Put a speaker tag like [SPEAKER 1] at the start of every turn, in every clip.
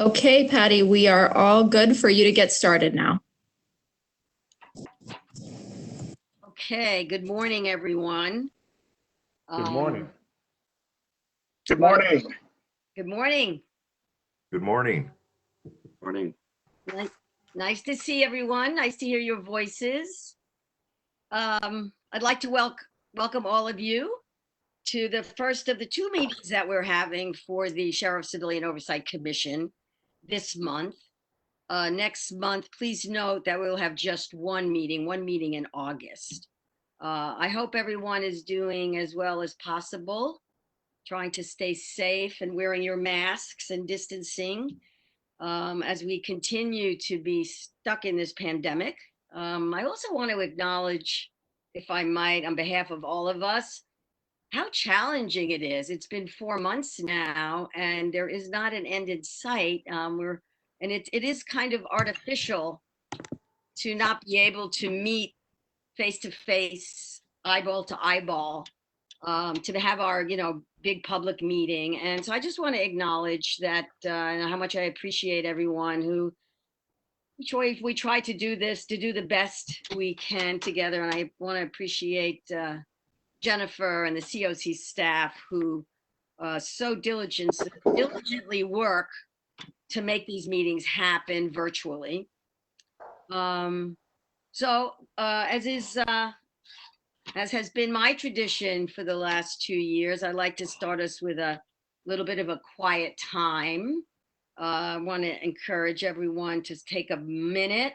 [SPEAKER 1] Okay, Patty, we are all good for you to get started now.
[SPEAKER 2] Okay, good morning, everyone.
[SPEAKER 3] Good morning.
[SPEAKER 4] Good morning.
[SPEAKER 2] Good morning.
[SPEAKER 5] Good morning.
[SPEAKER 4] Morning.
[SPEAKER 2] Nice to see everyone. Nice to hear your voices. I'd like to welcome all of you to the first of the two meetings that we're having for the Sheriff Civilian Oversight Commission this month. Next month, please note that we'll have just one meeting in August. I hope everyone is doing as well as possible, trying to stay safe and wearing your masks and distancing as we continue to be stuck in this pandemic. I also want to acknowledge, if I might, on behalf of all of us, how challenging it is. It's been 4 months now, and there is not an end in sight. It is kind of artificial to not be able to meet face to face, eyeball to eyeball, to have our big public meeting. And so I just want to acknowledge that how much I appreciate everyone who we try to do this, to do the best we can together. And I want to appreciate Jennifer and the COC staff who so diligently work to make these meetings happen virtually. As has been my tradition for the last 2 years, I'd like to start us with a little bit of a quiet time. I want to encourage everyone to take a minute,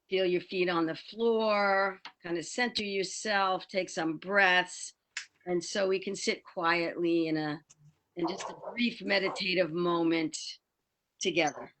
[SPEAKER 2] feel your feet on the floor, kind of center yourself, take some breaths, and so we can sit quietly in just a brief meditative moment together.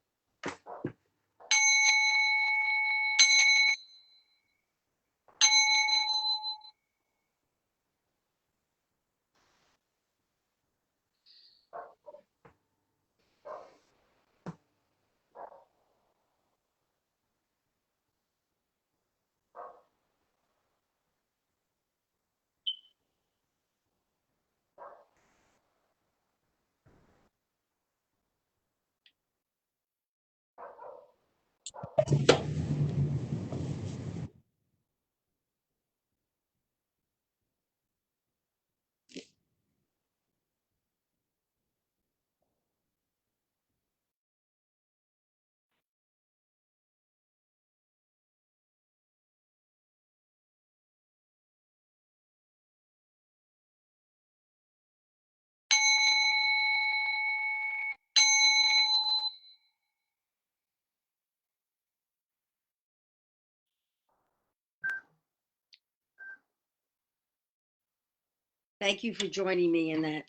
[SPEAKER 2] Thank you for joining me in that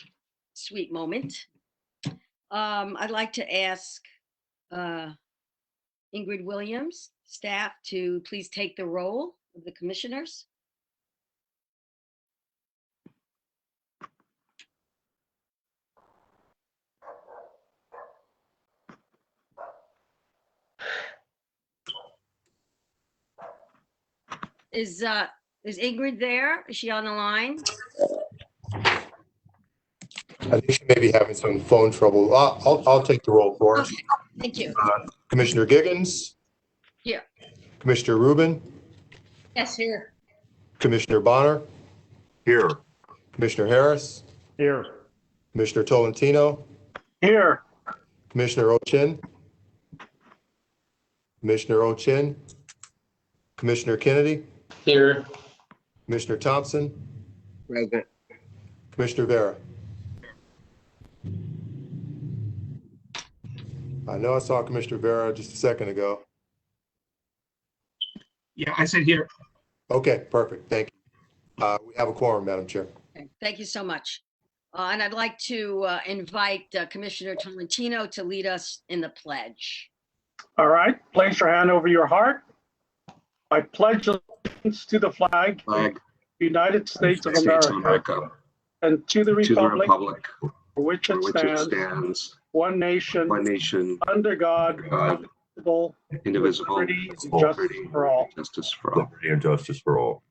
[SPEAKER 2] sweet moment. I'd like to ask Ingrid Williams, staff, to please take the roll of the commissioners. Is Ingrid there? Is she on the line?
[SPEAKER 3] I think she may be having some phone trouble. I'll take the roll for us.
[SPEAKER 2] Okay, thank you.
[SPEAKER 3] Commissioner Giggins?
[SPEAKER 2] Here.
[SPEAKER 3] Commissioner Rubin?
[SPEAKER 2] Yes, here.
[SPEAKER 3] Commissioner Bonner?
[SPEAKER 5] Here.
[SPEAKER 3] Commissioner Harris?
[SPEAKER 4] Here.
[SPEAKER 3] Commissioner Tolentino?
[SPEAKER 4] Here.
[SPEAKER 3] Commissioner Ochin? Commissioner Ochin? Commissioner Kennedy?
[SPEAKER 4] Here.
[SPEAKER 3] Commissioner Thompson?
[SPEAKER 4] Present.
[SPEAKER 3] Commissioner Vera? I know I saw Commissioner Vera just a second ago.
[SPEAKER 4] Yeah, I said here.
[SPEAKER 3] Okay, perfect. Thank you. We have a quorum, Madam Chair.
[SPEAKER 2] Okay, thank you so much. And I'd like to invite Commissioner Tolentino to lead us in the pledge.
[SPEAKER 6] All right, place your hand over your heart. I pledge allegiance to the flag of the United States of America and to the republic for which it stands, one nation, under God, indivisible, liberty and justice for all.
[SPEAKER 5] Liberty and justice for all.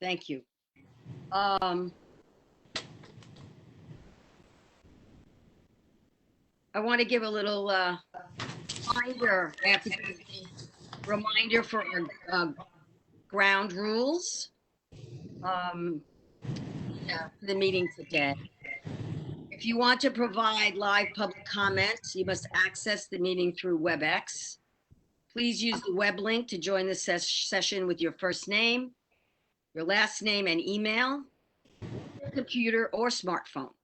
[SPEAKER 2] Thank you. I want to give a little reminder. I have to give a reminder for our ground rules for the meeting today. If you want to provide live public comments, you must access the meeting through WebEx. Please use the web link to join the session with your first name, your last name, and email, your computer or smartphone.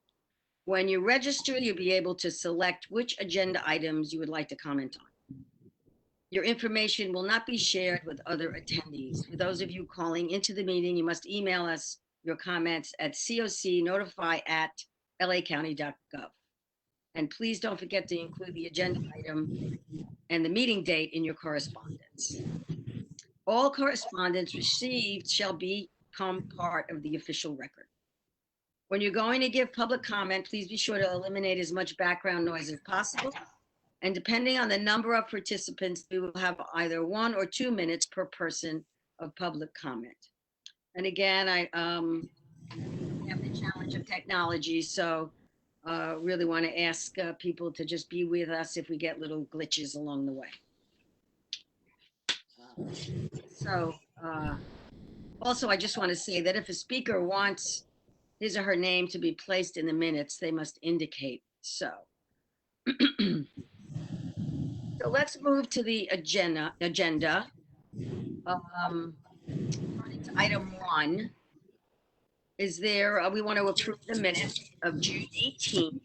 [SPEAKER 2] When you register, you'll be able to select which agenda items you would like to comment on. Your information will not be shared with other attendees. For those of you calling into the meeting, you must email us your comments at cocnotify@lacounty.gov. And please don't forget to include the agenda item and the meeting date in your correspondence. All correspondence received shall become part of the official record. When you're going to give public comment, please be sure to eliminate as much background noise as possible. And depending on the number of participants, we will have either 1 or 2 minutes per person of public comment. And again, I have the challenge of technology, so really want to ask people to just be with us if we get little glitches along the way. Also, I just want to say that if a speaker wants his or her name to be placed in the minutes, they must indicate so. So let's move to the agenda. Item 1. Is there, we want to approve the minutes of June 18th.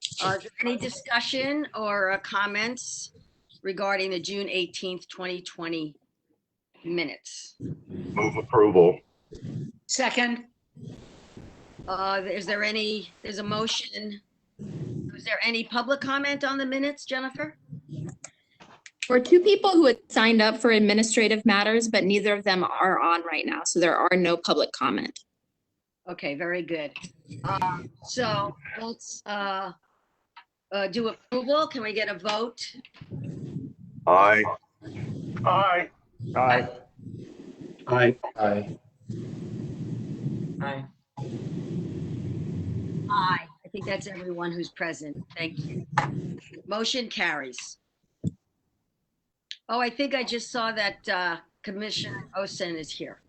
[SPEAKER 2] Is there any discussion or comments regarding the June 18th, 2020 minutes?
[SPEAKER 5] Move approval.
[SPEAKER 7] Second.
[SPEAKER 2] There's a motion. Is there any public comment on the minutes, Jennifer?
[SPEAKER 1] For 2 people who had signed up for administrative matters, but neither of them are on right now, so there are no public comment.
[SPEAKER 2] Okay, very good. So let's do approval. Can we get a vote?
[SPEAKER 5] Aye.
[SPEAKER 6] Aye.
[SPEAKER 4] Aye.
[SPEAKER 3] Aye.
[SPEAKER 7] Aye.
[SPEAKER 2] Aye. I think that's everyone who's present. Thank you. Motion carries. Oh, I think I just saw that Commissioner Osen is here.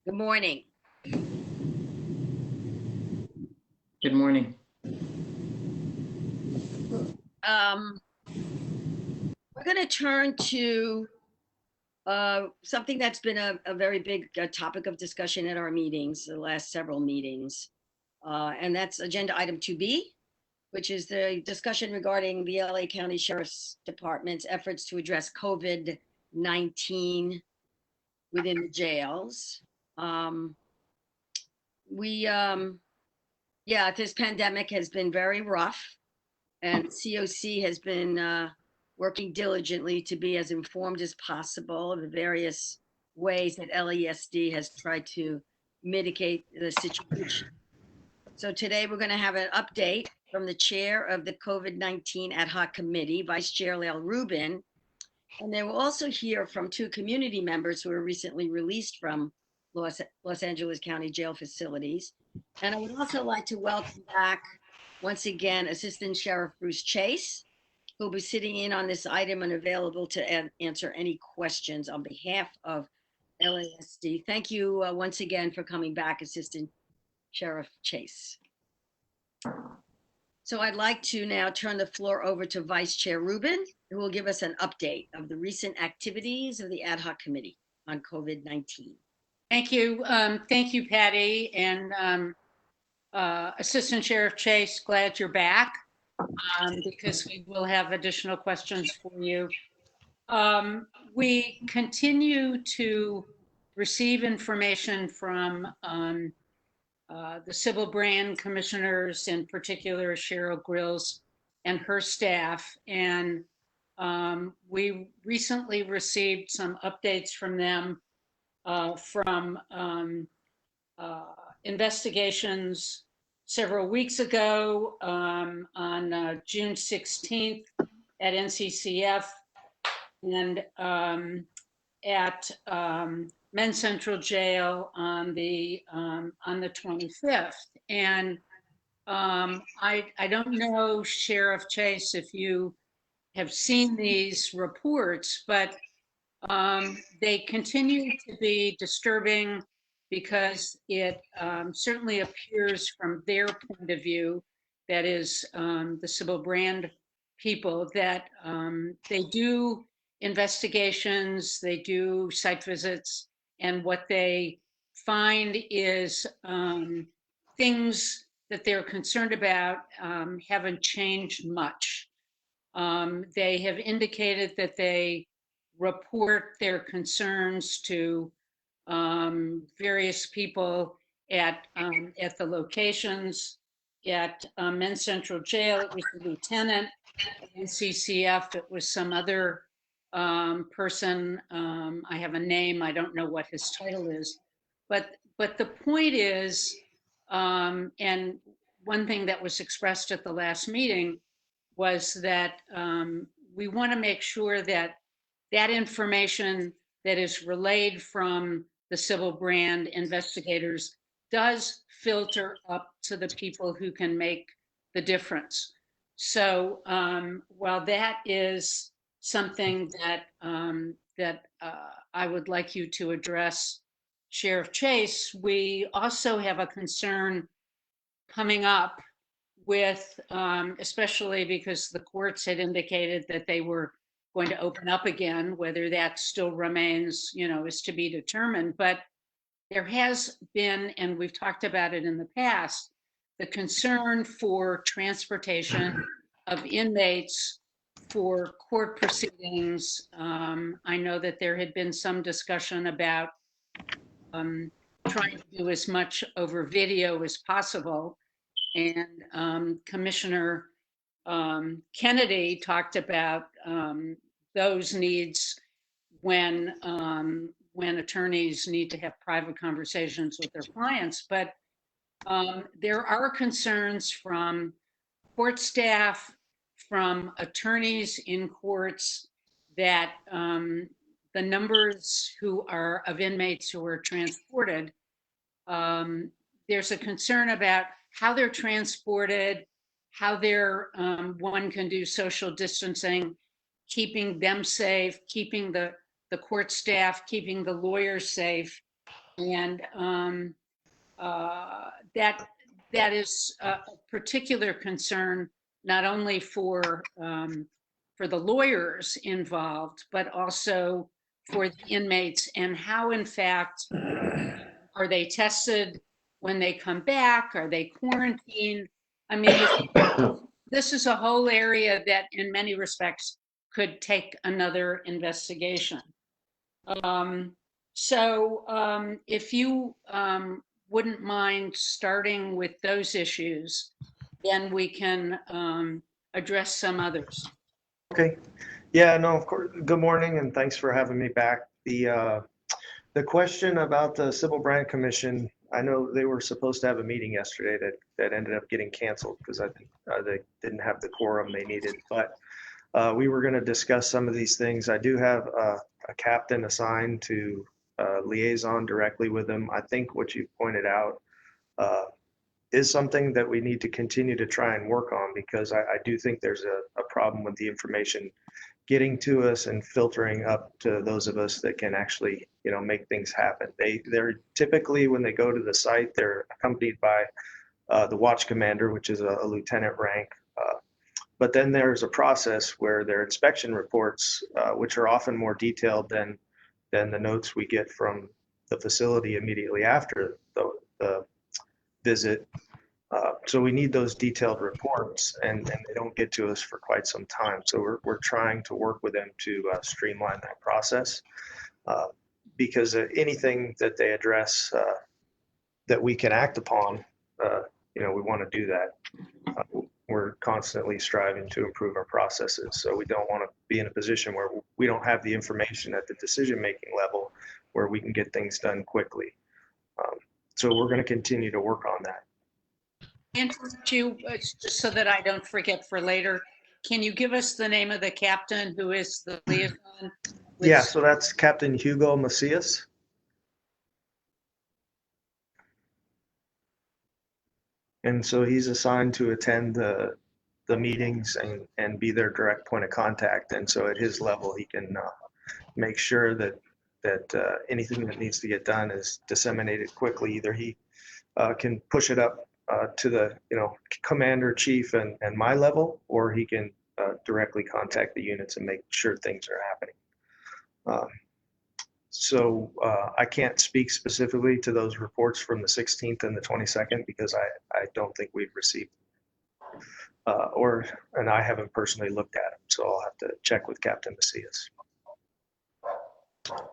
[SPEAKER 2] Good morning.
[SPEAKER 7] Good morning.
[SPEAKER 2] We're going to turn to something that's been a very big topic of discussion at our meetings, the last several meetings, and that's agenda item 2B, which is the discussion regarding the LA County Sheriff's Department's efforts to address COVID-19 within the jails. This pandemic has been very rough, and COC has been working diligently to be as informed as possible of the various ways that LASD has tried to mitigate the situation. So today we're going to have an update from the chair of the COVID-19 Ad Hoc Committee, Vice Chair Lael Rubin, and then we'll also hear from 2 community members who were recently released from Los Angeles County jail facilities. And I would also like to welcome back once again Assistant Sheriff Bruce Chase, who'll be sitting in on this item and available to answer any questions on behalf of LASD. Thank you once again for coming back, Assistant Sheriff Chase. So I'd like to now turn the floor over to Vice Chair Rubin, who will give us an update of the recent activities of the Ad Hoc Committee on COVID-19.
[SPEAKER 7] Thank you. Thank you, Patty. And Assistant Sheriff Chase, glad you're back because we will have additional questions for you. We continue to receive information from the civil brand commissioners, in particular Cheryl Grills and her staff. And we recently received some updates from them from investigations several weeks ago on June 16th at NCCF and at Men's Central Jail on the 25th. And I don't know, Sheriff Chase, if you have seen these reports, but they continue to be disturbing because it certainly appears from their point of view, that is the Sybil Brand people, that they do investigations, they do site visits, and what they find is things that they're concerned about haven't changed much. They have indicated that they report their concerns to various people at the locations. At Men's Central Jail, it was the lieutenant. At NCCF, it was some other person. I have a name. I don't know what his title is. But the point is, and one thing that was expressed at the last meeting was that we want to make sure that that information that is relayed from the Sybil Brand investigators does filter up to the people who can make the difference. So while that is something that I would like you to address, Sheriff Chase, we also have a concern coming up with, especially because the courts had indicated that they were going to open up again. Whether that still remains, is to be determined. But there has been, and we've talked about it in the past, the concern for transportation of inmates for court proceedings. I know that there had been some discussion about trying to do as much over video as possible. And Commissioner Kennedy talked about those needs when attorneys need to have private conversations with their clients. But there are concerns from court staff, from attorneys in courts, that the numbers of inmates who are transported, there's a concern about how they're transported, how one can do social distancing, keeping them safe, keeping the court staff, keeping the lawyers safe. And that is a particular concern, not only for the lawyers involved, but also for the inmates, and how, in fact, are they tested when they come back? Are they quarantined? I mean, this is a whole area that in many respects could take another investigation. So if you wouldn't mind starting with those issues, then we can address some others.
[SPEAKER 8] Okay. Yeah, no, of course. Good morning, and thanks for having me back. The question about the Sybil Brand Commission, I know they were supposed to have a meeting yesterday that ended up getting canceled because I think they didn't have the quorum they needed. But we were going to discuss some of these things. I do have a captain assigned to liaison directly with them. I think what you pointed out is something that we need to continue to try and work on, because I do think there's a problem with the information getting to us and filtering up to those of us that can actually, make things happen. They're typically, when they go to the site, they're accompanied by the watch commander, which is a lieutenant rank. But then there's a process where their inspection reports, which are often more detailed than the notes we get from the facility immediately after the visit. So we need those detailed reports, and they don't get to us for quite some time. So we're trying to work with them to streamline that process, because anything that they address that we can act upon, we want to do that. We're constantly striving to improve our processes, so we don't want to be in a position where we don't have the information at the decision-making level where we can get things done quickly. So we're going to continue to work on that.
[SPEAKER 7] Interrupt you, just so that I don't forget for later. Can you give us the name of the captain who is the liaison?
[SPEAKER 8] Yeah, so that's Captain Hugo Macias. And so he's assigned to attend the meetings and be their direct point of contact. And so at his level, he can make sure that anything that needs to get done is disseminated quickly. Either he can push it up to the commander, chief, and my level, or he can directly contact the units and make sure things are happening. So I can't speak specifically to those reports from the 16th and the 22nd because I don't think we've received and I haven't personally looked at them. So I'll have to check with Captain Macias.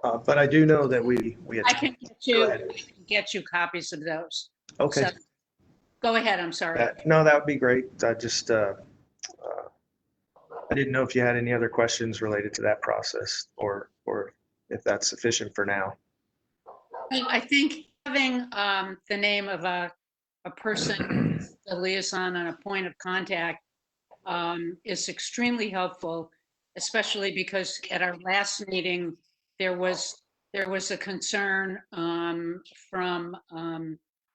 [SPEAKER 8] But I do know that we
[SPEAKER 7] I can get you copies of those.
[SPEAKER 8] Okay.
[SPEAKER 7] So, go ahead, I'm sorry.
[SPEAKER 8] No, that would be great. I just, I didn't know if you had any other questions related to that process or if that's sufficient for now.
[SPEAKER 7] I think having the name of a person, a liaison and a point of contact is extremely helpful, especially because at our last meeting, there was a concern from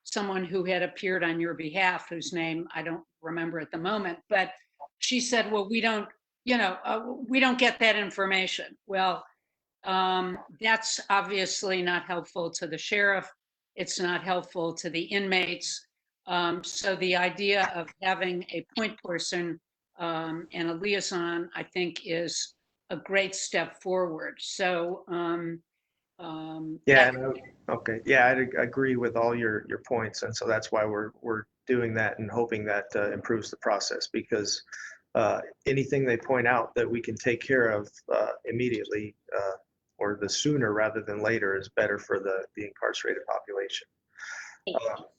[SPEAKER 7] someone who had appeared on your behalf, whose name I don't remember at the moment, but she said, well, we don't get that information. Well, that's obviously not helpful to the sheriff. It's not helpful to the inmates. So the idea of having a point person and a liaison, I think, is a great step forward. So
[SPEAKER 8] Yeah. Okay. Yeah, I agree with all your points, and so that's why we're doing that and hoping that improves the process, because anything they point out that we can take care of immediately or the sooner rather than later is better for the incarcerated population.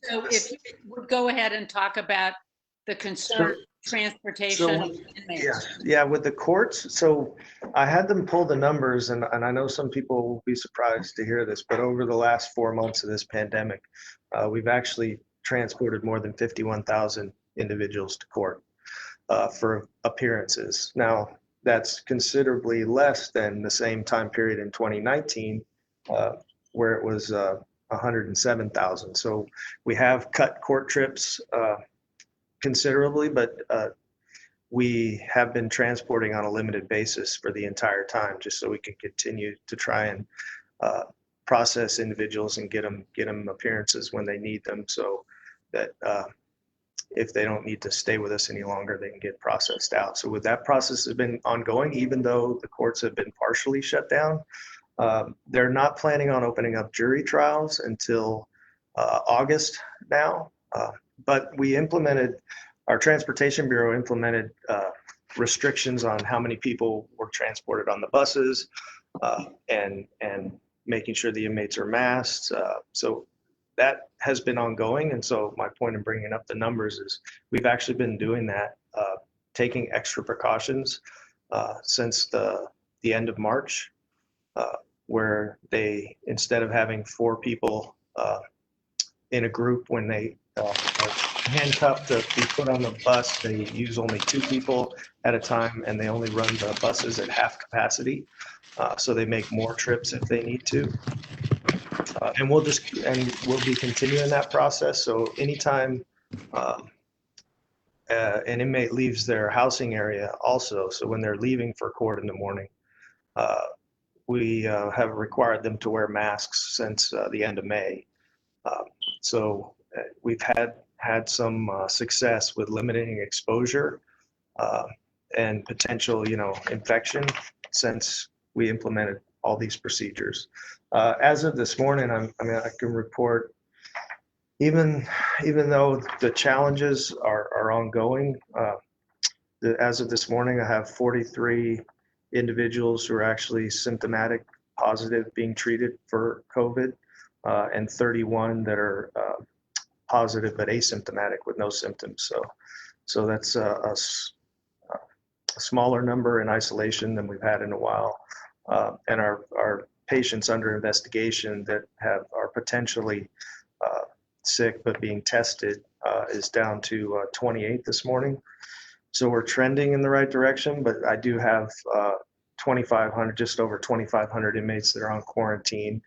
[SPEAKER 7] So if you would go ahead and talk about the concern, transportation.
[SPEAKER 8] Yeah, with the courts. So I had them pull the numbers, and I know some people will be surprised to hear this, but over the last 4 months of this pandemic, we've actually transported more than 51,000 individuals to court for appearances. Now, that's considerably less than the same time period in 2019, where it was 107,000. So we have cut court trips considerably, but we have been transporting on a limited basis for the entire time, just so we can continue to try and process individuals and get them appearances when they need them, so that if they don't need to stay with us any longer, they can get processed out. So with that process has been ongoing, even though the courts have been partially shut down. They're not planning on opening up jury trials until August now. But our Transportation Bureau implemented restrictions on how many people were transported on the buses and making sure the inmates are masked. So that has been ongoing. And so my point in bringing up the numbers is we've actually been doing that, taking extra precautions since the end of March, where they, instead of having 4 people in a group when they are handcuffed to be put on the bus, they use only 2 people at a time, and they only run the buses at half capacity. So they make more trips if they need to. And we'll be continuing that process. So anytime an inmate leaves their housing area also, so when they're leaving for court in the morning, we have required them to wear masks since the end of May. So we've had some success with limiting exposure and potential, infection since we implemented all these procedures. As of this morning, I can report, even though the challenges are ongoing, as of this morning, I have 43 individuals who are actually symptomatic positive being treated for COVID, and 31 that are positive but asymptomatic with no symptoms. So that's a smaller number in isolation than we've had in a while. And our patients under investigation that are potentially sick but being tested is down to 28 this morning. So we're trending in the right direction, but I do have 2,500, just over 2,500 inmates that are on quarantine.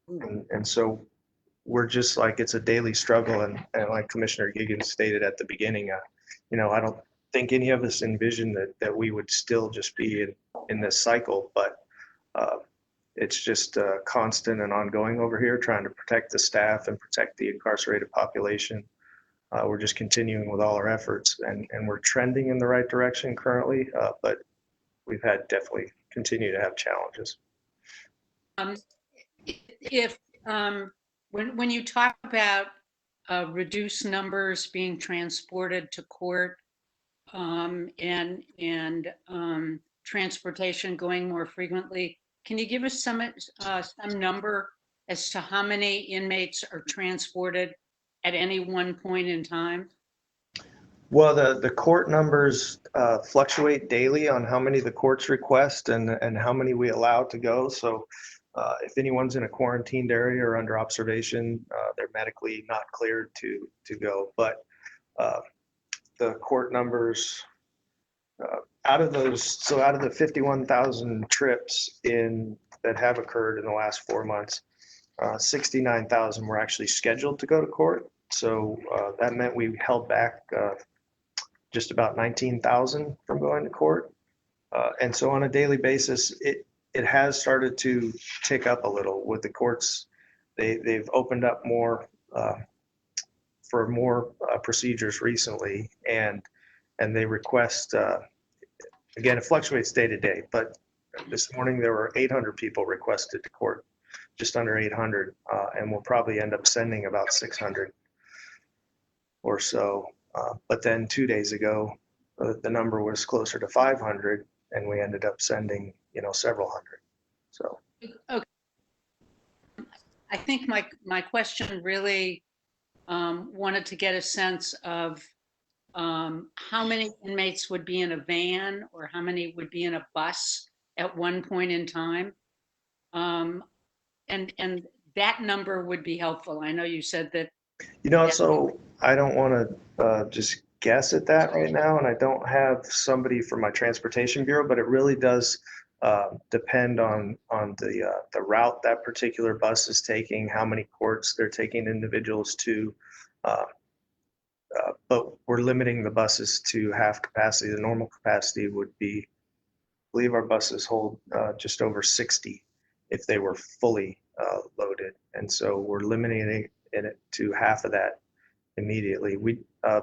[SPEAKER 8] And so we're just like, it's a daily struggle. And like Commissioner Giggins stated at the beginning, I don't think any of us envisioned that we would still just be in this cycle, but it's just constant and ongoing over here, trying to protect the staff and protect the incarcerated population. We're just continuing with all our efforts, and we're trending in the right direction currently, but we've had definitely continue to have challenges.
[SPEAKER 7] If when you talk about reduced numbers being transported to court, and transportation going more frequently, can you give us some number as to how many inmates are transported at any one point in time?
[SPEAKER 8] Well, the court numbers fluctuate daily on how many the courts request and how many we allow to go. So if anyone's in a quarantined area or under observation, they're medically not cleared to go. But the court numbers out of the 51,000 trips that have occurred in the last 4 months, 69,000 were actually scheduled to go to court. So that meant we held back just about 19,000 from going to court. And so on a daily basis, it has started to tick up a little with the courts. They've opened up more for more procedures recently, and they request, again, it fluctuates day to day, but this morning there were 800 people requested to court, just under 800, and we'll probably end up sending about 600 or so. But then 2 days ago, the number was closer to 500, and we ended up sending, several hundred. So.
[SPEAKER 7] Okay. I think my question really wanted to get a sense of how many inmates would be in a van or how many would be in a bus at one point in time. And that number would be helpful. I know you said that.
[SPEAKER 8] So I don't want to just guess at that right now, and I don't have somebody from my transportation bureau, but it really does depend on the route that particular bus is taking, how many courts they're taking individuals to. But we're limiting the buses to half capacity. The normal capacity would be, I believe our buses hold just over 60 if they were fully loaded. And so we're limiting it to half of that immediately.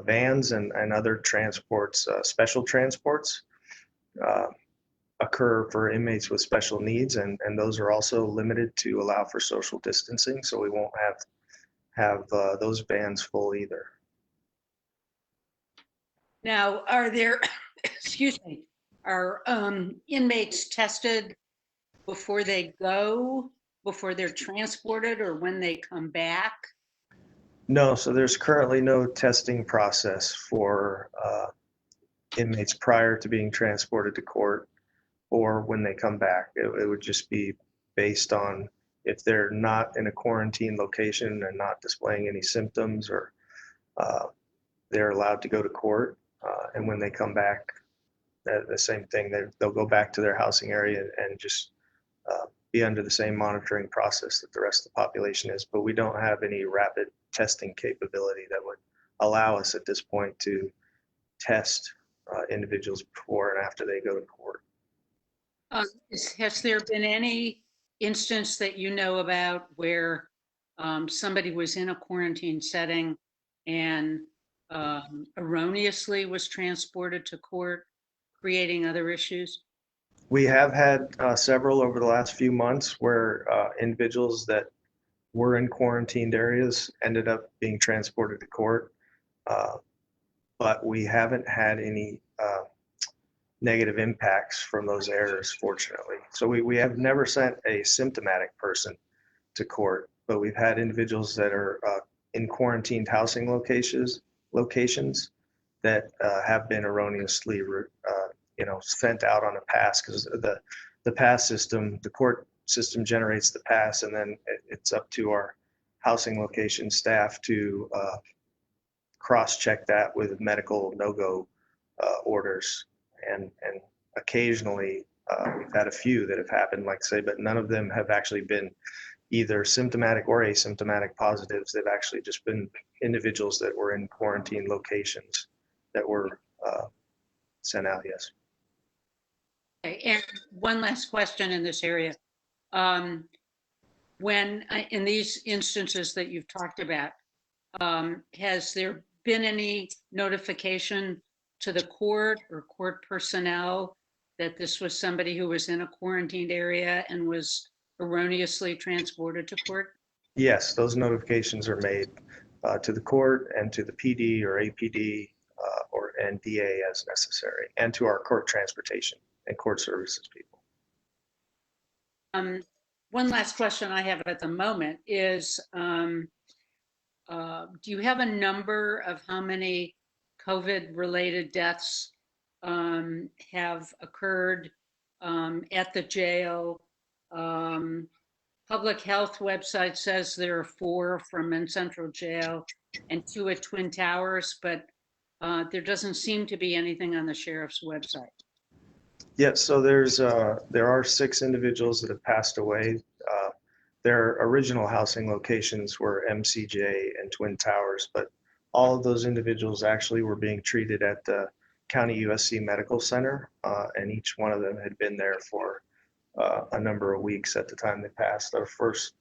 [SPEAKER 8] Vans and other transports, special transports, occur for inmates with special needs, and those are also limited to allow for social distancing. So we won't have those vans full either.
[SPEAKER 7] Now, are there, excuse me, are inmates tested before they go, before they're transported, or when they come back?
[SPEAKER 8] No, so there's currently no testing process for inmates prior to being transported to court or when they come back. It would just be based on if they're not in a quarantine location and not displaying any symptoms, or they're allowed to go to court. And when they come back, the same thing, they'll go back to their housing area and just be under the same monitoring process that the rest of the population is. But we don't have any rapid testing capability that would allow us at this point to test individuals before and after they go to court.
[SPEAKER 7] Has there been any instance that you know about where somebody was in a quarantine setting and erroneously was transported to court, creating other issues?
[SPEAKER 8] We have had several over the last few months where individuals that were in quarantined areas ended up being transported to court, but we haven't had any negative impacts from those errors, fortunately. So we have never sent a symptomatic person to court, but we've had individuals that are in quarantined housing locations that have been erroneously sent out on a pass, because the pass system, the court system generates the pass, and then it's up to our housing location staff to cross-check that with medical no-go orders. And occasionally we've had a few that have happened, like I say, but none of them have actually been either symptomatic or asymptomatic positives. They've actually just been individuals that were in quarantine locations that were sent out, yes.
[SPEAKER 7] Okay, and one last question in this area. When, in these instances that you've talked about, has there been any notification to the court or court personnel that this was somebody who was in a quarantined area and was erroneously transported to court?
[SPEAKER 8] Yes, those notifications are made to the court and to the PD or APD and DA as necessary, and to our court transportation and court services people.
[SPEAKER 7] One last question I have at the moment is, do you have a number of how many COVID-related deaths have occurred at the jail? Public health website says there are 4 from Men's Central Jail and 2 at Twin Towers, but there doesn't seem to be anything on the sheriff's website.
[SPEAKER 8] Yes, so there are 6 individuals that have passed away. Their original housing locations were MCJ and Twin Towers, but all of those individuals actually were being treated at the County USC Medical Center, and each one of them had been there for a number of weeks at the time they passed. Our first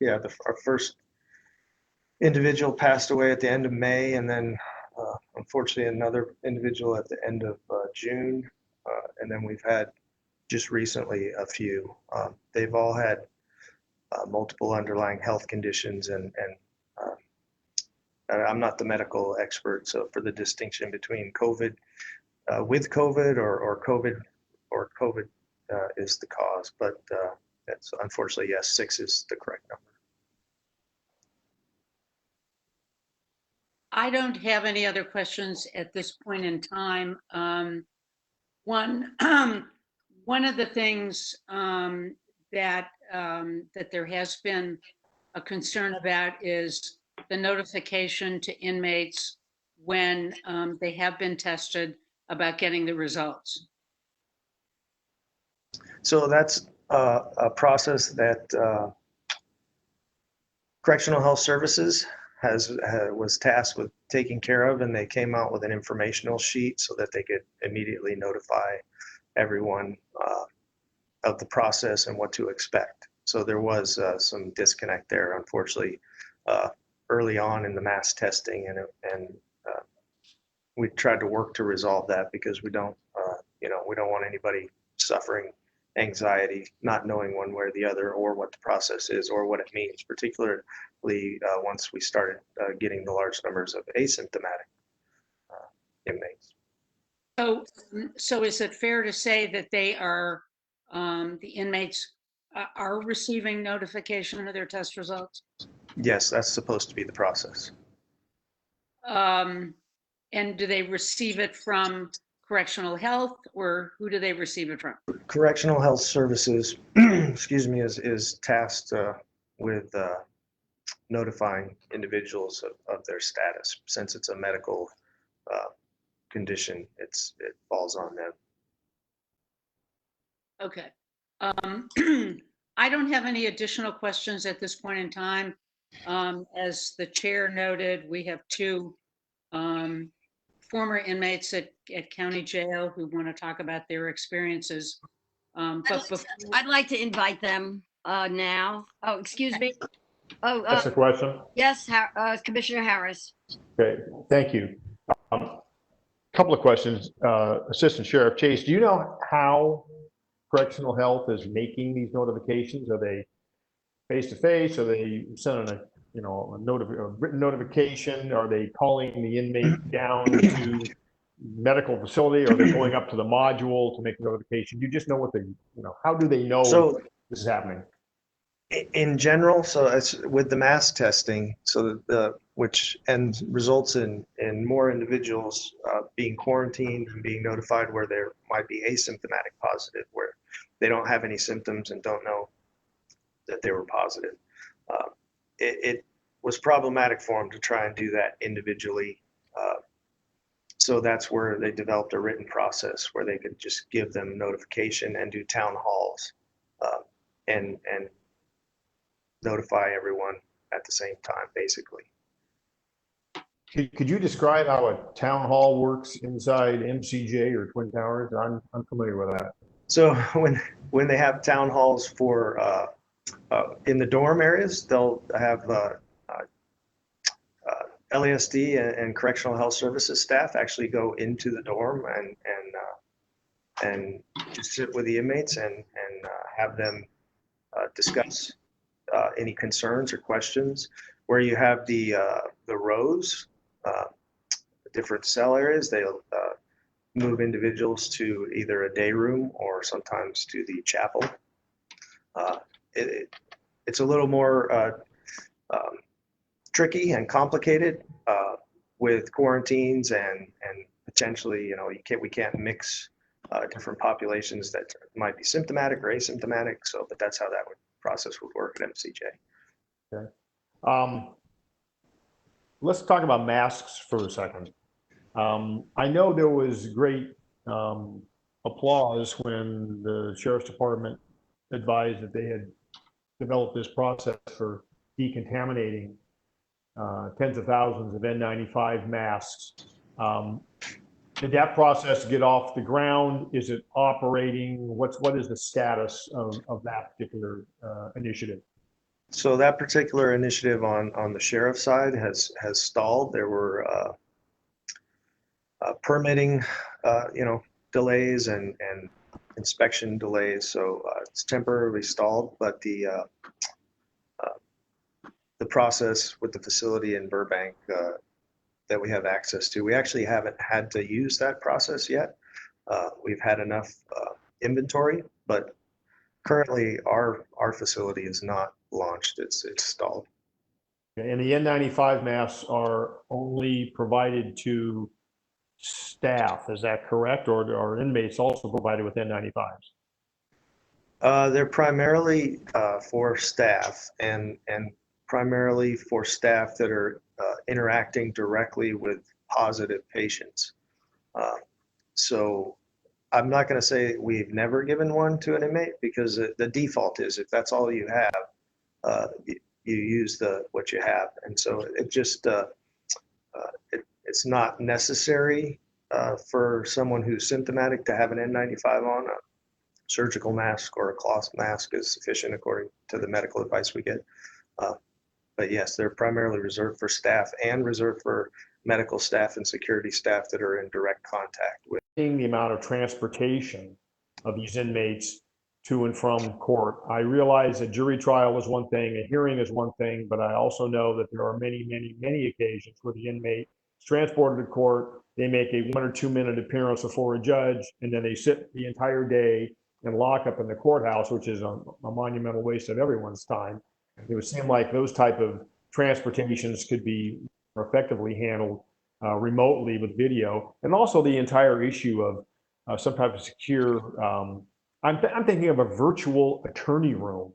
[SPEAKER 8] individual passed away at the end of May, and then unfortunately another individual at the end of June, and then we've had just recently a few. They've all had multiple underlying health conditions, and I'm not the medical expert, so for the distinction between COVID, with COVID or COVID is the cause, but that's unfortunately, yes, 6 is the correct number.
[SPEAKER 7] I don't have any other questions at this point in time. One of the things that there has been a concern about is the notification to inmates when they have been tested about getting the results.
[SPEAKER 8] So that's a process that Correctional Health Services was tasked with taking care of, and they came out with an informational sheet so that they could immediately notify everyone of the process and what to expect. So there was some disconnect there, unfortunately, early on in the mass testing, and we tried to work to resolve that because we don't want anybody suffering anxiety, not knowing one way or the other, or what the process is, or what it means, particularly once we started getting the large numbers of asymptomatic inmates.
[SPEAKER 7] So is it fair to say that they are, the inmates are receiving notification of their test results?
[SPEAKER 8] Yes, that's supposed to be the process.
[SPEAKER 7] And do they receive it from Correctional Health, or who do they receive it from?
[SPEAKER 8] Correctional Health Services, excuse me, is tasked with notifying individuals of their status. Since it's a medical condition, it falls on them.
[SPEAKER 7] Okay. I don't have any additional questions at this point in time. As the chair noted, we have 2 former inmates at county jail who want to talk about their experiences.
[SPEAKER 2] I'd like to invite them now. Oh, excuse me. Oh,
[SPEAKER 9] That's a question.
[SPEAKER 2] yes, Commissioner Harris.
[SPEAKER 9] Okay, thank you. Couple of questions. Assistant Sheriff Chase, do you know how Correctional Health is making these notifications? Are they face-to-face? Are they sending a written notification? Are they calling the inmate down to medical facility? Or are they going up to the module to make a notification? You just know what how do they know this is happening?
[SPEAKER 8] In general, so it's with the mass testing, so which results in more individuals being quarantined and being notified where there might be asymptomatic positive, where they don't have any symptoms and don't know that they were positive. It was problematic for them to try and do that individually. So that's where they developed a written process where they could just give them notification and do town halls and notify everyone at the same time, basically.
[SPEAKER 9] Could you describe how a town hall works inside MCJ or Twin Towers? I'm familiar with that.
[SPEAKER 8] So when they have town halls for in the dorm areas, they'll have LASD and correctional health services staff actually go into the dorm and just sit with the inmates and have them discuss any concerns or questions. Where you have the rows, different cell areas, they'll move individuals to either a day room or sometimes to the chapel. It's a little more tricky and complicated with quarantines and potentially, we can't mix different populations that might be symptomatic or asymptomatic. So, but that's how that process would work at MCJ.
[SPEAKER 9] Okay. Let's talk about masks for a second. I know there was great applause when the Sheriff's Department advised that they had developed this process for decontaminating tens of thousands of N95 masks. Did that process get off the ground? Is it operating? What is the status of that particular initiative?
[SPEAKER 8] So that particular initiative on the sheriff's side has stalled. There were permitting, delays and inspection delays. So it's temporarily stalled, but the process with the facility in Burbank that we have access to, we actually haven't had to use that process yet. We've had enough inventory, but currently our facility is not launched. It's stalled.
[SPEAKER 9] And the N95 masks are only provided to staff, is that correct? Or are inmates also provided with N95s?
[SPEAKER 8] They're primarily for staff and primarily for staff that are interacting directly with positive patients. So I'm not going to say we've never given one to an inmate, because the default is if that's all you have, you use what you have. And so it just it's not necessary for someone who's symptomatic to have an N95 on. A surgical mask or a cloth mask is sufficient according to the medical advice we get. But yes, they're primarily reserved for staff and reserved for medical staff and security staff that are in direct contact with.
[SPEAKER 9] The amount of transportation of these inmates to and from court. I realize a jury trial is one thing, a hearing is one thing, but I also know that there are many, many, many occasions where the inmate is transported to court, they make a 1 or 2 minute appearance before a judge, and then they sit the entire day in lockup in the courthouse, which is a monumental waste of everyone's time. It would seem like those type of transportations could be more effectively handled remotely with video, and also the entire issue of some type of secure, I'm thinking of a virtual attorney room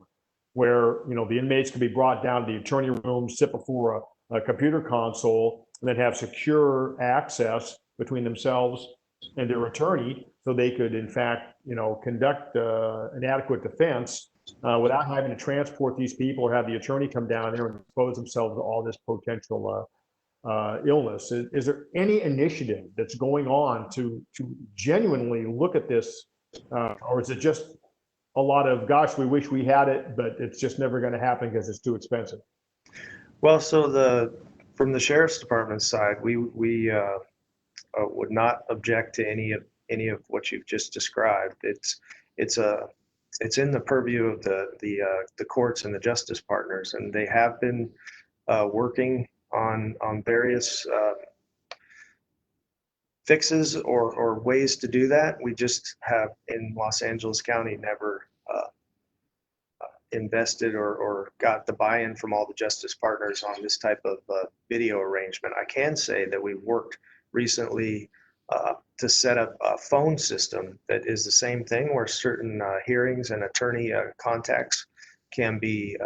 [SPEAKER 9] where, the inmates can be brought down to the attorney room, sit before a computer console, and then have secure access between themselves and their attorney, so they could, in fact, conduct an adequate defense without having to transport these people or have the attorney come down there and expose themselves to all this potential illness. Is there any initiative that's going on to genuinely look at this, or is it just a lot of, gosh, we wish we had it, but it's just never going to happen because it's too expensive?
[SPEAKER 8] Well, so from the Sheriff's Department side, we would not object to any of what you've just described. It's in the purview of the courts and the justice partners, and they have been working on various fixes or ways to do that. We just have in Los Angeles County never invested or got the buy-in from all the justice partners on this type of video arrangement. I can say that we've worked recently to set up a phone system that is the same thing, where certain hearings and attorney contacts can be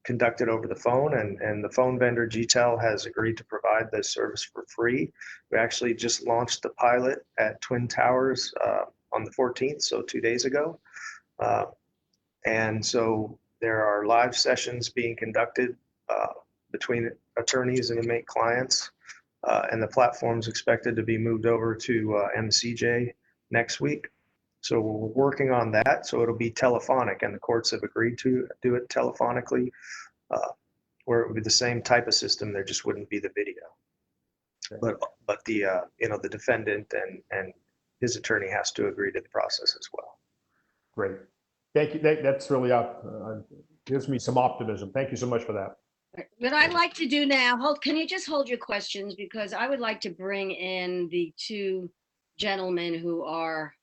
[SPEAKER 8] conducted over the phone, and the phone vendor GTEL has agreed to provide this service for free. We actually just launched the pilot at Twin Towers on the 14th, so 2 days ago. And so There are live sessions being conducted between attorneys and inmate clients, and the platform's expected to be moved over to MCJ next week. So we're working on that. So it'll be telephonic, and the courts have agreed to do it telephonically, where it would be the same type of system. There just wouldn't be the video. But the the defendant and his attorney has to agree to the process as well.
[SPEAKER 9] Great. Thank you. That's really gives me some optimism. Thank you so much for that.
[SPEAKER 2] What I'd like to do now, can you just hold your questions, because I would like to bring in the two gentlemen who are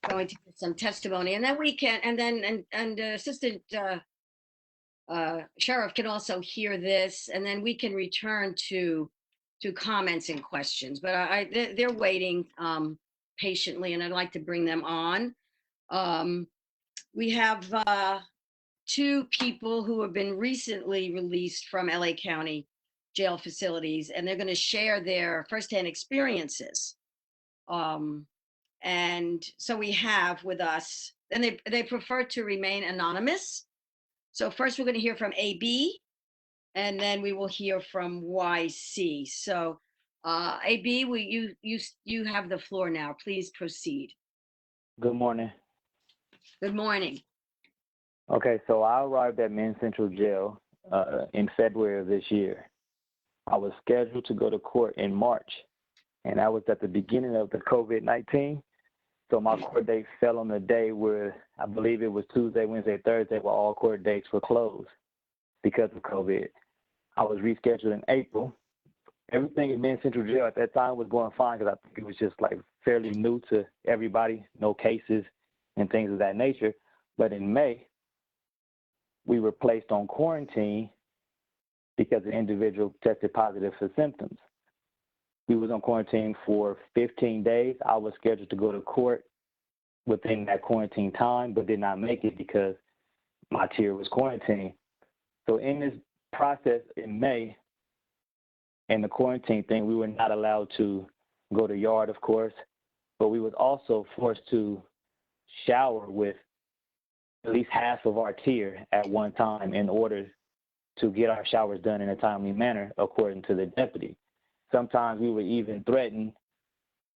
[SPEAKER 2] going to give some testimony, and then we can, and Assistant Sheriff can also hear this, and then we can return to comments and questions. But they're waiting patiently, and I'd like to bring them on. We have two people who have been recently released from LA County jail facilities, and they're going to share their firsthand experiences. And so we have with us, and they prefer to remain anonymous. So first we're going to hear from AB, and then we will hear from YC. So AB, you have the floor now. Please proceed.
[SPEAKER 10] Good morning.
[SPEAKER 2] Good morning.
[SPEAKER 10] Okay, so I arrived at Men's Central Jail in February of this year. I was scheduled to go to court in March, and that was at the beginning of the COVID-19. So my court date fell on the day where I believe it was Tuesday, Wednesday, Thursday, where all court dates were closed because of COVID. I was rescheduled in April. Everything in Men's Central Jail at that time was going fine because I think it was just like fairly new to everybody, no cases and things of that nature. But in May, we were placed on quarantine because the individual tested positive for symptoms. We was on quarantine for 15 days. I was scheduled to go to court within that quarantine time, but did not make it because my tier was quarantined. So in this process in May, and the quarantine thing, we were not allowed to go to yard, of course, but we was also forced to shower with at least half of our tier at one time in order to get our showers done in a timely manner, according to the deputy. Sometimes we were even threatened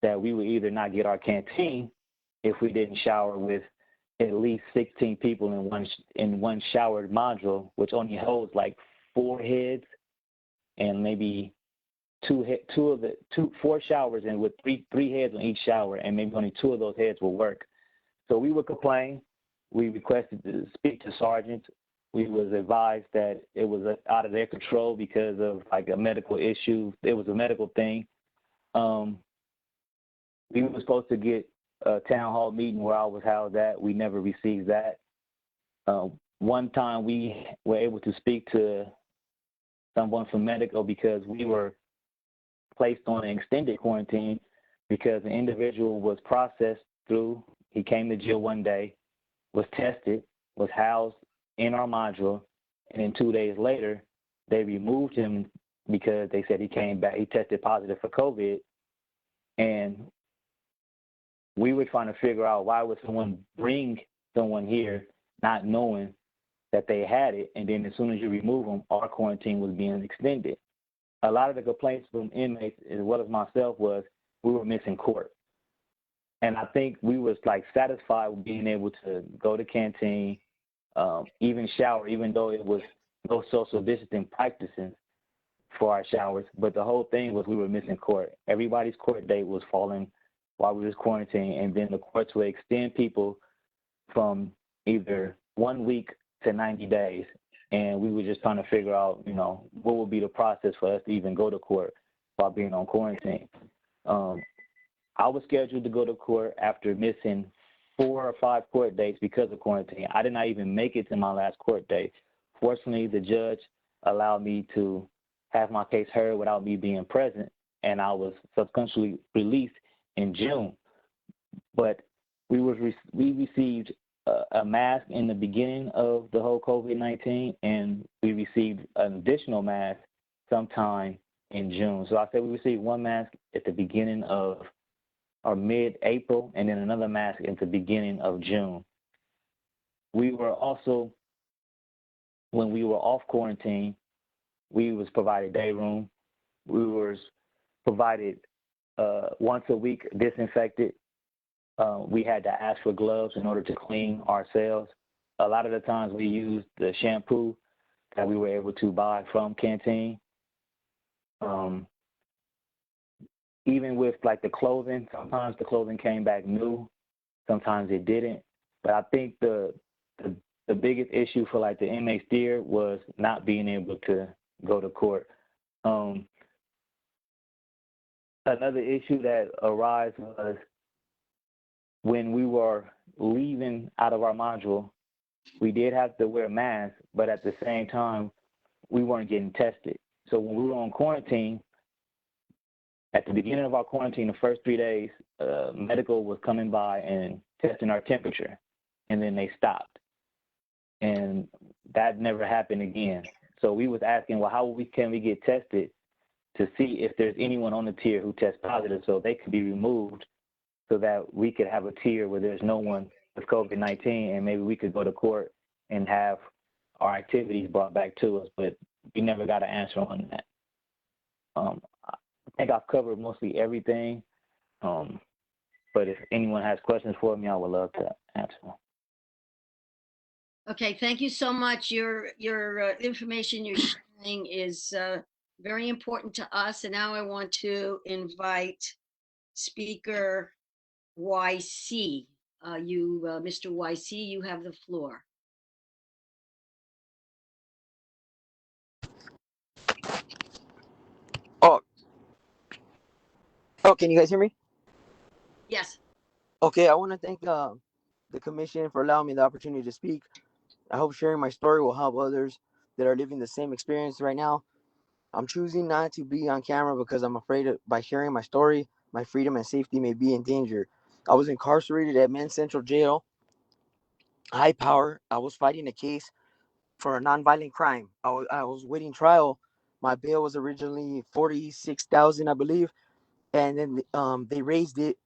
[SPEAKER 10] that we would either not get our canteen if we didn't shower with at least 16 people in one showered module, which only holds like 4 heads and maybe 4 showers, and with three heads on each shower, and maybe only 2 of those heads will work. So we would complain. We requested to speak to sergeants. We was advised that it was out of their control because of like a medical issue. It was a medical thing. We were supposed to get a town hall meeting where I was housed at. We never received that. One time we were able to speak to someone from medical because we were placed on an extended quarantine because the individual was processed through. He came to jail one day, was tested, was housed in our module, and then 2 days later, they removed him because they said he came back, he tested positive for COVID, and we were trying to figure out why would someone bring someone here not knowing that they had it, and then as soon as you remove them, our quarantine was being extended. A lot of the complaints from inmates, as well as myself, was we were missing court. And I think we was like satisfied with being able to go to canteen, even shower, even though it was no social distancing practicing for our showers. But the whole thing was we were missing court. Everybody's court date was falling while we was quarantined, and then the courts would extend people from either 1 week to 90 days. And we were just trying to figure out, what would be the process for us to even go to court while being on quarantine. I was scheduled to go to court after missing 4 or 5 court dates because of quarantine. I did not even make it to my last court date. Fortunately, the judge allowed me to have my case heard without me being present, and I was subsequently released in June. But we received a mask in the beginning of the whole COVID-19, and we received an additional mask sometime in June. So I said we received 1 mask at the beginning of or mid-April, and then another mask at the beginning of June. We were also when we were off quarantine, we was provided day room. We was provided once a week disinfected. We had to ask for gloves in order to clean ourselves. A lot of the times we used the shampoo that we were able to buy from canteen. Even with like the clothing, sometimes the clothing came back new, sometimes it didn't. But I think the biggest issue for like the inmates there was not being able to go to court. Another issue that arose was when we were leaving out of our module, we did have to wear masks, but at the same time, we weren't getting tested. So when we were on quarantine, at the beginning of our quarantine, the first 3 days, medical was coming by and testing our temperature, and then they stopped. And that never happened again. So we was asking, well, how can we get tested to see if there's anyone on the tier who tests positive so they could be removed so that we could have a tier where there's no one with COVID-19 and maybe we could go to court and have our activities brought back to us, but we never got an answer on that. I think I've covered mostly everything, but if anyone has questions for me, I would love to answer them.
[SPEAKER 2] Okay, thank you so much. Your information you're sharing is very important to us. And now I want to invite Speaker YC. Mr. YC, you have the floor.
[SPEAKER 11] Oh, can you guys hear me?
[SPEAKER 2] Yes.
[SPEAKER 11] Okay, I want to thank the commission for allowing me the opportunity to speak. I hope sharing my story will help others that are living the same experience right now. I'm choosing not to be on camera because I'm afraid by sharing my story, my freedom and safety may be in danger. I was incarcerated at Men's Central Jail, high power. I was fighting a case for a nonviolent crime. I was waiting trial. My bail was originally $46,000, I believe, and then they raised it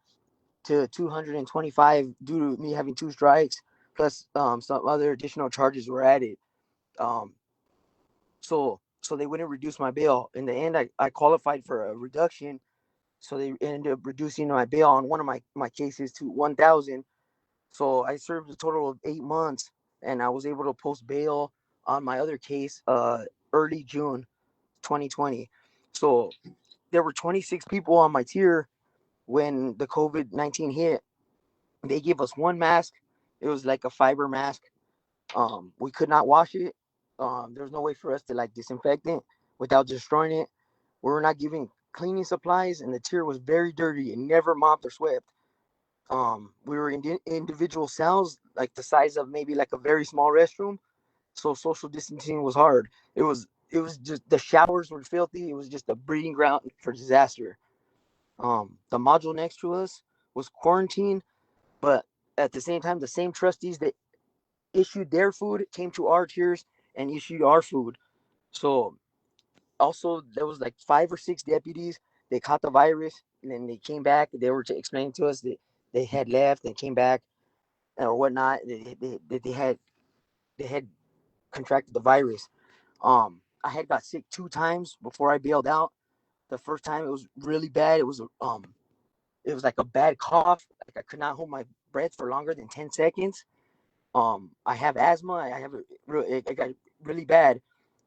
[SPEAKER 11] to 225 due to me having 2 strikes, plus some other additional charges were added. So they wouldn't reduce my bail. In the end, I qualified for a reduction, so they ended up reducing my bail on one of my cases to 1,000. So I served a total of 8 months, and I was able to post bail on my other case early June 2020. So there were 26 people on my tier when the COVID-19 hit. They gave us one mask. It was like a fiber mask. We could not wash it. There was no way for us to like disinfect it without destroying it. We were not giving cleaning supplies, and the tier was very dirty and never mopped or swept. We were in individual cells, like the size of maybe like a very small restroom. So social distancing was hard. It was just the showers were filthy. It was just a breeding ground for disaster. The module next to us was quarantined, but at the same time, the same trustees that issued their food came to our tiers and issued our food. So also there was like 5 or 6 deputies. They caught the virus and then they came back. They were to explain to us that they had left and came back or whatnot. They had contracted the virus. I had got sick 2 times before I bailed out. The first time it was really bad. It was like a bad cough. Like I could not hold my breath for longer than 10 seconds. I have asthma. It got really bad.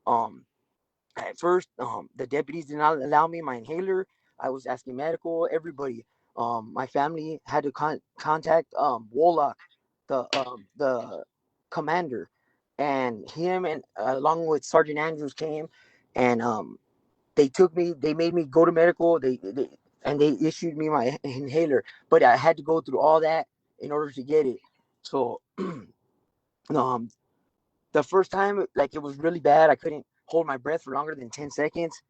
[SPEAKER 11] At first, the deputies did not allow me my inhaler. I was asking medical, everybody. My family had to contact Woloch, the commander, and him and along with Sergeant Andrews came, and they made me go to medical. They issued me my inhaler, but I had to go through all that in order to get it. So the first time, like, it was really bad. I couldn't hold my breath for longer than 10 seconds.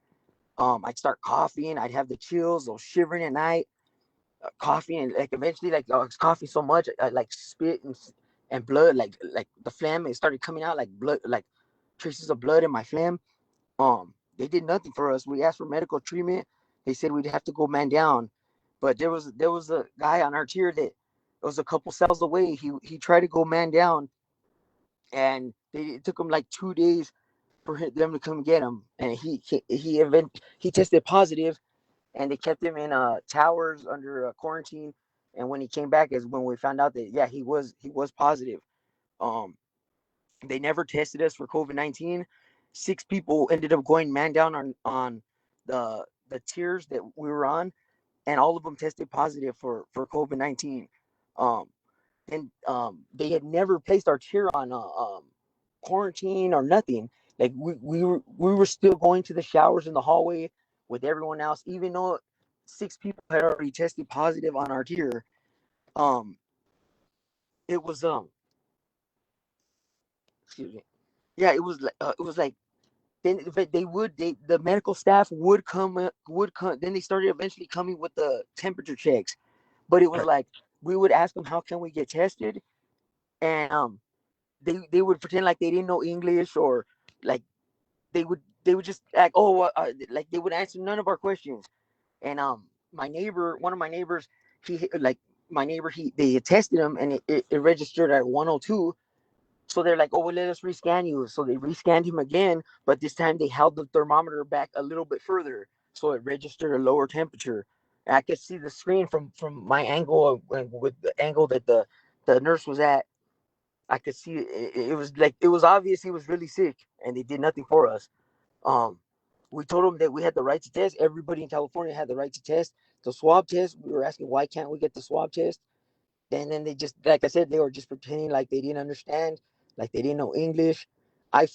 [SPEAKER 11] I'd start coughing. I'd have the chills, or shivering at night, coughing, and like eventually, like I was coughing so much, I like spit and blood, like the phlegm. It started coming out like blood, like traces of blood in my phlegm. They did nothing for us. We asked for medical treatment. They said we'd have to go man down, but there was a guy on our tier that was a couple cells away. He tried to go man down, and it took him like 2 days for them to come get him, and he tested positive, and they kept him in towers under quarantine. And when he came back is when we found out that yeah, he was positive. Um, they never tested us for COVID-19. 6 people ended up going man down on the tiers that we were on, and all of them tested positive for COVID-19. Um, and they had never placed our tier on quarantine or nothing. Like we were still going to the showers in the hallway with everyone else, even though 6 people had already tested positive on our tier. Um, it was excuse me. Yeah, it was like then the medical staff would come. Then they started eventually coming with the temperature checks, but it was like we would ask them how can we get tested, and they would pretend like they didn't know English, or like they would just like like they would answer none of our questions. And one of my neighbors, he like my neighbor they tested him, and it registered at 102. So they're like, oh, well, let us rescan you. So they rescanned him again, but this time they held the thermometer back a little bit further, so it registered a lower temperature. And I could see the screen from my angle with the angle that the nurse was at. I could see it was like it was obvious he was really sick, and they did nothing for us. Um, we told them that we had the right to test. Everybody in California had the right to test. The swab test, we were asking why can't we get the swab test? And then they just, like I said, they were just pretending like they didn't understand, like they didn't know English. I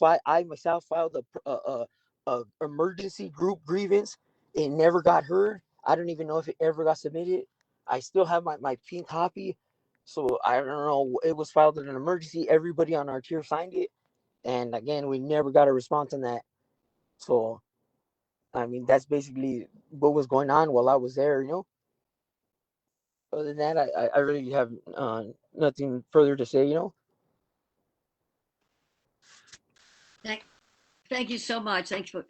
[SPEAKER 11] myself filed a emergency group grievance. It never got heard. I don't even know if it ever got submitted. I still have my pink copy. So I don't know. It was filed as an emergency. Everybody on our tier signed it. And again, we never got a response on that. So, I mean, that's basically what was going on while I was there. Other than that, I really have nothing further to say.
[SPEAKER 2] Thank you so much. Thanks for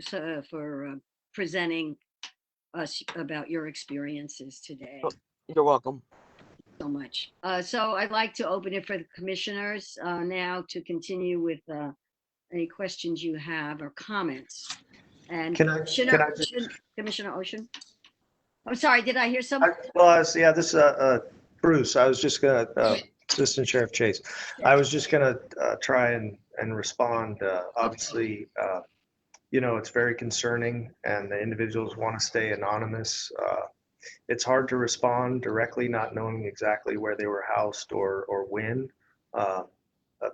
[SPEAKER 2] presenting us about your experiences today.
[SPEAKER 11] You're welcome.
[SPEAKER 2] So much. So I'd like to open it for the commissioners now to continue with any questions you have or comments. And Commissioner Ocean. I'm sorry, did I hear something?
[SPEAKER 8] Yeah, this is Bruce. I was just gonna, Assistant Sheriff Chase. I was just gonna try and respond. Obviously, it's very concerning, and the individuals want to stay anonymous. It's hard to respond directly, not knowing exactly where they were housed or when.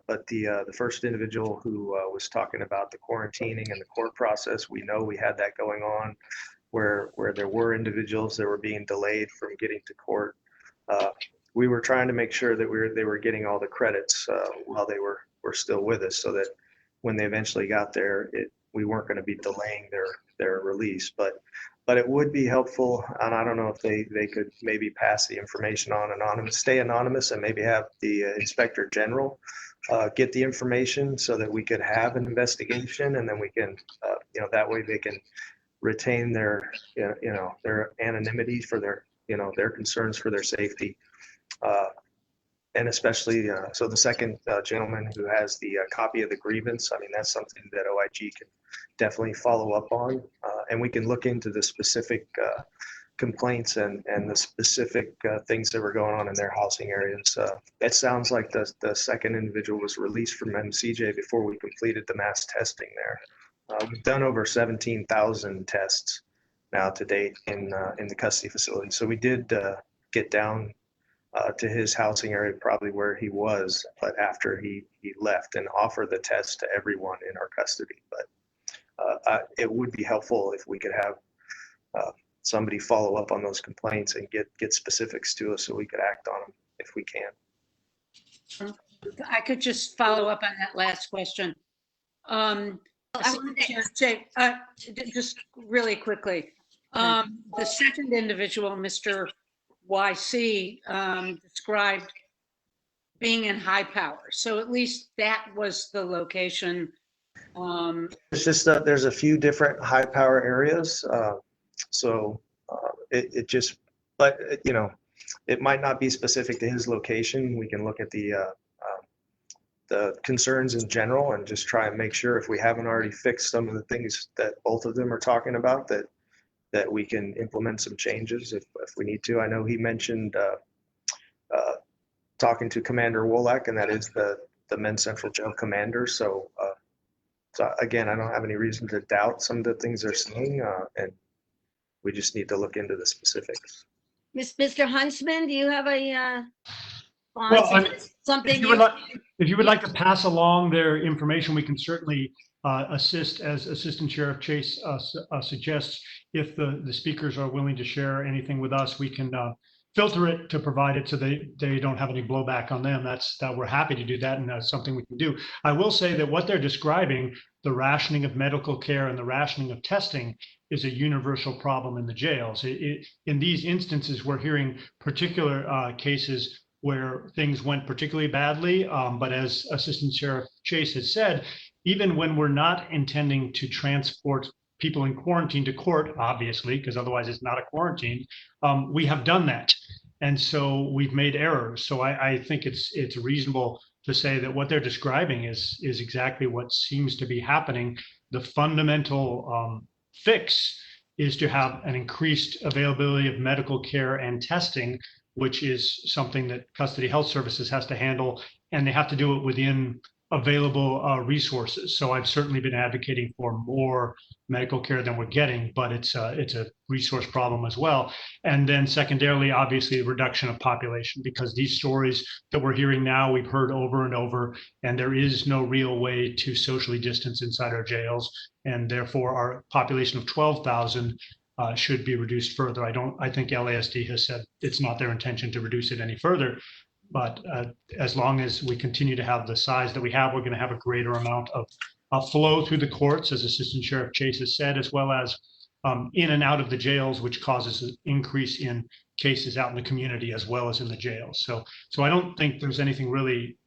[SPEAKER 8] But the first individual who was talking about the quarantining and the court process, we know we had that going on, where there were individuals that were being delayed from getting to court. We were trying to make sure that they were getting all the credits while they were still with us, so that when they eventually got there, we weren't going to be delaying their release. But it would be helpful, and I don't know if they could maybe pass the information on stay anonymous, and maybe have the Inspector General get the information so that we could have an investigation, and then we can, that way they can retain their anonymity for their concerns for their safety. And especially, so the second gentleman who has the copy of the grievance, I mean, that's something that OIG can definitely follow up on. And we can look into the specific complaints and the specific things that were going on in their housing areas. It sounds like the second individual was released from MCJ before we completed the mass testing there. We've done over 17,000 tests now to date in the custody facility. So we did get down to his housing area, probably where he was, but after he left, and offer the test to everyone in our custody. But it would be helpful if we could have somebody follow up on those complaints and get specifics to us so we could act on them if we can.
[SPEAKER 7] I could just follow up on that last question. Just really quickly, the second individual, Mr. YC, described being in high power. So at least that was the location.
[SPEAKER 8] It's just that there's a few different high power areas. But it might not be specific to his location. We can look at the the concerns in general and just try and make sure if we haven't already fixed some of the things that both of them are talking about, that we can implement some changes if we need to. I know he mentioned talking to Commander Wolak, and that is the Men's Central Jail commander. So again, I don't have any reason to doubt some of the things they're saying, and we just need to look into the specifics.
[SPEAKER 2] Mr. Huntsman, do you have a
[SPEAKER 12] Well, I mean,
[SPEAKER 2] something
[SPEAKER 12] if you would like to pass along their information, we can certainly assist, as Assistant Sheriff Chase suggests. If the speakers are willing to share anything with us, we can filter it to provide it so they don't have any blowback on them. That we're happy to do that, and that's something we can do. I will say that what they're describing, the rationing of medical care and the rationing of testing, is a universal problem in the jails. In these instances, we're hearing particular cases where things went particularly badly. But as Assistant Sheriff Chase has said, even when we're not intending to transport people in quarantine to court, obviously, because otherwise it's not a quarantine, we have done that. And so we've made errors. So I think it's reasonable to say that what they're describing is exactly what seems to be happening. The fundamental fix is to have an increased availability of medical care and testing, which is something that Custody Health Services has to handle, and they have to do it within available resources. So I've certainly been advocating for more medical care than we're getting, but it's a resource problem as well. And then secondarily, obviously, reduction of population, because these stories that we're hearing now, we've heard over and over, and there is no real way to socially distance inside our jails. And therefore, our population of 12,000 should be reduced further. I think LASD has said it's not their intention to reduce it any further. But as long as we continue to have the size that we have, we're going to have a greater amount of flow through the courts, as Assistant Sheriff Chase has said, as well as in and out of the jails, which causes an increase in cases out in the community as well as in the jails. So I don't think there's anything really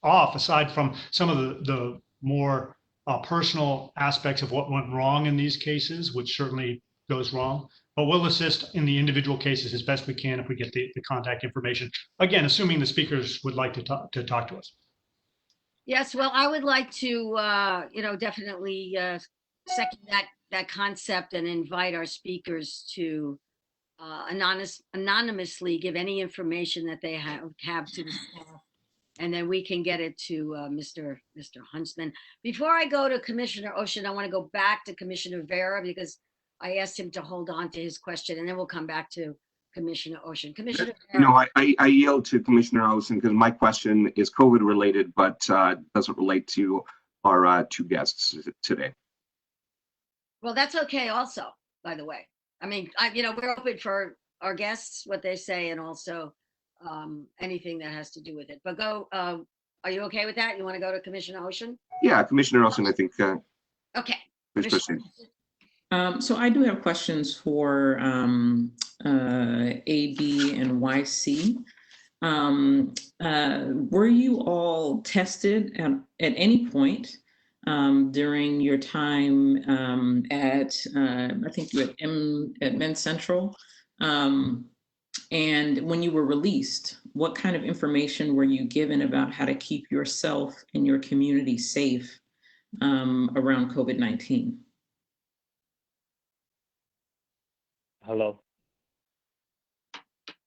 [SPEAKER 12] off, aside from some of the more personal aspects of what went wrong in these cases, which certainly goes wrong. But we'll assist in the individual cases as best we can if we get the contact information. Again, assuming the speakers would like to talk to us.
[SPEAKER 2] Yes, well, I would like to, definitely second that concept and invite our speakers to anonymously give any information that they have to the staff, and then we can get it to Mr. Huntsman. Before I go to Commissioner Ocean, I want to go back to Commissioner Vera, because I asked him to hold on to his question, and then we'll come back to Commissioner Ocean. Commissioner Vera.
[SPEAKER 13] No, I yield to Commissioner Ocean because my question is COVID related, but doesn't relate to our two guests today.
[SPEAKER 2] Well, that's okay also, by the way. I mean, we're open for our guests, what they say, and also anything that has to do with it. But go, are you okay with that? You want to go to Commissioner Ocean?
[SPEAKER 13] Yeah, Commissioner Ocean, I think.
[SPEAKER 2] Okay.
[SPEAKER 13] Please proceed.
[SPEAKER 14] So I do have questions for A, B, and YC. Were you all tested at any point during your time at, I think you at Men's Central? And when you were released, what kind of information were you given about how to keep yourself and your community safe around COVID-19?
[SPEAKER 10] Hello?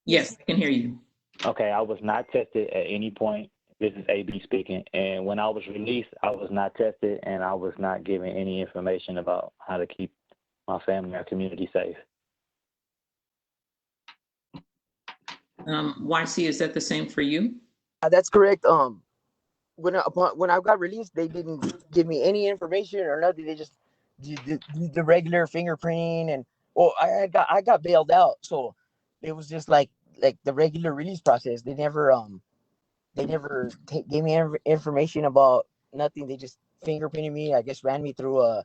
[SPEAKER 14] Yes, I can hear you.
[SPEAKER 10] Okay, I was not tested at any point. This is AB speaking. And when I was released, I was not tested, and I was not given any information about how to keep my family or community safe.
[SPEAKER 14] YC, is that the same for you?
[SPEAKER 11] That's correct. When I got released, they didn't give me any information or nothing. They just did the regular fingerprinting, and I got bailed out, so it was just like the regular release process. They never gave me information about nothing. They just fingerprinted me. I guess ran me through a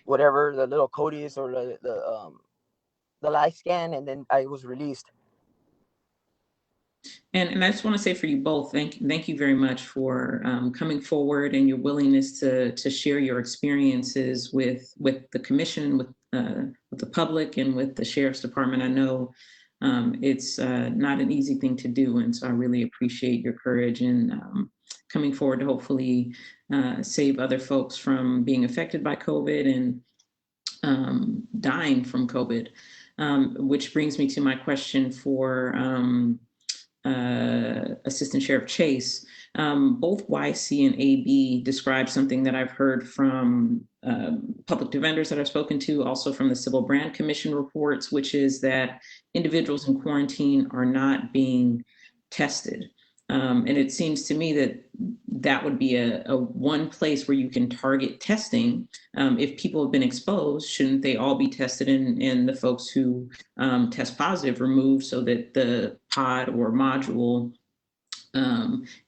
[SPEAKER 11] whatever the little code is, or the live scan, and then I was released.
[SPEAKER 14] And I just want to say for you both, thank you very much for coming forward and your willingness to share your experiences with the commission, with the public, and with the Sheriff's Department. I know It's not an easy thing to do. And so I really appreciate your courage in coming forward to hopefully save other folks from being affected by COVID and dying from COVID, which brings me to my question for Assistant Sheriff Chase. Both YC and AB describe something that I've heard from public defenders that I've spoken to, also from the Civil Brand Commission reports, which is that individuals in quarantine are not being tested. And it seems to me that that would be a one place where you can target testing. If people have been exposed, shouldn't they all be tested and the folks who test positive removed so that the pod or module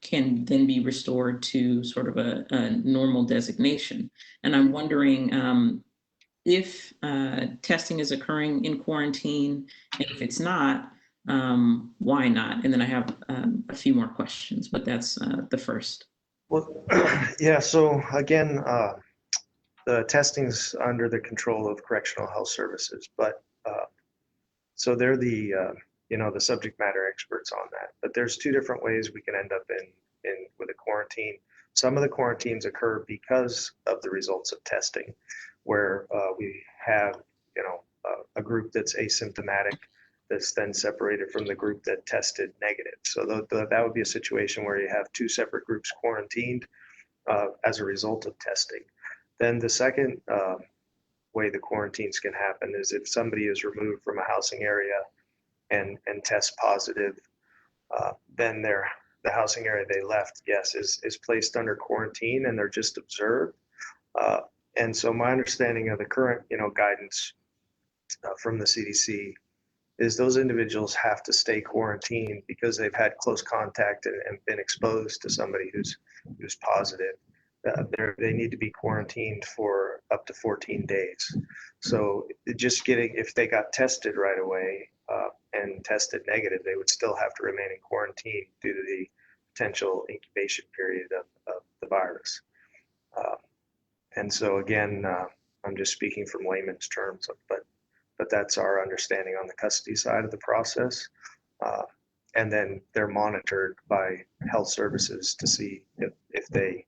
[SPEAKER 14] can then be restored to sort of a normal designation? And I'm wondering if testing is occurring in quarantine, and if it's not, why not? And then I have a few more questions, but that's the first.
[SPEAKER 8] Well, yeah, so again, the testing's under the control of Correctional Health Services, but so they're the the subject matter experts on that. But there's two different ways we can end up in with a quarantine. Some of the quarantines occur because of the results of testing, where we have a group that's asymptomatic that's then separated from the group that tested negative. So that would be a situation where you have two separate groups quarantined as a result of testing. Then the second way the quarantines can happen is if somebody is removed from a housing area and tests positive, then the housing area they left, yes, is placed under quarantine and they're just observed. And so my understanding of the current guidance from the CDC is those individuals have to stay quarantined because they've had close contact and been exposed to somebody who's positive. They need to be quarantined for up to 14 days. So if they got tested right away and tested negative, they would still have to remain in quarantine due to the potential incubation period of the virus. And so again, I'm just speaking from layman's terms, but that's our understanding on the custody side of the process. And then they're monitored by health services to see if they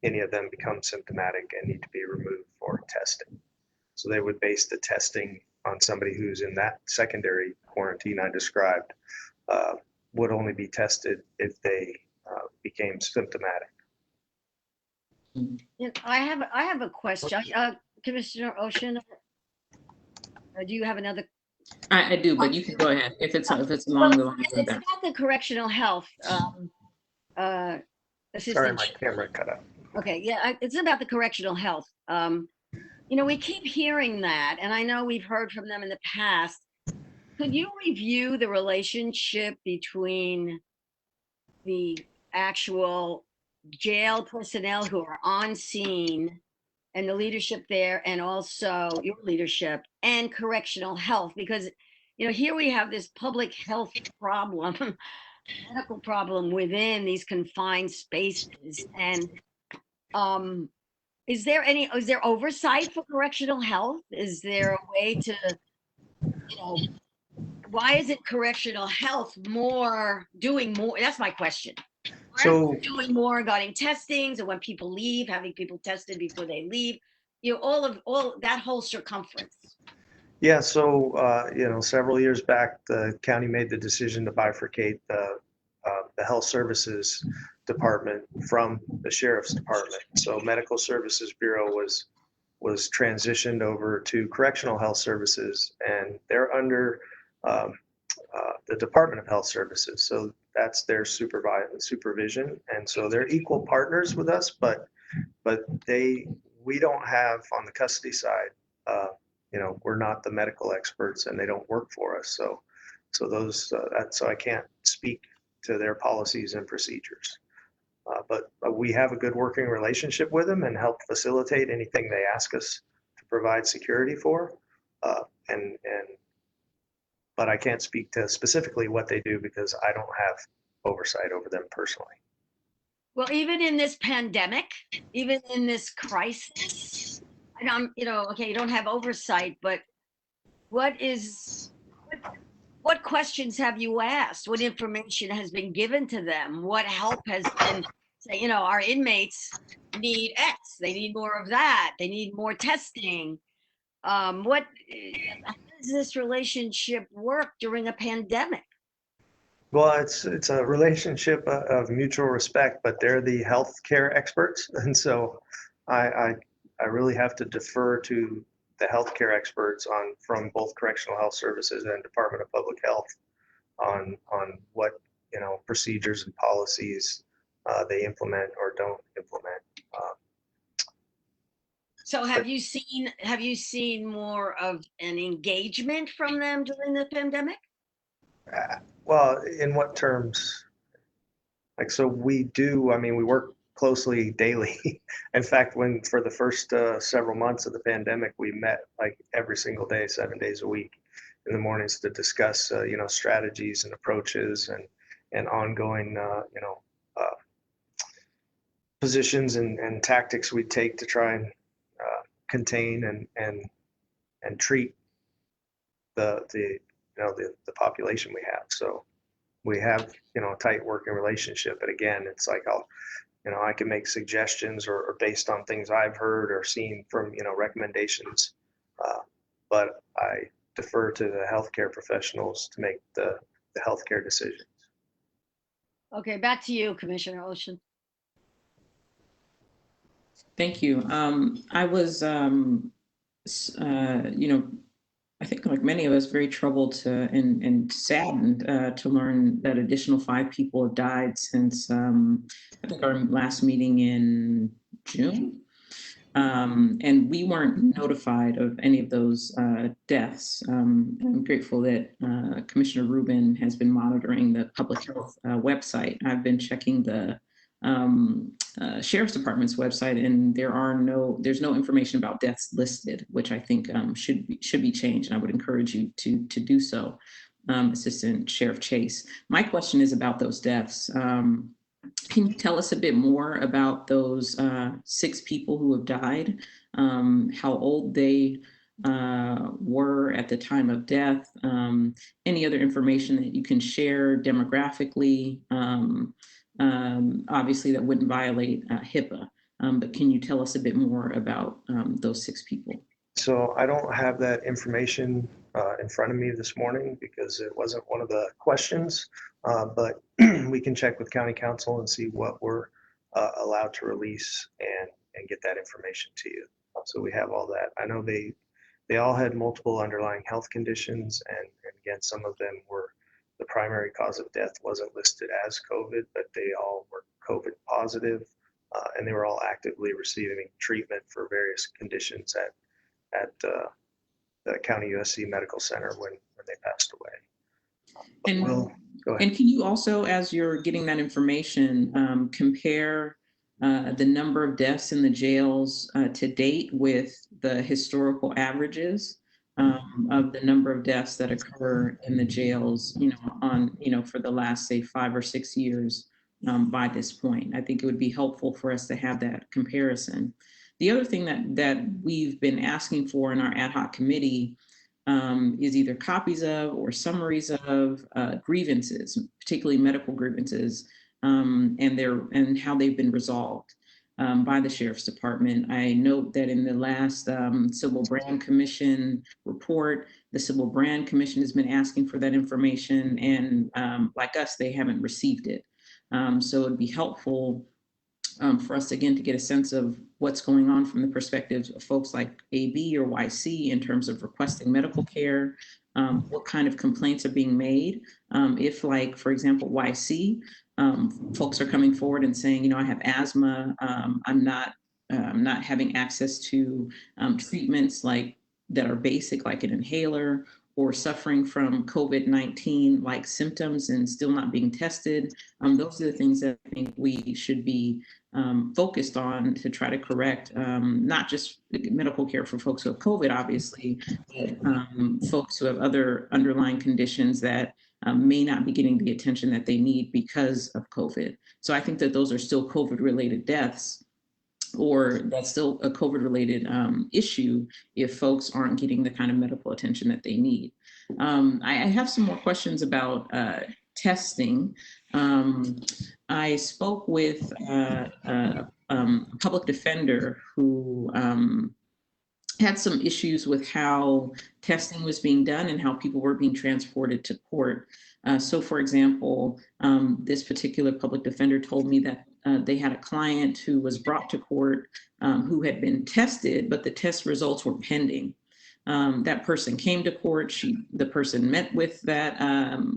[SPEAKER 8] any of them become symptomatic and need to be removed for testing. So they would base the testing on somebody who's in that secondary quarantine I described, would only be tested if they became symptomatic.
[SPEAKER 2] I have a question, Commissioner Ocean. Do you have another?
[SPEAKER 14] I do, but you can go ahead if it's along the lines of
[SPEAKER 2] It's
[SPEAKER 14] that.
[SPEAKER 2] about the correctional health.
[SPEAKER 8] Sorry, my camera cut out.
[SPEAKER 2] Okay, yeah, it's about the correctional health. We keep hearing that, and I know we've heard from them in the past. Could you review the relationship between the actual jail personnel who are on scene and the leadership there, and also your leadership and correctional health? Because, here we have this public health problem, medical problem within these confined spaces. And is there oversight for correctional health? Is there a way to, why isn't correctional health doing more? That's my question.
[SPEAKER 8] So
[SPEAKER 2] Doing more regarding testings, and when people leave, having people tested before they leave, all that whole circumference.
[SPEAKER 8] Yeah, so several years back, the county made the decision to bifurcate the health services department from the sheriff's department. So Medical Services Bureau was transitioned over to Correctional Health Services, and they're under the Department of Health Services. So that's their supervision, and so they're equal partners with us, but we don't have on the custody side. We're not the medical experts, and they don't work for us. So I can't speak to their policies and procedures. But we have a good working relationship with them and help facilitate anything they ask us to provide security for. But I can't speak to specifically what they do because I don't have oversight over them personally.
[SPEAKER 2] Well, even in this pandemic, even in this crisis, and you don't have oversight, but what what questions have you asked? What information has been given to them? What help has been, say, you know, our inmates need X, they need more of that, they need more testing. How does this relationship work during a pandemic?
[SPEAKER 8] Well, it's a relationship of mutual respect, but they're the healthcare experts, and so I really have to defer to the healthcare experts from both Correctional Health Services and Department of Public Health on what, you know, procedures and policies they implement or don't implement.
[SPEAKER 2] So have you seen more of an engagement from them during the pandemic?
[SPEAKER 8] Well, in what terms? Like, so we do, I mean, we work closely daily. In fact, for the first several months of the pandemic, we met like every single day, 7 days a week in the mornings to discuss, you know, strategies and approaches and ongoing, you know, positions and tactics we take to try and contain and treat the you know, the population we have. So we have, you know, a tight working relationship, but again, it's like you know, I can make suggestions or based on things I've heard or seen from, you know, recommendations, but I defer to the healthcare professionals to make the healthcare decisions.
[SPEAKER 2] Okay, back to you, Commissioner Ocean.
[SPEAKER 14] Thank you. I was, you know, I think like many of us, very troubled and saddened to learn that additional 5 people have died since I think our last meeting in June. And we weren't notified of any of those deaths. I'm grateful that Commissioner Rubin has been monitoring the public health website. I've been checking the Sheriff's Department's website, and there's no information about deaths listed, which I think should be changed, and I would encourage you to do so, Assistant Sheriff Chase. My question is about those deaths. Can you tell us a bit more about those 6 people who have died, how old they were at the time of death, any other information that you can share demographically? Obviously, that wouldn't violate HIPAA, but can you tell us a bit more about those 6 people?
[SPEAKER 8] So I don't have that information in front of me this morning because it wasn't one of the questions, but we can check with County Council and see what we're allowed to release and get that information to you. So we have all that. I know they all had multiple underlying health conditions, and again, some of them were, the primary cause of death wasn't listed as COVID, but they all were COVID positive, and they were all actively receiving treatment for various conditions at the County USC Medical Center when they passed away.
[SPEAKER 14] And,
[SPEAKER 8] go ahead.
[SPEAKER 14] And can you also, as you're getting that information, compare the number of deaths in the jails to date with the historical averages of the number of deaths that occur in the jails, you know, for the last, say, 5 or 6 years by this point? I think it would be helpful for us to have that comparison. The other thing that we've been asking for in our ad hoc committee is either copies of or summaries of grievances, particularly medical grievances, and how they've been resolved by the Sheriff's Department. I note that in the last Civil Brand Commission report, the Civil Brand Commission has been asking for that information, and like us, they haven't received it. So it'd be helpful for us, again, to get a sense of what's going on from the perspective of folks like AB or YC in terms of requesting medical care, what kind of complaints are being made. If, like, for example, YC, folks are coming forward and saying, you know, I have asthma, I'm not having access to treatments like that are basic, like an inhaler, or suffering from COVID-19 like symptoms and still not being tested. Those are the things that I think we should be focused on to try to correct, not just medical care for folks who have COVID, obviously, but folks who have other underlying conditions that may not be getting the attention that they need because of COVID. So I think that those are still COVID-related deaths. or that's still a COVID-related issue if folks aren't getting the kind of medical attention that they need. I have some more questions about testing. I spoke with a public defender who had some issues with how testing was being done and how people were being transported to court. So for example, this particular public defender told me that they had a client who was brought to court who had been tested, but the test results were pending. That person came to court, the person met with that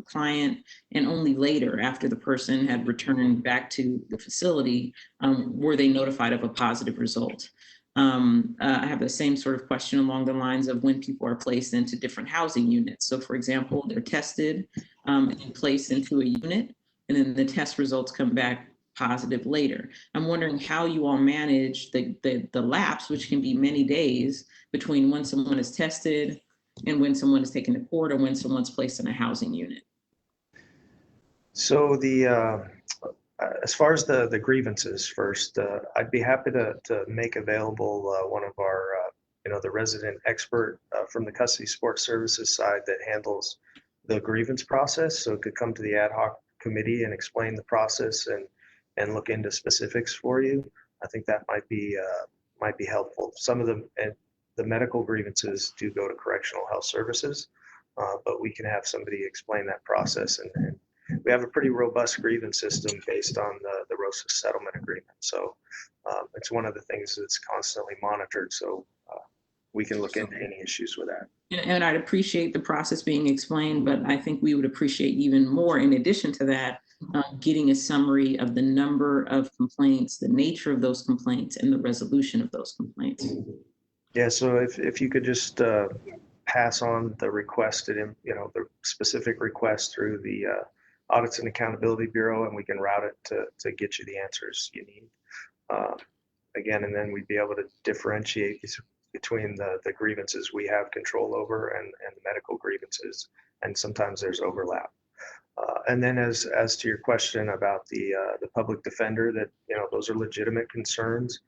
[SPEAKER 14] client, and only later, after the person had returned back to the facility, were they notified of a positive result. I have the same sort of question along the lines of when people are placed into different housing units. So for example, they're tested and placed into a unit, and then the test results come back positive later. I'm wondering how you all manage the lapse, which can be many days, between when someone is tested and when someone is taken to court or when someone's placed in a housing unit.
[SPEAKER 8] So as far as the grievances first, I'd be happy to make available one of our, the resident expert from the custody support services side that handles the grievance process. So it could come to the ad hoc committee and explain the process and look into specifics for you. I think that might be helpful. Some of the medical grievances do go to correctional health services, but we can have somebody explain that process. And we have a pretty robust grievance system based on the ROSA settlement agreement. So it's one of the things that's constantly monitored. So we can look into any issues with that.
[SPEAKER 14] And I'd appreciate the process being explained, but I think we would appreciate even more, in addition to that, getting a summary of the number of complaints, the nature of those complaints, and the resolution of those complaints.
[SPEAKER 8] Yeah, so if you could just pass on the requested, the specific request through the Audits and Accountability Bureau, and we can route it to get you the answers you need. Again, and then we'd be able to differentiate between the grievances we have control over and the medical grievances, and sometimes there's overlap. And then as to your question about the public defender, that those are legitimate concerns,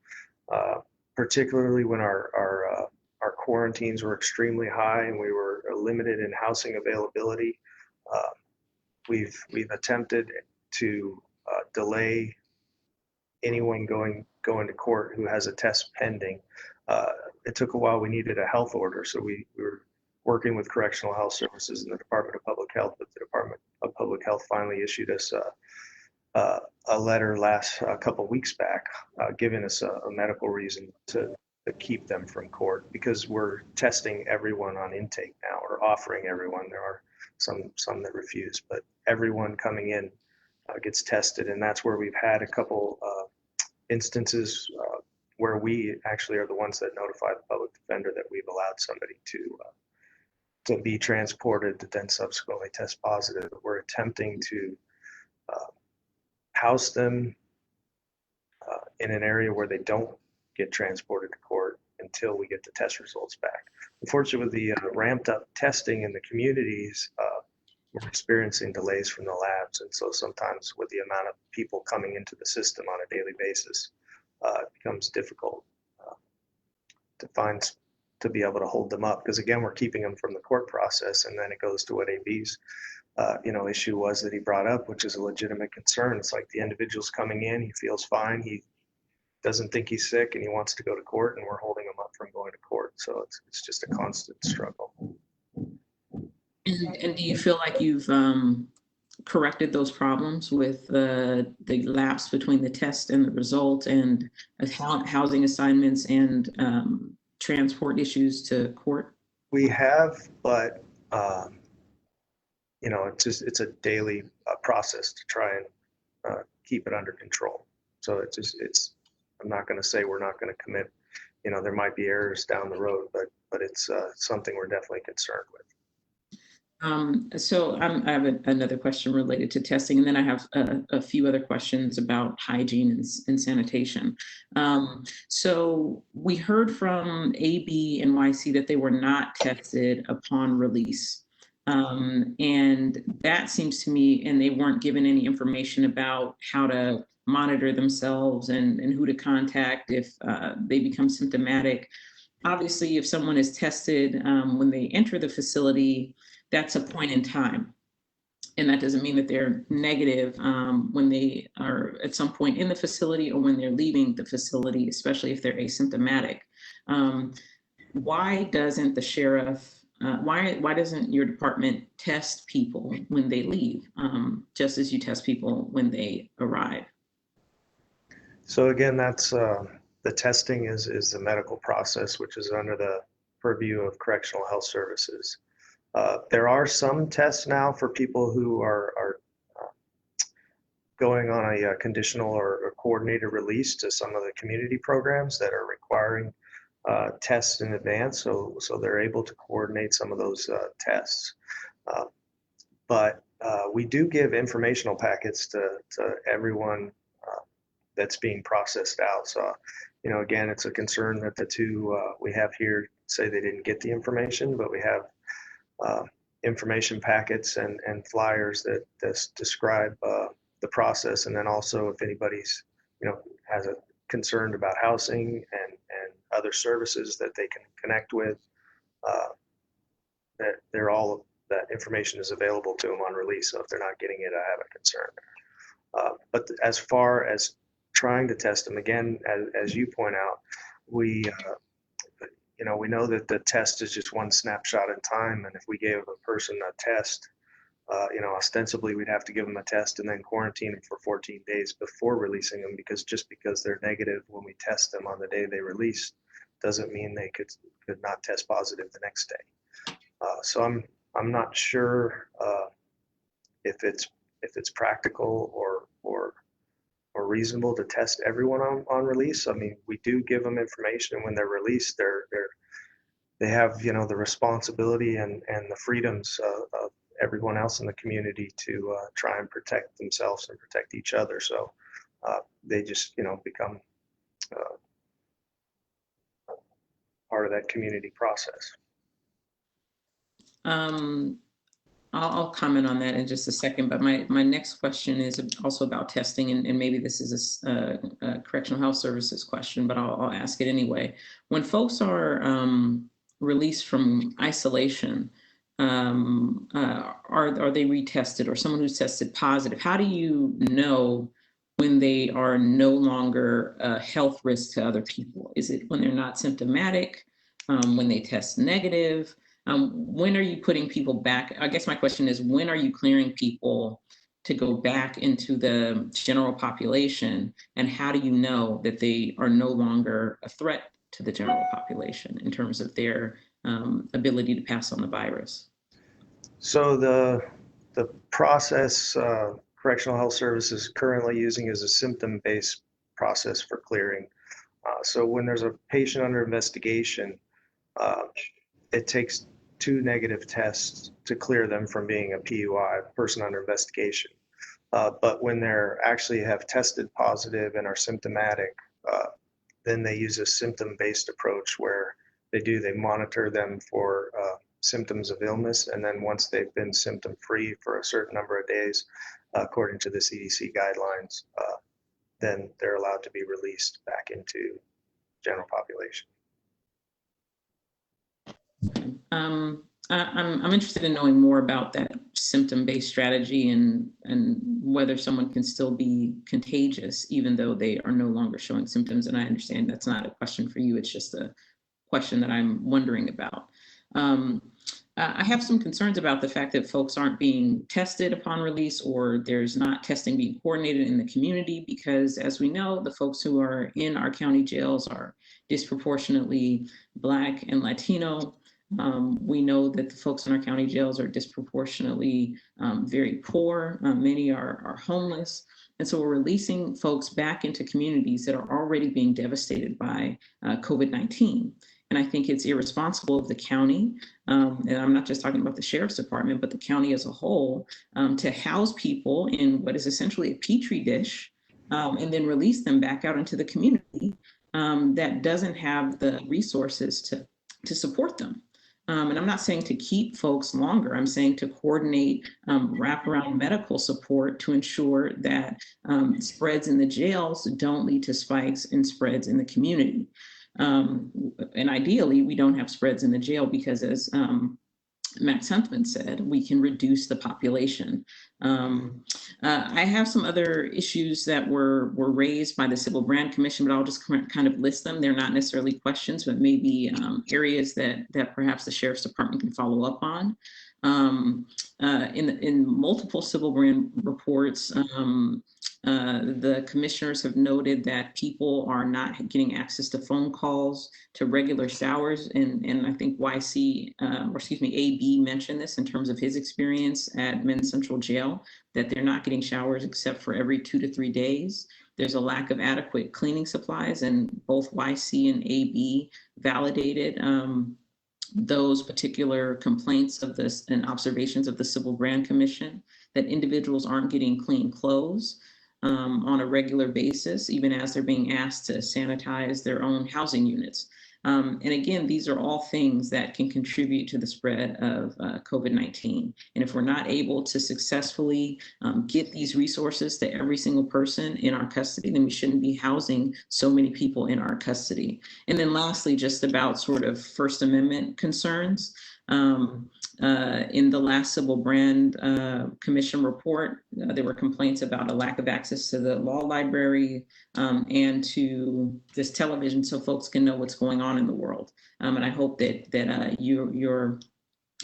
[SPEAKER 8] particularly when our quarantines were extremely high and we were limited in housing availability. We've attempted to delay anyone going to court who has a test pending. It took a while. We needed a health order, so we were working with Correctional Health Services and the Department of Public Health, but the Department of Public Health finally issued us a letter a couple weeks back, giving us a medical reason to keep them from court, because we're testing everyone on intake now, or offering everyone. There are some that refuse, but everyone coming in gets tested, and that's where we've had a couple instances where we actually are the ones that notify the public defender that we've allowed somebody to be transported to then subsequently test positive. We're attempting to house them in an area where they don't get transported to court until we get the test results back. Unfortunately, with the ramped up testing in the communities, we're experiencing delays from the labs. And so sometimes with the amount of people coming into the system on a daily basis, it becomes difficult to be able to hold them up. Because again, we're keeping them from the court process, and then it goes to what AB's issue was that he brought up, which is a legitimate concern. It's like the individual's coming in, he feels fine, he doesn't think he's sick, and he wants to go to court, and we're holding him up from going to court. So it's just a constant struggle.
[SPEAKER 14] And do you feel like you've corrected those problems with the lapse between the test and the result, and housing assignments and transport issues to court?
[SPEAKER 8] We have, but it's a daily process to try and keep it under control. So I'm not going to say we're not going to commit. There might be errors down the road, but it's something we're definitely concerned with.
[SPEAKER 14] So I have another question related to testing, and then I have a few other questions about hygiene and sanitation. So we heard from AB and YC that they were not tested upon release. And that seems to me, and they weren't given any information about how to monitor themselves and who to contact if they become symptomatic. Obviously, if someone is tested when they enter the facility, that's a point in time. And that doesn't mean that they're negative when they are at some point in the facility or when they're leaving the facility, especially if they're asymptomatic. Why doesn't the sheriff, why doesn't your department test people when they leave, just as you test people when they arrive?
[SPEAKER 8] So again, that's the testing is the medical process, which is under the purview of Correctional Health Services. There are some tests now for people who are going on a conditional or coordinated release to some of the community programs that are requiring tests in advance, so they're able to coordinate some of those tests. But we do give informational packets to everyone that's being processed out. So, you know, again, it's a concern that the two we have here say they didn't get the information, but we have information packets and flyers that describe the process. And then also if anybody's, you know, has a concern about housing and other services that they can connect with, that they're all, that information is available to them on release. So if they're not getting it, I have a concern. But as far as trying to test them, again, as you point out, we, you know, we know that the test is just one snapshot in time. And if we gave a person a test, you know, ostensibly we'd have to give them a test and then quarantine them for 14 days before releasing them, because just because they're negative when we test them on the day they release doesn't mean they could not test positive the next day. So I'm not sure if it's practical or reasonable to test everyone on release. I mean, we do give them information, and when they're released, they have, you know, the responsibility and the freedoms of everyone else in the community to try and protect themselves and protect each other. So they just, you know, become part of that community process.
[SPEAKER 14] I'll comment on that in just a second, but my next question is also about testing, and maybe this is a Correctional Health Services question, but I'll ask it anyway. When folks are released from isolation, are they retested, or someone who's tested positive? How do you know when they are no longer a health risk to other people? Is it when they're not symptomatic, when they test negative? When are you putting people back? I guess my question is, when are you clearing people to go back into the general population? And how do you know that they are no longer a threat to the general population in terms of their ability to pass on the virus?
[SPEAKER 8] So the process Correctional Health Services is currently using is a symptom-based process for clearing. So when there's a patient under investigation, it takes 2 negative tests to clear them from being a PUI, person under investigation. But when they're actually have tested positive and are symptomatic, then they use a symptom-based approach where they monitor them for symptoms of illness. And then once they've been symptom-free for a certain number of days, according to the CDC guidelines, then they're allowed to be released back into general population.
[SPEAKER 14] I'm interested in knowing more about that symptom-based strategy and whether someone can still be contagious even though they are no longer showing symptoms. And I understand that's not a question for you, it's just a question that I'm wondering about. I have some concerns about the fact that folks aren't being tested upon release, or there's not testing being coordinated in the community, because as we know, the folks who are in our county jails are disproportionately Black and Latino. We know that the folks in our county jails are disproportionately very poor. Many are homeless. And so we're releasing folks back into communities that are already being devastated by COVID-19. And I think it's irresponsible of the county, and I'm not just talking about the sheriff's department, but the county as a whole, to house people in what is essentially a petri dish and then release them back out into the community that doesn't have the resources to support them. And I'm not saying to keep folks longer. I'm saying to coordinate wraparound medical support to ensure that spreads in the jails don't lead to spikes in spreads in the community. And ideally, we don't have spreads in the jail because, as Max Huntman said, we can reduce the population. I have some other issues that were raised by the Civil Brand Commission, but I'll just kind of list them. They're not necessarily questions, but maybe areas that perhaps the Sheriff's Department can follow up on. In multiple Civil Brand reports, the commissioners have noted that people are not getting access to phone calls, to regular showers, and I think AB mentioned this in terms of his experience at Men's Central Jail, that they're not getting showers except for every 2 to 3 days. There's a lack of adequate cleaning supplies, and both YC and AB validated those particular complaints of this and observations of the Civil Brand Commission, that individuals aren't getting clean clothes on a regular basis, even as they're being asked to sanitize their own housing units. And again, these are all things that can contribute to the spread of COVID-19. And if we're not able to successfully get these resources to every single person in our custody, then we shouldn't be housing so many people in our custody. And then lastly, just about sort of First Amendment concerns. In the last Civil Brand Commission report, there were complaints about a lack of access to the law library and to this television so folks can know what's going on in the world. And I hope that your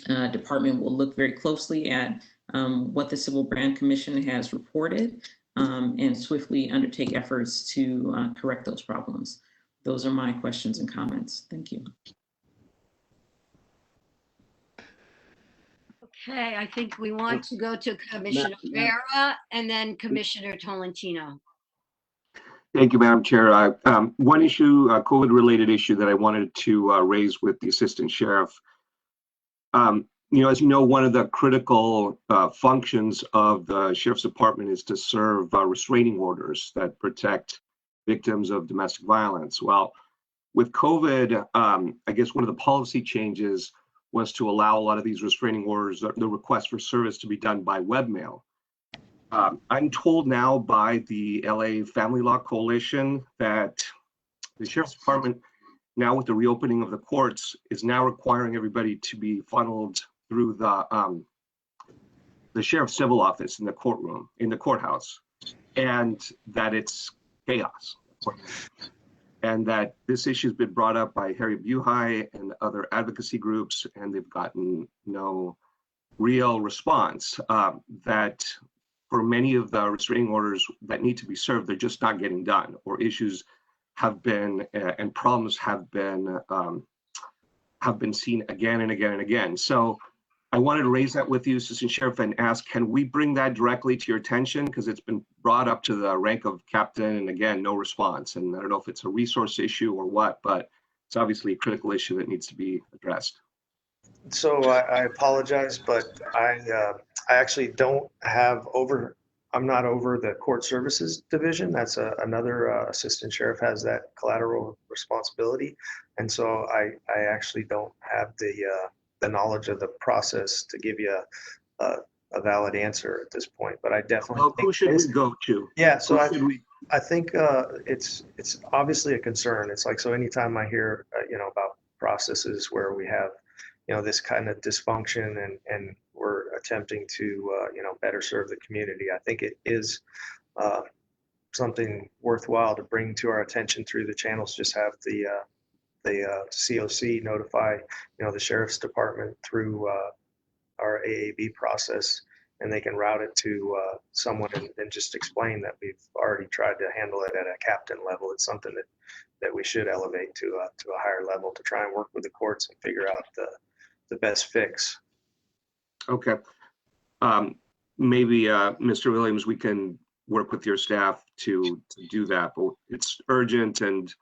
[SPEAKER 14] department will look very closely at what the Civil Brand Commission has reported and swiftly undertake efforts to correct those problems. Those are my questions and comments. Thank you.
[SPEAKER 2] Okay, I think we want to go to Commissioner Vera and then Commissioner Tolentino.
[SPEAKER 13] Thank you, Madam Chair. One issue, a COVID-related issue that I wanted to raise with the Assistant Sheriff. As you know, one of the critical functions of the Sheriff's Department is to serve restraining orders that protect victims of domestic violence. Well, with COVID, I guess one of the policy changes was to allow a lot of these restraining orders, the request for service, to be done by webmail. I'm told now by the LA Family Law Coalition that the Sheriff's Department, now with the reopening of the courts, is now requiring everybody to be funneled through the Sheriff's Civil Office in the courtroom, in the courthouse, and that it's chaos. And that this issue has been brought up by Harry Buhai and other advocacy groups, and they've gotten no real response. That for many of the restraining orders that need to be served, they're just not getting done, or issues have been and problems have been seen again and again and again. So I wanted to raise that with you, Assistant Sheriff, and ask, can we bring that directly to your attention? Because it's been brought up to the rank of captain, and again, no response. And I don't know if it's a resource issue or what, but it's obviously a critical issue that needs to be addressed.
[SPEAKER 8] So I apologize, but I actually don't have I'm not over the court services division. That's another assistant sheriff has that collateral responsibility. And so I actually don't have the knowledge of the process to give you a valid answer at this point, but I definitely think
[SPEAKER 13] who should we go to?
[SPEAKER 8] Yeah, so I think it's obviously a concern. It's like, so anytime I hear about processes where we have this kind of dysfunction and we're attempting to better serve the community, I think it is something worthwhile to bring to our attention through the channels. Just have the COC notify the Sheriff's Department through our AAB process, and they can route it to someone and just explain that we've already tried to handle it at a captain level. It's something that we should elevate to a higher level to try and work with the courts and figure out the best fix.
[SPEAKER 13] Okay. Maybe Mr. Williams, we can work with your staff to do that, but it's urgent, and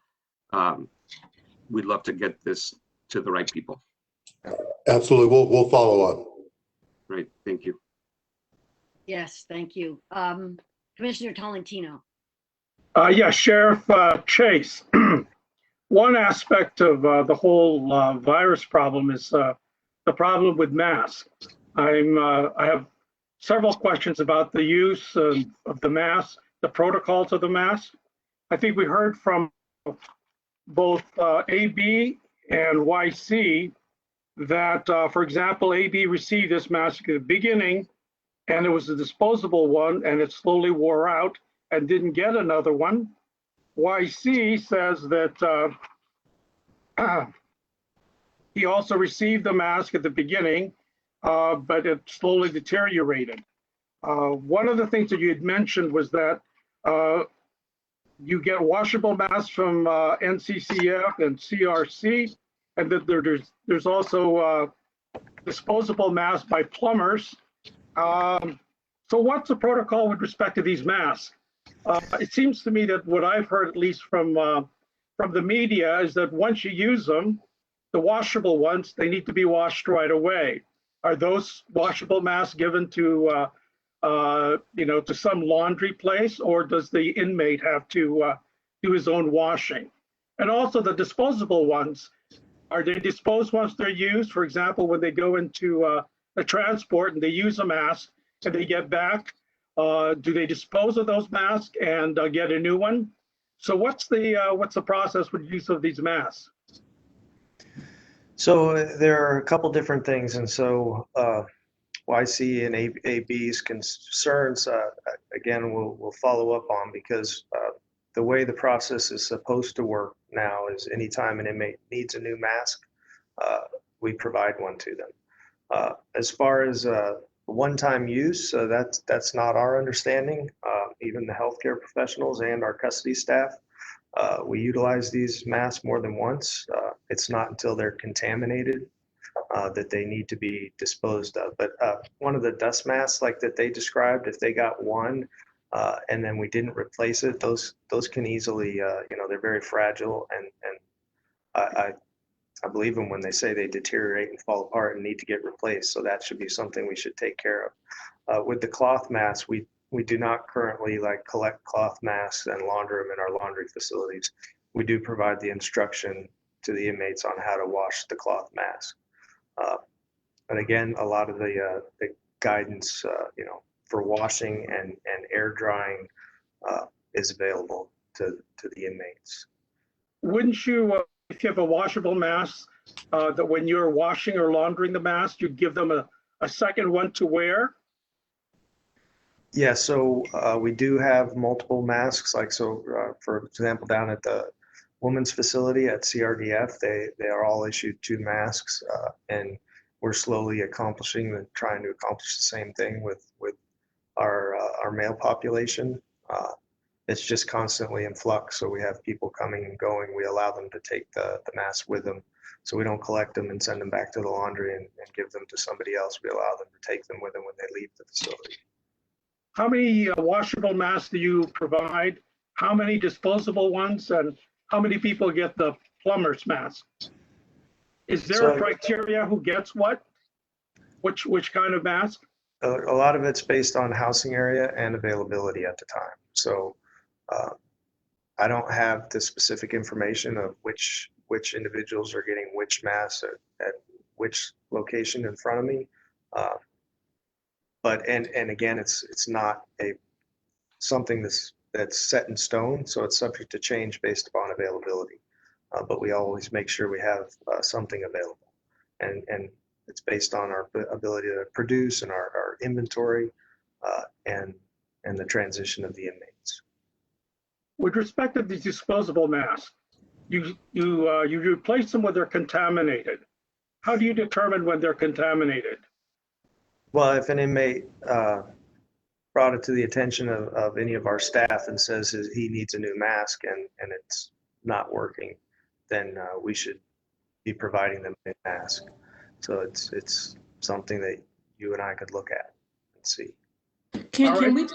[SPEAKER 13] we'd love to get this to the right people.
[SPEAKER 3] Absolutely. We'll follow up.
[SPEAKER 13] Great. Thank you.
[SPEAKER 2] Yes, thank you. Commissioner Tolentino.
[SPEAKER 6] Yeah, Sheriff Chase. One aspect of the whole virus problem is the problem with masks. I have several questions about the use of the mask, the protocols of the mask. I think we heard from both AB and YC that, for example, AB received this mask at the beginning, and it was a disposable one, and it slowly wore out and didn't get another one. YC says that he also received the mask at the beginning, but it slowly deteriorated. One of the things that you had mentioned was that you get washable masks from NCCF and CRC, and that there's also disposable masks by plumbers. So what's the protocol with respect to these masks? It seems to me that what I've heard, at least from the media, is that once you use them, the washable ones, they need to be washed right away. Are those washable masks given to to some laundry place, or does the inmate have to do his own washing? And also the disposable ones, are they disposed once they're used? For example, when they go into a transport and they use a mask and they get back, do they dispose of those masks and get a new one? So what's the process with use of these masks?
[SPEAKER 8] So there are a couple different things, and so YC and AB's concerns, again, we'll follow up on, because the way the process is supposed to work now is anytime an inmate needs a new mask, we provide one to them. As far as one-time use, that's not our understanding. Even the healthcare professionals and our custody staff, we utilize these masks more than once. It's not until they're contaminated that they need to be disposed of. But one of the dust masks like that they described, if they got one and then we didn't replace it, those can easily, they're very fragile, and I believe them when they say they deteriorate and fall apart and need to get replaced. So that should be something we should take care of. With the cloth masks, we do not currently collect cloth masks and launder them in our laundry facilities. We do provide the instruction to the inmates on how to wash the cloth mask. But again, a lot of the guidance, for washing and air drying is available to the inmates.
[SPEAKER 6] Wouldn't you, if you have a washable mask, that when you're washing or laundering the mask, you give them a second one to wear?
[SPEAKER 8] Yeah, so we do have multiple masks. For example, down at the women's facility at CRDF, they are all issued 2 masks, and we're slowly trying to accomplish the same thing with our male population. It's just constantly in flux, so we have people coming and going. We allow them to take the mask with them, so we don't collect them and send them back to the laundry and give them to somebody else. We allow them to take them with them when they leave the facility.
[SPEAKER 6] How many washable masks do you provide? How many disposable ones? And how many people get the plumber's mask? Is there a criteria who gets what? Which kind of mask?
[SPEAKER 8] A lot of it's based on housing area and availability at the time. So I don't have the specific information of which individuals are getting which masks at which location in front of me. But again, it's not something that's set in stone, so it's subject to change based upon availability. But we always make sure we have something available, and it's based on our ability to produce and our inventory and the transition of the inmates.
[SPEAKER 6] With respect to these disposable masks, you replace them when they're contaminated. How do you determine when they're contaminated?
[SPEAKER 8] Well, if an inmate brought it to the attention of any of our staff and says he needs a new mask and it's not working, then we should be providing them a mask. So it's something that you and I could look at and see.
[SPEAKER 14] Can we,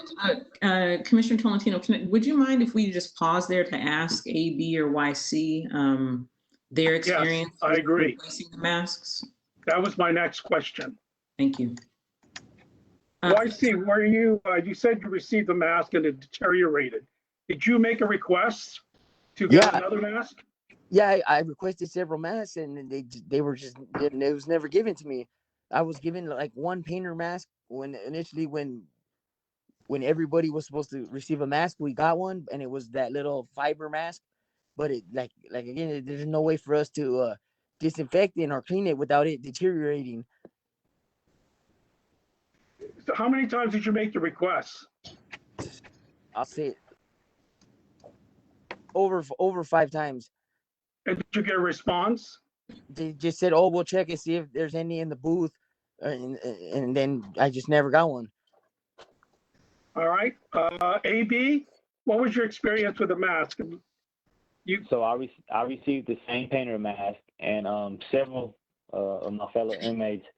[SPEAKER 14] Commissioner Tolentino, would you mind if we just pause there to ask AB or YC their experience?
[SPEAKER 6] Yes, I agree.
[SPEAKER 14] Replacing the masks?
[SPEAKER 6] That was my next question.
[SPEAKER 14] Thank you.
[SPEAKER 6] YC, were you said you received the mask and it deteriorated. Did you make a request to get another mask?
[SPEAKER 11] Yeah, I requested several masks, and they were just it was never given to me. I was given like one painter mask when initially when everybody was supposed to receive a mask, we got one, and it was that little fiber mask. But it like again, there's no way for us to disinfect it or clean it without it deteriorating.
[SPEAKER 6] So how many times did you make the request?
[SPEAKER 11] I'll say over 5 times.
[SPEAKER 6] And did you get a response?
[SPEAKER 11] They just said, "Oh, we'll check and see if there's any in the booth," and then I just never got one.
[SPEAKER 6] All right. AB, what was your experience with the mask?
[SPEAKER 10] So I received the same painter mask, and several of my fellow inmates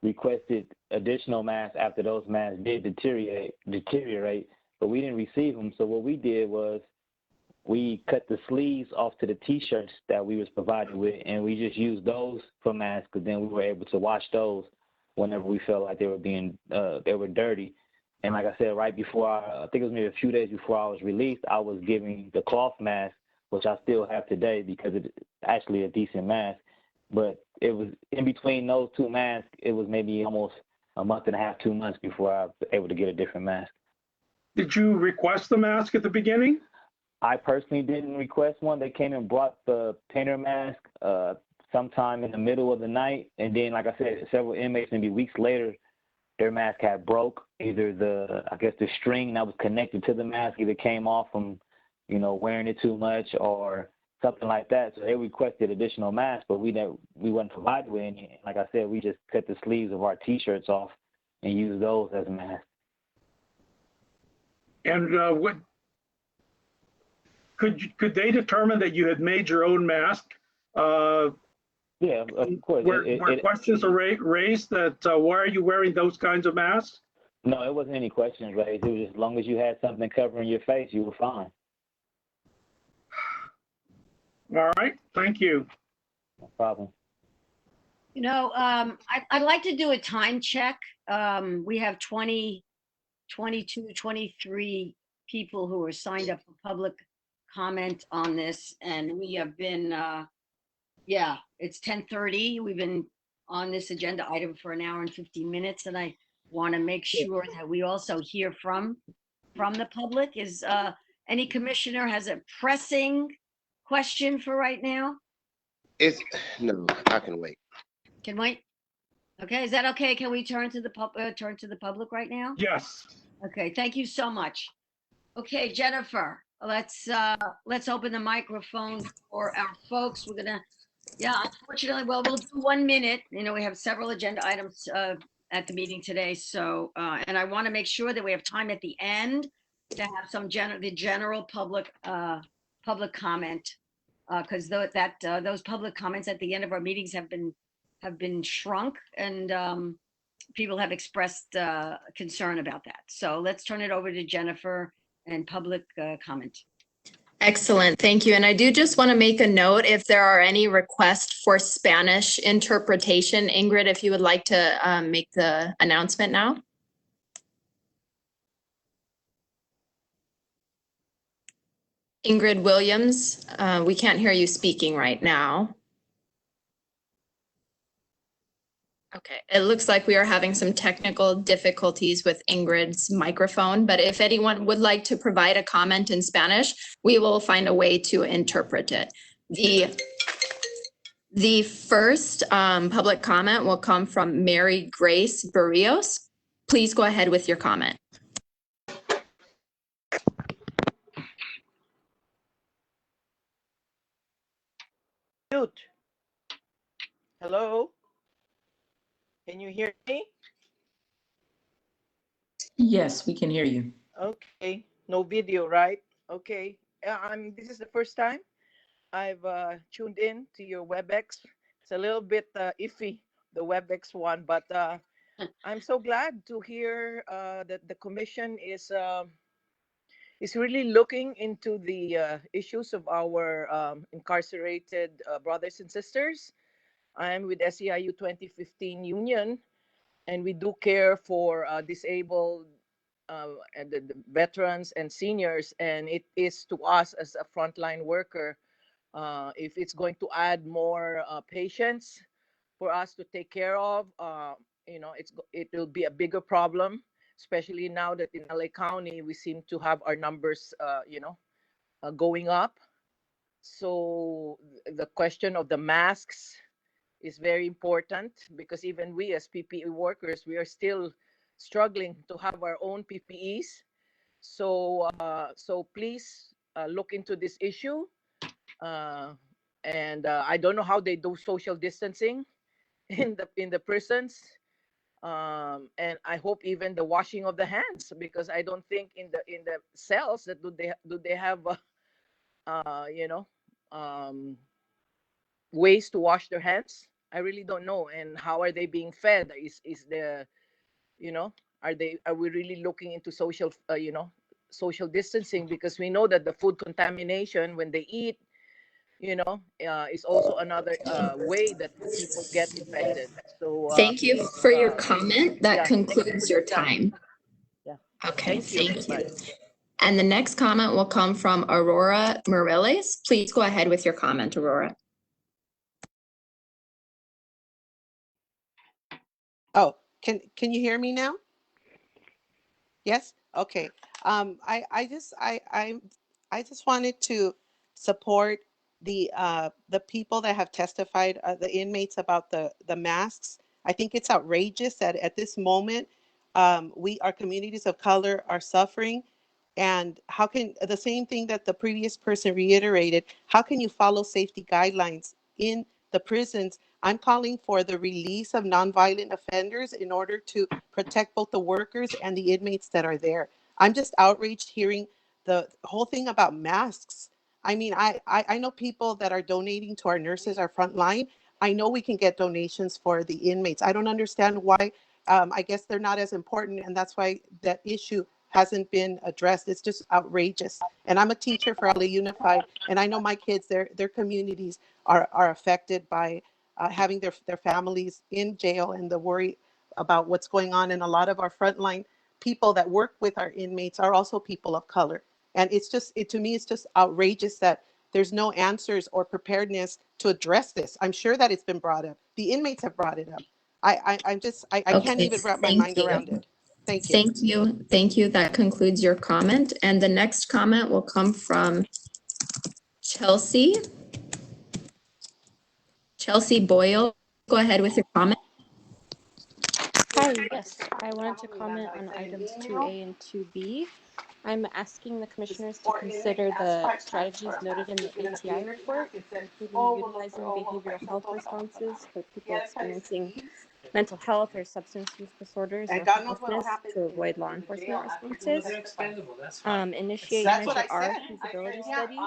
[SPEAKER 10] requested additional masks after those masks did deteriorate, but we didn't receive them. So what we did was we cut the sleeves off to the T-shirts that we was provided with, and we just used those for masks. Because then we were able to wash those whenever we felt like they were dirty. And like I said, right before I think it was maybe a few days before I was released, I was giving the cloth mask, which I still have today because it's actually a decent mask. But it was in between those two masks, it was maybe almost a month and a half, 2 months before I was able to get a different mask.
[SPEAKER 6] Did you request the mask at the beginning?
[SPEAKER 10] I personally didn't request one. They came and brought the painter mask sometime in the middle of the night. And then, like I said, several inmates, maybe weeks later, their mask had broke. Either the string that was connected to the mask either came off from, wearing it too much or something like that. So they requested additional masks, but we wasn't provided with any. Like I said, we just cut the sleeves of our T-shirts off and used those as masks.
[SPEAKER 6] And what could they determine that you had made your own mask?
[SPEAKER 10] Yeah, of course.
[SPEAKER 6] Were questions raised that why are you wearing those kinds of masks?
[SPEAKER 10] No, it wasn't any questions raised. It was just as long as you had something covering your face, you were fine.
[SPEAKER 6] All right, thank you.
[SPEAKER 10] No problem.
[SPEAKER 2] I'd like to do a time check. We have 23 people who are signed up for public comment on this, and we have been, it's 10:30. We've been on this agenda item for an hour and 15 minutes, and I want to make sure that we also hear from the public. Is any commissioner has a pressing question for right now?
[SPEAKER 15] No, I can wait.
[SPEAKER 2] Can wait? Okay, is that okay? Can we turn to the public right now?
[SPEAKER 6] Yes.
[SPEAKER 2] Okay, thank you so much. Okay, Jennifer, let's open the microphone for our folks. We're gonna, unfortunately, we'll do 1 minute. We have several agenda items at the meeting today. So, and I want to make sure that we have time at the end to have some general public comment, because those public comments at the end of our meetings have been shrunk, and people have expressed concern about that. So let's turn it over to Jennifer and public comment.
[SPEAKER 1] Excellent, thank you. And I do just want to make a note, if there are any requests for Spanish interpretation, Ingrid, if you would like to make the announcement now. Ingrid Williams, we can't hear you speaking right now. Okay, it looks like we are having some technical difficulties with Ingrid's microphone, but if anyone would like to provide a comment in Spanish, we will find a way to interpret it. The first public comment will come from Mary Grace Barrios. Please go ahead with your comment.
[SPEAKER 16] Mute. Hello? Can you hear me?
[SPEAKER 14] Yes, we can hear you.
[SPEAKER 16] Okay, no video, right? Okay, this is the first time I've tuned in to your WebEx. It's a little bit iffy, the WebEx one, but I'm so glad to hear that the commission is really looking into the issues of our incarcerated brothers and sisters. I'm with SEIU 2015 Union, and we do care for disabled and the veterans and seniors. And it is to us as a frontline worker if it's going to add more patients for us to take care of, it will be a bigger problem, especially now that in LA County we seem to have our numbers, going up. So the question of the masks is very important, because even we as PPE workers, we are still struggling to have our own PPEs. So please look into this issue. And I don't know how they do social distancing in the prisons. And I hope even the washing of the hands, because I don't think in the cells that do they have ways to wash their hands. I really don't know. And how are they being fed? Is the are we really looking into social distancing? Because we know that the food contamination when they eat, is also another way that people get infected. So
[SPEAKER 1] Thank you
[SPEAKER 16] please,
[SPEAKER 1] for your comment. That
[SPEAKER 16] yeah, thank you for
[SPEAKER 1] concludes your time.
[SPEAKER 16] Yeah.
[SPEAKER 1] Okay, thank you.
[SPEAKER 16] Bye.
[SPEAKER 1] And the next comment will come from Aurora Morales. Please go ahead with your comment, Aurora.
[SPEAKER 17] Oh, can you hear me now? Yes? Okay. I just wanted to support the people that have testified, the inmates, about the masks. I think it's outrageous that at this moment, our communities of color are suffering. And how can the same thing that the previous person reiterated, how can you follow safety guidelines in the prisons? I'm calling for the release of nonviolent offenders in order to protect both the workers and the inmates that are there. I'm just outraged hearing the whole thing about masks. I mean, I know people that are donating to our nurses, our front line. I know we can get donations for the inmates. I don't understand why. I guess they're not as important, and that's why that issue hasn't been addressed. It's just outrageous. And I'm a teacher for LA Unified, and I know my kids, their communities are affected by having their families in jail, and the worry about what's going on. And a lot of our frontline people that work with our inmates are also people of color. And it's just, to me, it's just outrageous that there's no answers or preparedness to address this. I'm sure that it's been brought up. The inmates have brought it up. I can't even wrap my mind around it. Thank you.
[SPEAKER 1] Thank you. Thank you. That concludes your comment. And the next comment will come from Chelsea. Chelsea Boyle, go ahead with your comment.
[SPEAKER 18] Hi, yes, I wanted to comment on items 2A and 2B. I'm asking the commissioners to consider the strategies noted in the ATI report, including utilizing behavioral health responses for people experiencing mental health or substance use disorders or homelessness to avoid law enforcement responses. Initiate Measure R feasibility study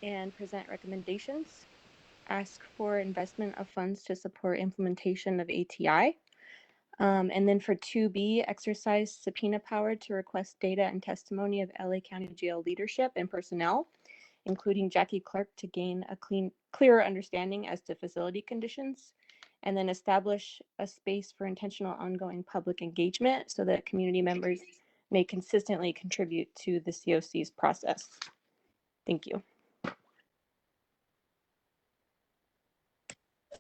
[SPEAKER 18] and present recommendations. Ask for investment of funds to support implementation of ATI. And then for 2B, exercise subpoena power to request data and testimony of LA County Jail leadership and personnel, including Jackie Clark, to gain a clearer understanding as to facility conditions. And then establish a space for intentional ongoing public engagement so that community members may consistently contribute to the COC's process. Thank you.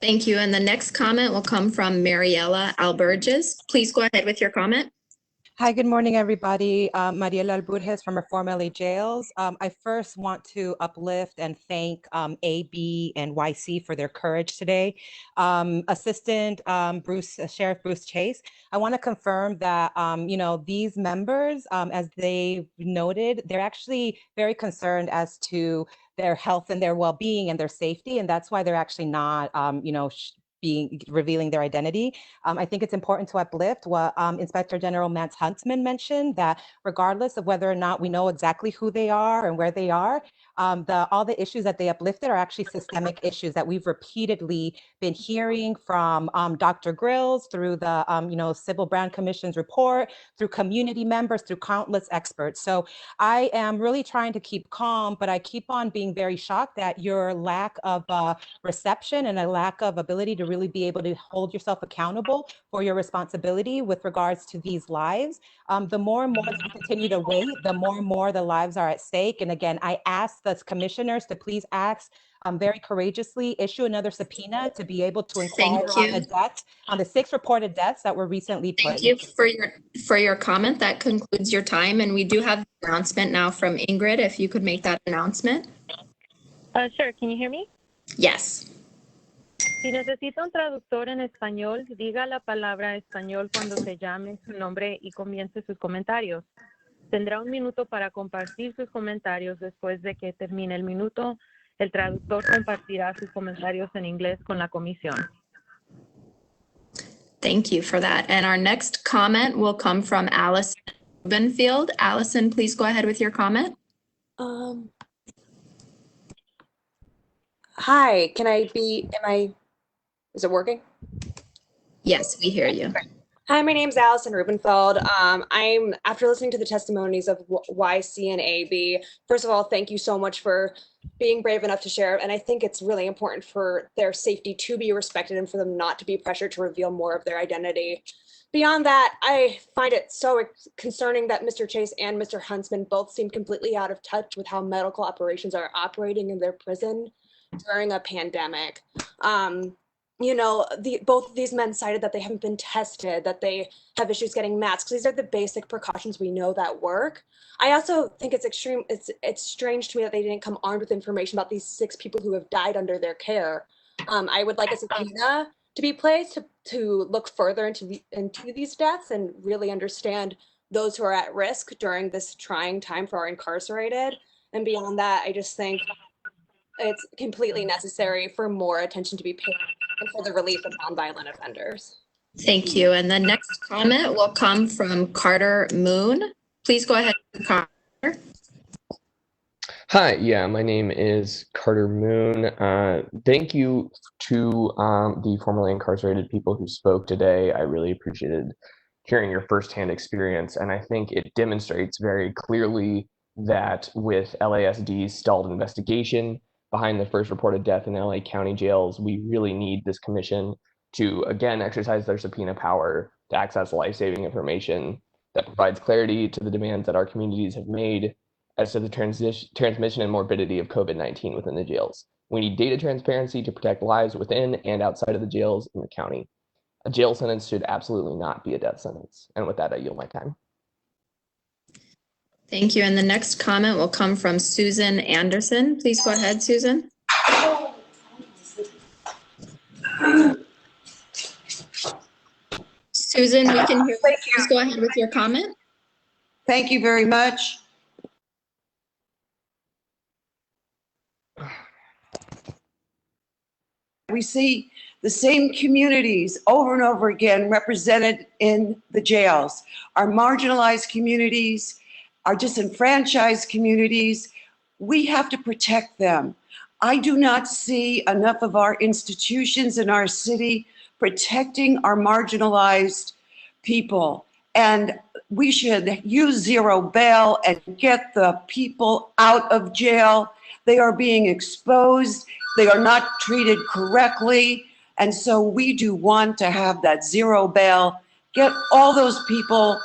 [SPEAKER 1] Thank you. And the next comment will come from Mariela Alberges. Please go ahead with your comment.
[SPEAKER 19] Hi, good morning, everybody. Mariela Alburges from Reform LA Jails. I first want to uplift and thank AB and YC for their courage today. Assistant Sheriff Bruce Chase, I want to confirm that, these members, as they noted, they're actually very concerned as to their health and their well-being and their safety, and that's why they're actually not, revealing their identity. I think it's important to uplift what Inspector General Mance Huntsman mentioned, that regardless of whether or not we know exactly who they are and where they are, all the issues that they uplifted are actually systemic issues that we've repeatedly been hearing from Dr. Grills, through the Civil Brand Commission's report, through community members, through countless experts. So I am really trying to keep calm, but I keep on being very shocked at your lack of reception and a lack of ability to really be able to hold yourself accountable for your responsibility with regards to these lives. The more and more as we continue to wait, the more and more the lives are at stake. And again, I ask the commissioners to please ask very courageously issue another subpoena to be able to inquire
[SPEAKER 1] Thank
[SPEAKER 19] on the
[SPEAKER 1] you.
[SPEAKER 19] deaths, on the 6 reported deaths that were recently put.
[SPEAKER 1] Thank you for your comment. That concludes your time, and we do have an announcement now from Ingrid. If you could make that announcement.
[SPEAKER 20] Sure, can you hear me?
[SPEAKER 1] Yes.
[SPEAKER 20] Si necesita un traductor en español, diga la palabra español cuando se llame su nombre y comience sus comentarios. Tendrá un minuto para compartir sus comentarios. Después de que termine el minuto, el traductor compartirá sus comentarios en inglés con la comisión.
[SPEAKER 1] Thank you for that. And our next comment will come from Allison Rubenfield. Allison, please go ahead with your comment.
[SPEAKER 21] Hi, is it working?
[SPEAKER 1] Yes, we hear you.
[SPEAKER 21] Hi, my name's Allison Rubenfeld. After listening to the testimonies of YC and AB, first of all, thank you so much for being brave enough to share. And I think it's really important for their safety to be respected and for them not to be pressured to reveal more of their identity. Beyond that, I find it so concerning that Mr. Chase and Mr. Huntsman both seem completely out of touch with how medical operations are operating in their prison during a pandemic. You know, both of these men cited that they haven't been tested, that they have issues getting masks. These are the basic precautions we know that work. I also think it's strange to me that they didn't come armed with information about these 6 people who have died under their care. I would like a subpoena to be placed to look further into these deaths and really understand those who are at risk during this trying time for our incarcerated. And beyond that, I just think it's completely necessary for more attention to be paid and for the relief of nonviolent offenders.
[SPEAKER 1] Thank you. And the next comment will come from Carter Moon. Please go ahead, Carter.
[SPEAKER 22] Hi, yeah, my name is Carter Moon. Thank you to the formerly incarcerated people who spoke today. I really appreciated hearing your firsthand experience, and I think it demonstrates very clearly that with LASD's stalled investigation behind the first reported death in LA County jails, we really need this commission to, again, exercise their subpoena power to access life-saving information that provides clarity to the demands that our communities have made as to the transmission and morbidity of COVID-19 within the jails. We need data transparency to protect lives within and outside of the jails in the county. A jail sentence should absolutely not be a death sentence. And with that, I yield my time.
[SPEAKER 1] Thank you. And the next comment will come from Susan Anderson. Please go ahead, Susan. Susan, we can hear you. Please go ahead with your comment.
[SPEAKER 23] Thank you very much. We see the same communities over and over again represented in the jails. Our marginalized communities, our disenfranchised communities, we have to protect them. I do not see enough of our institutions in our city protecting our marginalized people. And we should use zero bail and get the people out of jail. They are being exposed. They are not treated correctly. And so we do want to have that zero bail, get all those people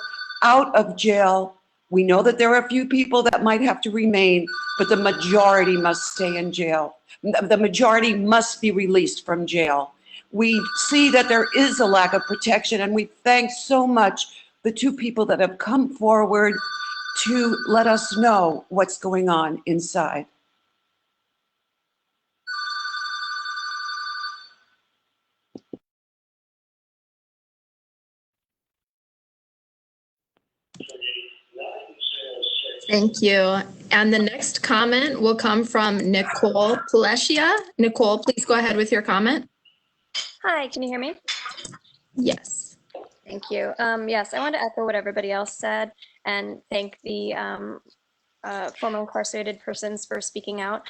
[SPEAKER 23] out of jail. We know that there are a few people that might have to remain, but the majority must stay in jail. The majority must be released from jail. We see that there is a lack of protection, and we thank so much the 2 people that have come forward to let us know what's going on inside.
[SPEAKER 1] Thank you. And the next comment will come from Nicole Palesia. Nicole, please go ahead with your comment.
[SPEAKER 24] Hi, can you hear me?
[SPEAKER 1] Yes.
[SPEAKER 24] Thank you. Yes, I want to echo what everybody else said and thank the former incarcerated persons for speaking out.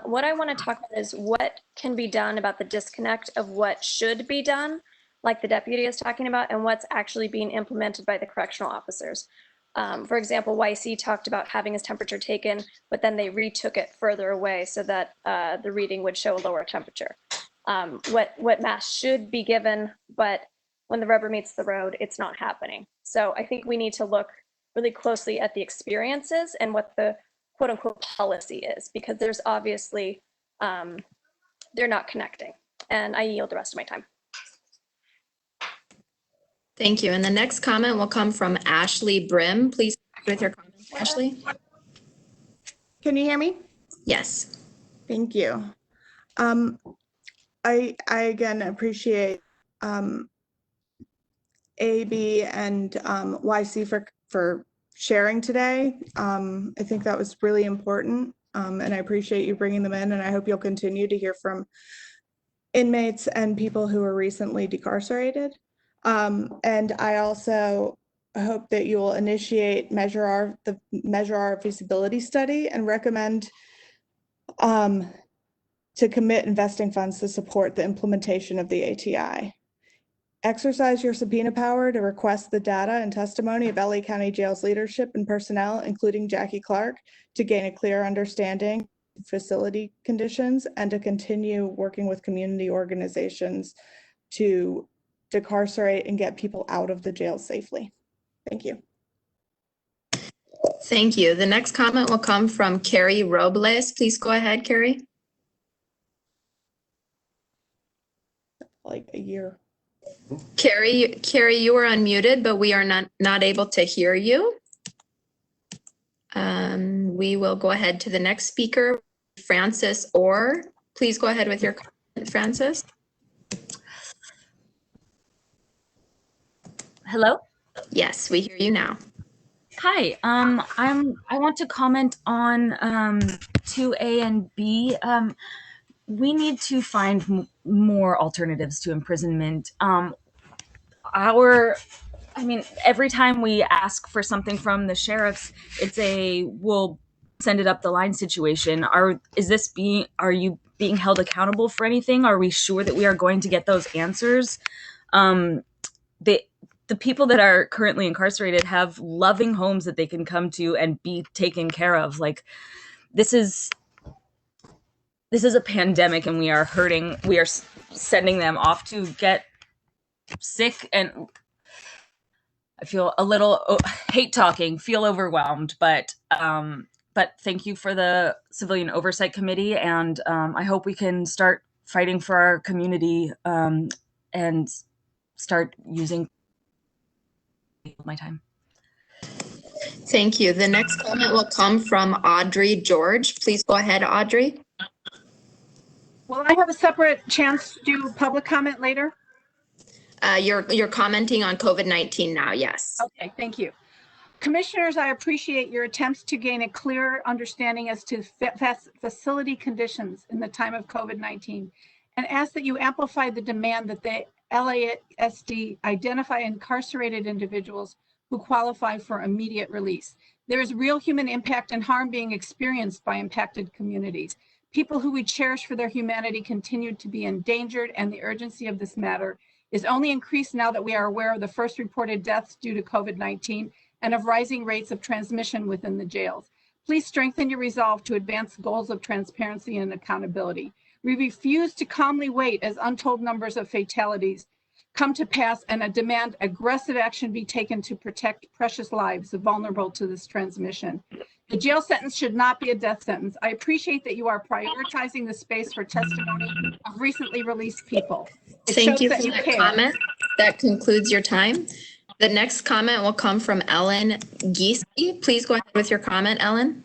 [SPEAKER 24] What I want to talk about is what can be done about the disconnect of what should be done, like the deputy is talking about, and what's actually being implemented by the correctional officers. For example, YC talked about having his temperature taken, but then they retook it further away so that the reading would show a lower temperature. What masks should be given, but when the rubber meets the road, it's not happening. So I think we need to look really closely at the experiences and what the quote unquote policy is, because there's obviously they're not connecting. And I yield the rest of my time.
[SPEAKER 1] Thank you. And the next comment will come from Ashley Brim. Please with your comments, Ashley.
[SPEAKER 4] Can you hear me?
[SPEAKER 1] Yes.
[SPEAKER 4] Thank you. I again appreciate AB and YC for sharing today. I think that was really important, and I appreciate you bringing them in, and I hope you'll continue to hear from inmates and people who were recently decarcerated. And I also hope that you will initiate Measure Our feasibility study and recommend to commit investing funds to support the implementation of the ATI. Exercise your subpoena power to request the data and testimony of LA County Jail's leadership and personnel, including Jackie Clark, to gain a clear understanding of facility conditions and to continue working with community organizations to decarcerate and get people out of the jail safely. Thank you.
[SPEAKER 1] Thank you. The next comment will come from Carrie Robles. Please go ahead, Carrie.
[SPEAKER 4] Like a year.
[SPEAKER 1] Carrie, you are unmuted, but we are not able to hear you. We will go ahead to the next speaker, Francis Orr. Please go ahead with your comment, Francis.
[SPEAKER 5] Hello?
[SPEAKER 1] Yes, we hear you now.
[SPEAKER 5] Hi, I want to comment on 2A and B. We need to find more alternatives to imprisonment. Every time we ask for something from the sheriffs, it's we'll send it up the line situation. Are you being held accountable for anything? Are we sure that we are going to get those answers? The people that are currently incarcerated have loving homes that they can come to and be taken care of. Like, this is a pandemic and we are hurting. We are sending them off to get sick, and I feel a little feel overwhelmed, but thank you for the Civilian Oversight Committee, and I hope we can start fighting for our community and start using my time.
[SPEAKER 1] Thank you. The next comment will come from Audrey George. Please go ahead, Audrey.
[SPEAKER 7] Will I have a separate chance to do public comment later?
[SPEAKER 1] You're commenting on COVID-19 now, yes.
[SPEAKER 7] Okay, thank you. Commissioners, I appreciate your attempts to gain a clear understanding as to facility conditions in the time of COVID-19 and ask that you amplify the demand that the LASD identify incarcerated individuals who qualify for immediate release. There is real human impact and harm being experienced by impacted communities. People who we cherish for their humanity continue to be endangered, and the urgency of this matter is only increased now that we are aware of the first reported deaths due to COVID-19 and of rising rates of transmission within the jails. Please strengthen your resolve to advance goals of transparency and accountability. We refuse to calmly wait as untold numbers of fatalities come to pass and demand aggressive action be taken to protect precious lives vulnerable to this transmission. The jail sentence should not be a death sentence. I appreciate that you are prioritizing the space for testimony of recently released people.
[SPEAKER 1] Thank you for that comment. That concludes your time. The next comment will come from Ellen Giese. Please go ahead with your comment, Ellen.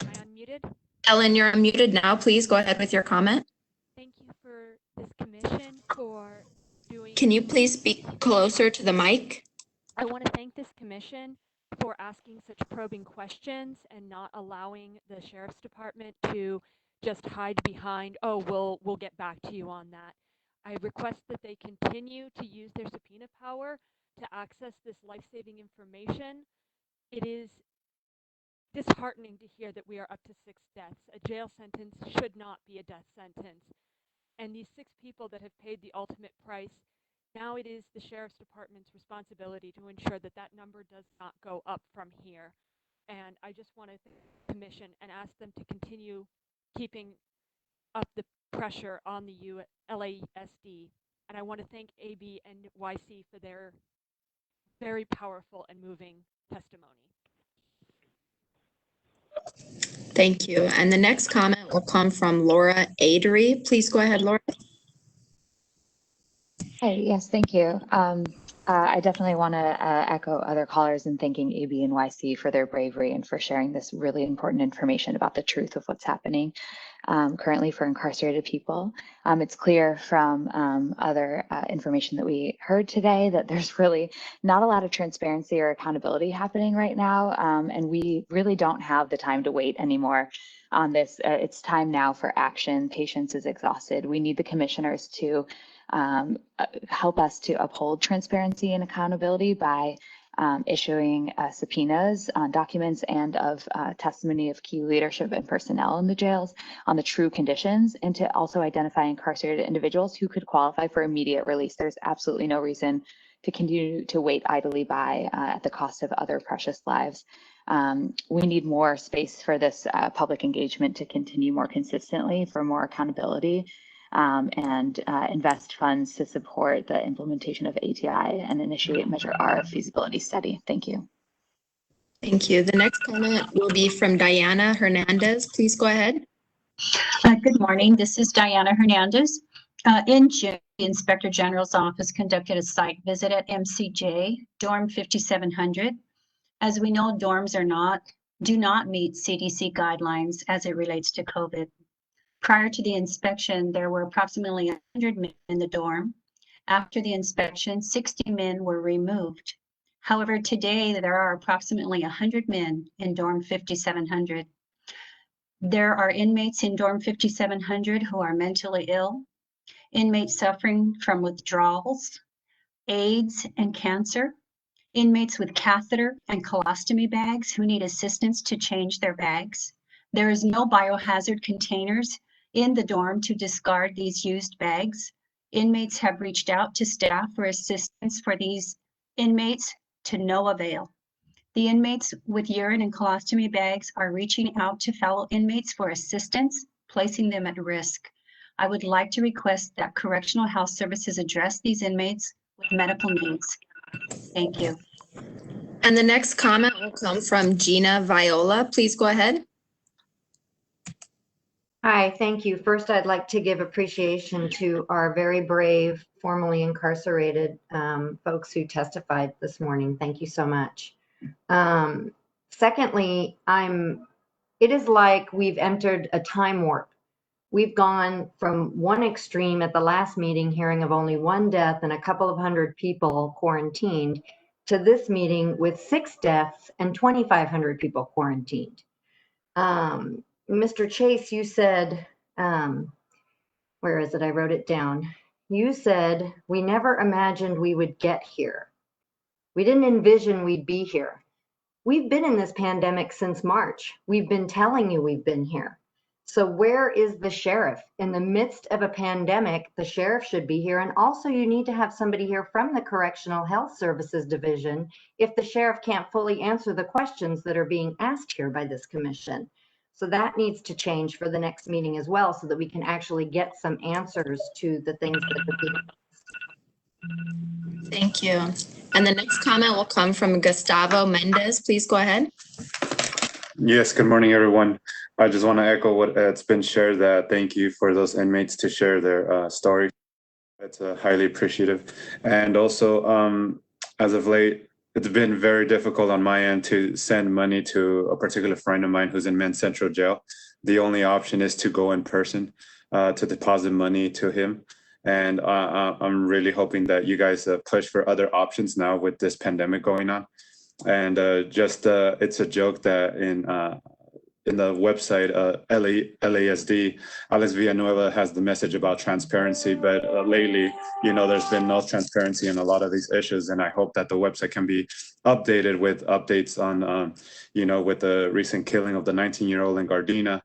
[SPEAKER 9] Am I unmuted?
[SPEAKER 1] Ellen, you're unmuted now. Please go ahead with your comment.
[SPEAKER 9] Thank you for this commission for doing.
[SPEAKER 1] Can you please speak closer to the mic?
[SPEAKER 9] I want to thank this commission for asking such probing questions and not allowing the sheriff's department to just hide behind, oh, we'll get back to you on that. I request that they continue to use their subpoena power to access this life-saving information. It is disheartening to hear that we are up to 6 deaths. A jail sentence should not be a death sentence. And these 6 people that have paid the ultimate price, now it is the sheriff's department's responsibility to ensure that that number does not go up from here. And I just want to thank the commission and ask them to continue keeping up the pressure on the LASD. And I want to thank AB and YC for their very powerful and moving testimony.
[SPEAKER 1] Thank you. And the next comment will come from Laura Adery. Please go ahead, Laura.
[SPEAKER 3] Hi, yes, thank you. I definitely want to echo other callers in thanking AB and YC for their bravery and for sharing this really important information about the truth of what's happening currently for incarcerated people. It's clear from other information that we heard today that there's really not a lot of transparency or accountability happening right now, and we really don't have the time to wait anymore on this. It's time now for action. Patience is exhausted. We need the commissioners to help us to uphold transparency and accountability by issuing subpoenas on documents and of testimony of key leadership and personnel in the jails on the true conditions, and to also identify incarcerated individuals who could qualify for immediate release. There's absolutely no reason to continue to wait idly by at the cost of other precious lives. We need more space for this public engagement to continue more consistently, for more accountability, and invest funds to support the implementation of ATI and initiate Measure R feasibility study. Thank you.
[SPEAKER 1] Thank you. The next comment will be from Diana Hernandez. Please go ahead.
[SPEAKER 8] Good morning. This is Diana Hernandez. In June, the Inspector General's office conducted a site visit at MCJ, dorm 5700. As we know, dorms do not meet CDC guidelines as it relates to COVID. Prior to the inspection, there were approximately 100 men in the dorm. After the inspection, 60 men were removed. However, today there are approximately 100 men in dorm 5700. There are inmates in dorm 5700 who are mentally ill, inmates suffering from withdrawals, AIDS and cancer, inmates with catheter and colostomy bags who need assistance to change their bags. There is no biohazard containers in the dorm to discard these used bags. Inmates have reached out to staff for assistance for these inmates to no avail. The inmates with urine and colostomy bags are reaching out to fellow inmates for assistance, placing them at risk. I would like to request that Correctional Health Services address these inmates with medical needs. Thank you.
[SPEAKER 1] And the next comment will come from Gina Viola. Please go ahead.
[SPEAKER 12] Hi, thank you. First, I'd like to give appreciation to our very brave, formerly incarcerated folks who testified this morning. Thank you so much. Secondly, it is like we've entered a time warp. We've gone from one extreme at the last meeting, hearing of only one death and a couple of hundred people quarantined, to this meeting with 6 deaths and 2,500 people quarantined. Mr. Chase, you said, where is it? I wrote it down. You said, we never imagined we would get here. We didn't envision we'd be here. We've been in this pandemic since March. We've been telling you we've been here. So where is the sheriff? In the midst of a pandemic, the sheriff should be here. And also you need to have somebody here from the Correctional Health Services Division if the sheriff can't fully answer the questions that are being asked here by this commission. So that needs to change for the next meeting as well, so that we can actually get some answers to the things that the people.
[SPEAKER 1] Thank you. And the next comment will come from Gustavo Mendez. Please go ahead.
[SPEAKER 13] Yes, good morning, everyone. I just want to echo what has been shared, that thank you for those inmates to share their story. It's highly appreciative. And also, as of late, it's been very difficult on my end to send money to a particular friend of mine who's in Men's Central Jail. The only option is to go in person to deposit money to him. And I'm really hoping that you guys push for other options now with this pandemic going on. And it's a joke that in the website, LASD, Alex Villanueva has the message about transparency, but lately, there's been no transparency in a lot of these issues. And I hope that the website can be updated with updates on, with the recent killing of the 19-year-old in Gardena,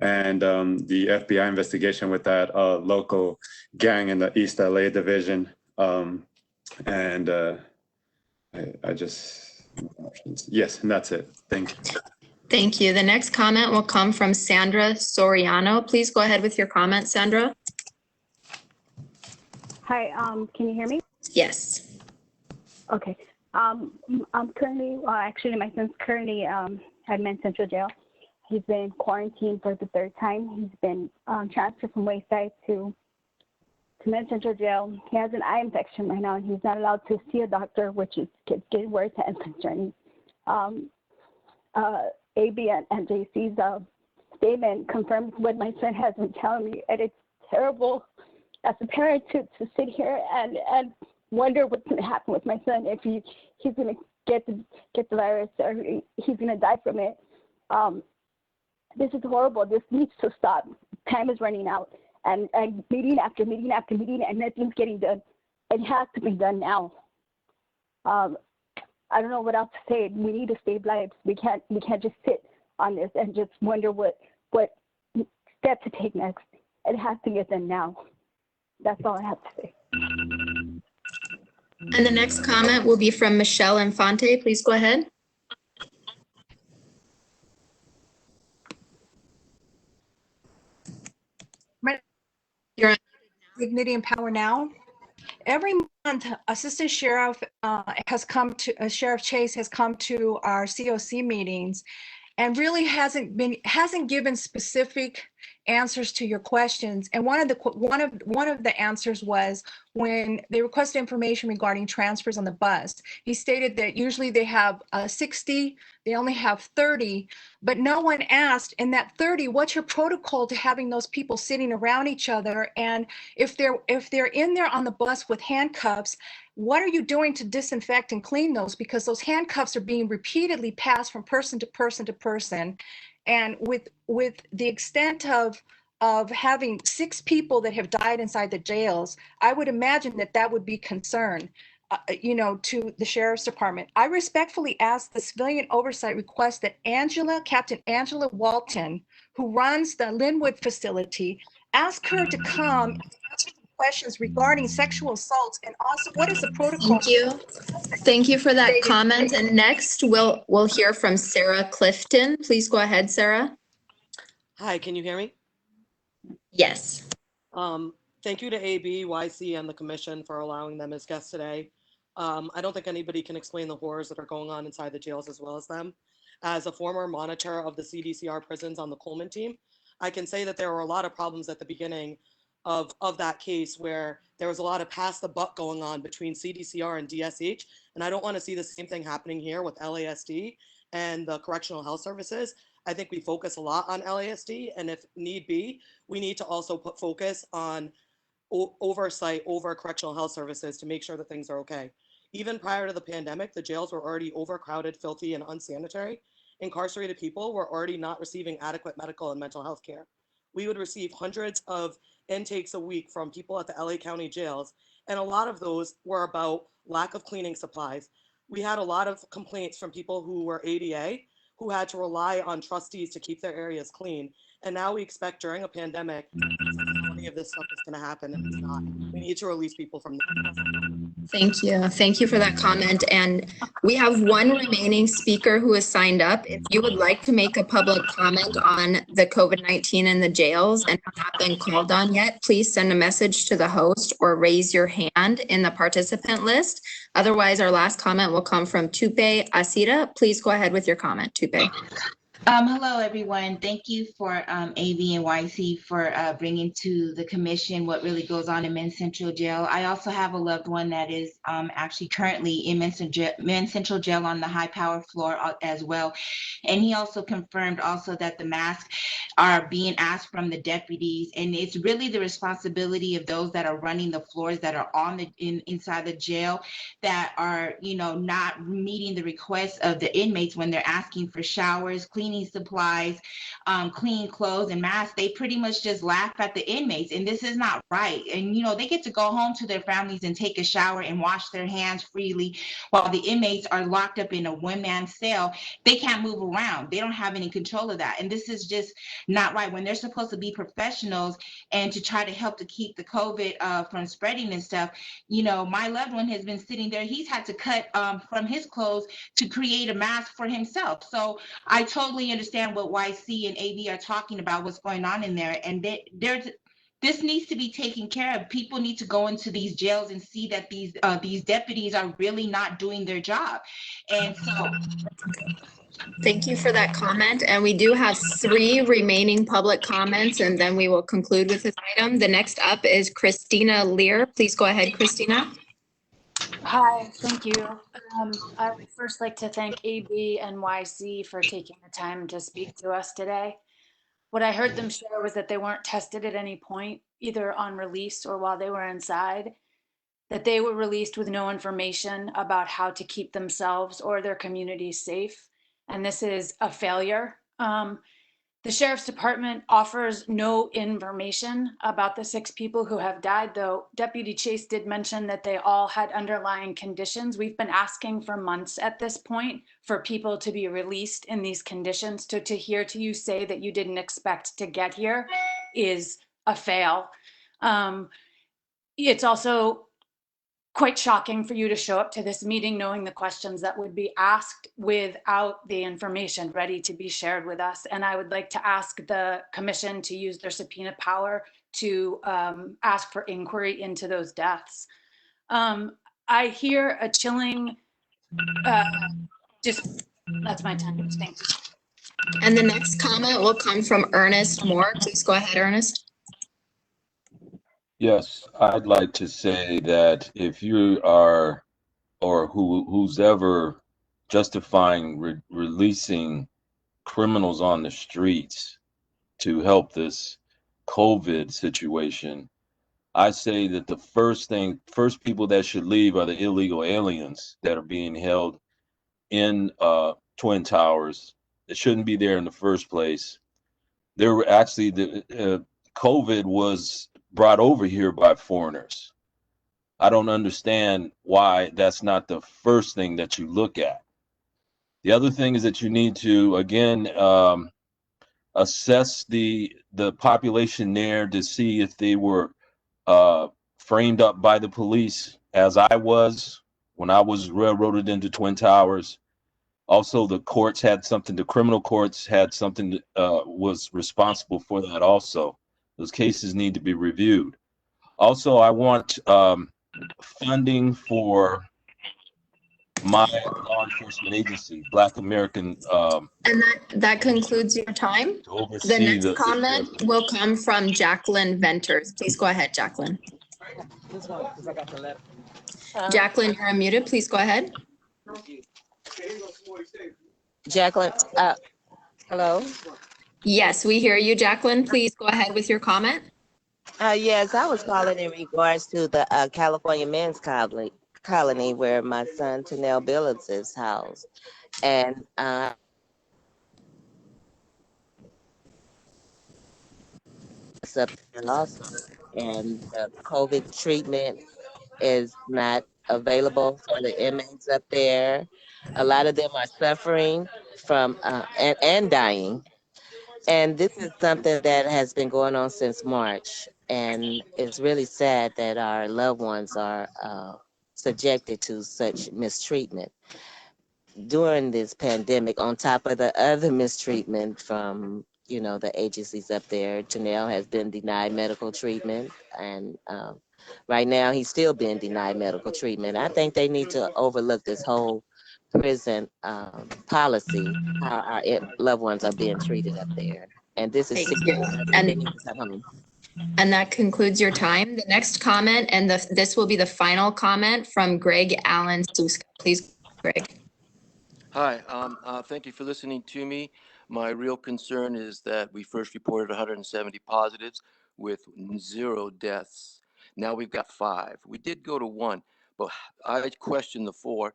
[SPEAKER 13] and the FBI investigation with that local gang in the East LA division. Yes, and that's it. Thank you.
[SPEAKER 1] Thank you. The next comment will come from Sandra Soriano. Please go ahead with your comment, Sandra.
[SPEAKER 25] Hi, can you hear me?
[SPEAKER 1] Yes.
[SPEAKER 25] Okay.
[SPEAKER 6] I'm currently, actually, my son's currently at Men's Central Jail. He's been quarantined for the third time. He's been transferred from Wayside to Men's Central Jail. He has an eye infection right now, and he's not allowed to see a doctor, which is getting worse and concerning. AB and JC's statement confirms what my son has been telling me, and it's terrible as a parent to sit here and wonder what's going to happen with my son, if he's going to get the virus or he's going to die from it. This is horrible. This needs to stop. Time is running out, and meeting after meeting after meeting, and nothing's getting done. It has to be done now. I don't know what else to say. We need to save lives. We can't just sit on this and just wonder what step to take next. It has to get done now. That's all I have to say.
[SPEAKER 1] And the next comment will be from Michelle Infante. Please go ahead. You're on.
[SPEAKER 10] Dignity and Power Now. Every month, Assistant Sheriff Sheriff Chase has come to our COC meetings and really hasn't given specific answers to your questions. And one of the answers was when they requested information regarding transfers on the bus. He stated that usually they have 60, they only have 30, but no one asked in that 30, what's your protocol to having those people sitting around each other? And if they're in there on the bus with handcuffs, what are you doing to disinfect and clean those? Because those handcuffs are being repeatedly passed from person to person to person. And with the extent of having 6 people that have died inside the jails, I would imagine that would be concern, to the Sheriff's Department. I respectfully ask the Civilian Oversight request that Captain Angela Walton, who runs the Linwood facility, ask her to come and answer questions regarding sexual assaults, and also what is the protocol?
[SPEAKER 1] Thank you. Thank you for that comment. And next we'll hear from Sarah Clifton. Please go ahead, Sarah.
[SPEAKER 11] Hi, can you hear me?
[SPEAKER 1] Yes.
[SPEAKER 11] Thank you to AB, YC, and the commission for allowing them as guests today. I don't think anybody can explain the horrors that are going on inside the jails as well as them. As a former monitor of the CDCR prisons on the Coleman team, I can say that there were a lot of problems at the beginning of that case where there was a lot of pass the buck going on between CDCR and DSH. And I don't want to see the same thing happening here with LASD and the Correctional Health Services. I think we focus a lot on LASD, and if need be, we need to also put focus on oversight over Correctional Health Services to make sure that things are okay. Even prior to the pandemic, the jails were already overcrowded, filthy, and unsanitary. Incarcerated people were already not receiving adequate medical and mental health care. We would receive hundreds of intakes a week from people at the LA County jails, and a lot of those were about lack of cleaning supplies. We had a lot of complaints from people who were ADA, who had to rely on trustees to keep their areas clean. And now we expect during a pandemic, any of this stuff is going to happen, and it's not. We need to release people from the.
[SPEAKER 1] Thank you. Thank you for that comment. And we have one remaining speaker who has signed up. If you would like to make a public comment on the COVID-19 in the jails and have not been called on yet, please send a message to the host or raise your hand in the participant list. Otherwise, our last comment will come from Tupe Asira. Please go ahead with your comment, Tupe.
[SPEAKER 15] Hello, everyone. Thank you for AB and YC for bringing to the commission what really goes on in Men's Central Jail. I also have a loved one that is actually currently in Men's Central Jail on the high power floor as well. And he also confirmed also that the masks are being asked from the deputies. And it's really the responsibility of those that are running the floors that are on inside the jail that are, not meeting the requests of the inmates when they're asking for showers, cleaning supplies, clean clothes and masks. They pretty much just laugh at the inmates, and this is not right. And they get to go home to their families and take a shower and wash their hands freely, while the inmates are locked up in a one-man cell. They can't move around. They don't have any control of that, and this is just not right. When they're supposed to be professionals and to try to help to keep the COVID from spreading and stuff, my loved one has been sitting there. He's had to cut from his clothes to create a mask for himself. So I totally understand what YC and AB are talking about, what's going on in there. And This needs to be taken care of. People need to go into these jails and see that these deputies are really not doing their job. And so
[SPEAKER 1] Thank you for that comment. And we do have 3 remaining public comments, and then we will conclude with this item. The next up is Christina Lear. Please go ahead, Christina.
[SPEAKER 2] Hi, thank you. I would first like to thank AB and YC for taking the time to speak to us today. What I heard them share was that they weren't tested at any point, either on release or while they were inside, that they were released with no information about how to keep themselves or their communities safe. And this is a failure. The Sheriff's Department offers no information about the 6 people who have died, though Deputy Chase did mention that they all had underlying conditions. We've been asking for months at this point for people to be released in these conditions. To hear you say that you didn't expect to get here is a fail. It's also quite shocking for you to show up to this meeting knowing the questions that would be asked without the information ready to be shared with us. And I would like to ask the commission to use their subpoena power to ask for inquiry into those deaths. I hear a chilling, that's my 10 minutes, thank you.
[SPEAKER 1] And the next comment will come from Ernest Moore. Please go ahead, Ernest.
[SPEAKER 14] Yes, I'd like to say that if you are, or who's ever justifying releasing criminals on the streets to help this COVID situation, I say that the first people that should leave are the illegal aliens that are being held in Twin Towers. It shouldn't be there in the first place. There were actually COVID was brought over here by foreigners. I don't understand why that's not the first thing that you look at. The other thing is that you need to, again, assess the population there to see if they were framed up by the police, as I was when I was railroaded into Twin Towers. Also, the courts had something, the criminal courts had something, was responsible for that also. Those cases need to be reviewed. Also, I want funding for my law enforcement agency, Black American.
[SPEAKER 1] And that concludes your time. The next comment will come from Jacqueline Venters. Please go ahead, Jacqueline. Jacqueline, you're unmuted. Please go ahead.
[SPEAKER 16] Jacqueline, hello?
[SPEAKER 1] Yes, we hear you, Jacqueline. Please go ahead with your comment.
[SPEAKER 16] Yes, I was calling in regards to the California Men's Colony where my son Tanel Billups is housed. And it's up there also. And COVID treatment is not available for the inmates up there. A lot of them are suffering from and dying. And this is something that has been going on since March. And it's really sad that our loved ones are subjected to such mistreatment during this pandemic, on top of the other mistreatment from, you know, the agencies up there. Janelle has been denied medical treatment, and right now he's still being denied medical treatment. I think they need to overlook this whole prison policy, how our loved ones are being treated up there. And this is
[SPEAKER 1] And that concludes your time. The next comment, and this will be the final comment from Greg Allen Suska. Please, Greg.
[SPEAKER 17] Hi, thank you for listening to me. My real concern is that we first reported 170 positives with 0 deaths. Now we've got 5. We did go to 1, but I question the 4.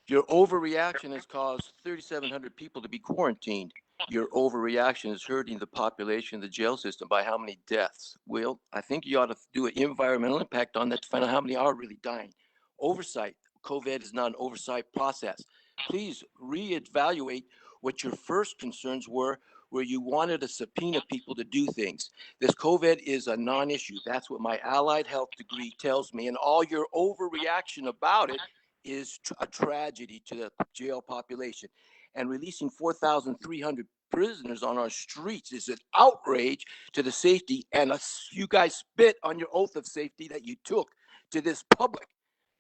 [SPEAKER 17] Your overreaction has caused 3,700 people to be quarantined. Your overreaction is hurting the population of the jail system by how many deaths? Well, I think you ought to do an environmental impact on that to find out how many are really dying. Oversight. COVID is not an oversight process. Please reevaluate what your first concerns were, where you wanted to subpoena people to do things. This COVID is a non-issue. That's what my allied health degree tells me. And all your overreaction about it is a tragedy to the jail population. And releasing 4,300 prisoners on our streets is an outrage to the safety, and you guys spit on your oath of safety that you took to this public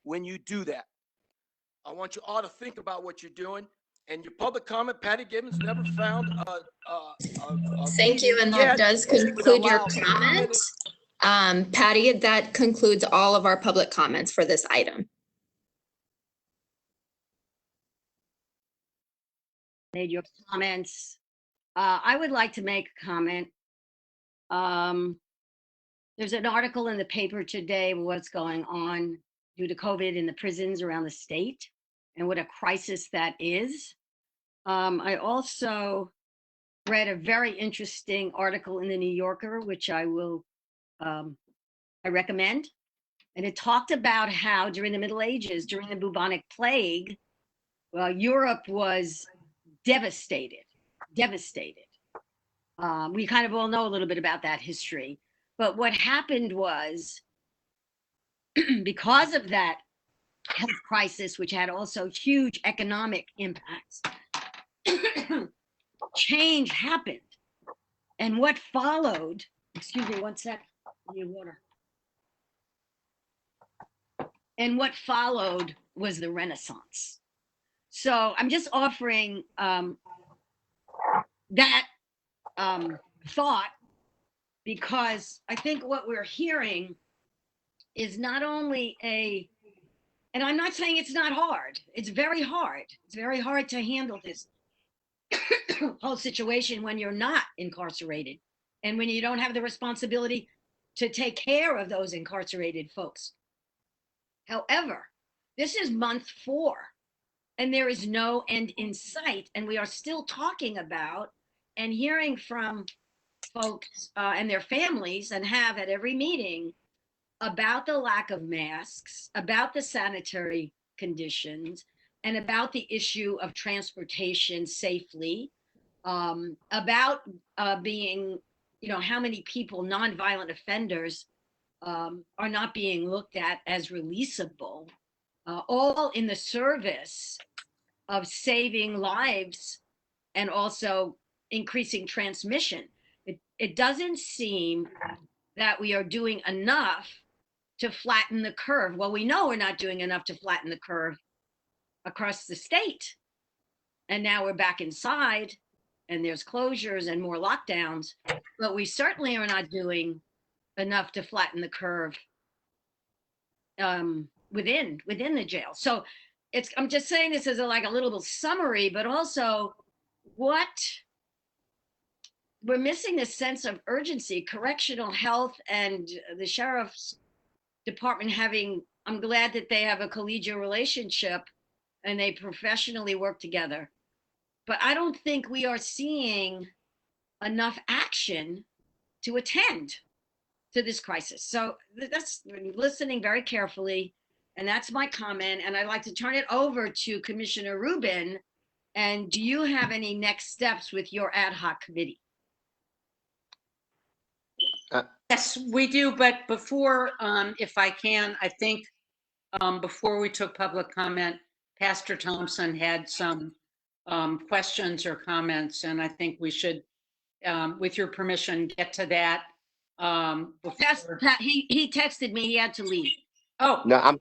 [SPEAKER 17] when you do that. I want you all to think about what you're doing. And your public comment, Patty Gibbons never found a
[SPEAKER 1] Thank you,
[SPEAKER 17] meeting
[SPEAKER 1] and that
[SPEAKER 17] yet
[SPEAKER 1] does
[SPEAKER 17] would
[SPEAKER 1] conclude your
[SPEAKER 17] allow 3
[SPEAKER 1] comment.
[SPEAKER 17] minutes.
[SPEAKER 1] Patty, that concludes all of our public comments for this item.
[SPEAKER 18] Made your comments. I would like to make a comment. There's an article in the paper today of what's going on due to COVID in the prisons around the state and what a crisis that is. I also read a very interesting article in the New Yorker, which I recommend. And it talked about how during the Middle Ages, during the bubonic plague, Europe was devastated. We kind of all know a little bit about that history. But what happened was, because of that health crisis, which had also huge economic impacts, change happened. And what followed, excuse me one sec, I need water. And what followed was the Renaissance. So I'm just offering that thought, because I think what we're hearing is not only and I'm not saying it's not hard, it's very hard. It's very hard to handle this whole situation when you're not incarcerated and when you don't have the responsibility to take care of those incarcerated folks. However, this is month 4 and there is no end in sight, and we are still talking about and hearing from folks and their families, and have at every meeting, about the lack of masks, about the sanitary conditions, and about the issue of transportation safely, about being, how many people, nonviolent offenders, are not being looked at as releasable, all in the service of saving lives and also increasing transmission. It doesn't seem that we are doing enough to flatten the curve. Well, we know we're not doing enough to flatten the curve across the state. And now we're back inside and there's closures and more lockdowns, but we certainly are not doing enough to flatten the curve within the jail. So I'm just saying this as a little summary, but also what we're missing, a sense of urgency. Correctional health and the sheriff's department I'm glad that they have a collegial relationship and they professionally work together. But I don't think we are seeing enough action to attend to this crisis. So that's listening very carefully. And that's my comment. And I'd like to turn it over to Commissioner Rubin. And do you have any next steps with your ad hoc committee?
[SPEAKER 19] Yes, we do. But before, if I can, I think before we took public comment, Pastor Thompson had some questions or comments, and I think we should, with your permission, get to that.
[SPEAKER 18] He texted me. He had to leave.
[SPEAKER 19] Oh
[SPEAKER 20] no, I'm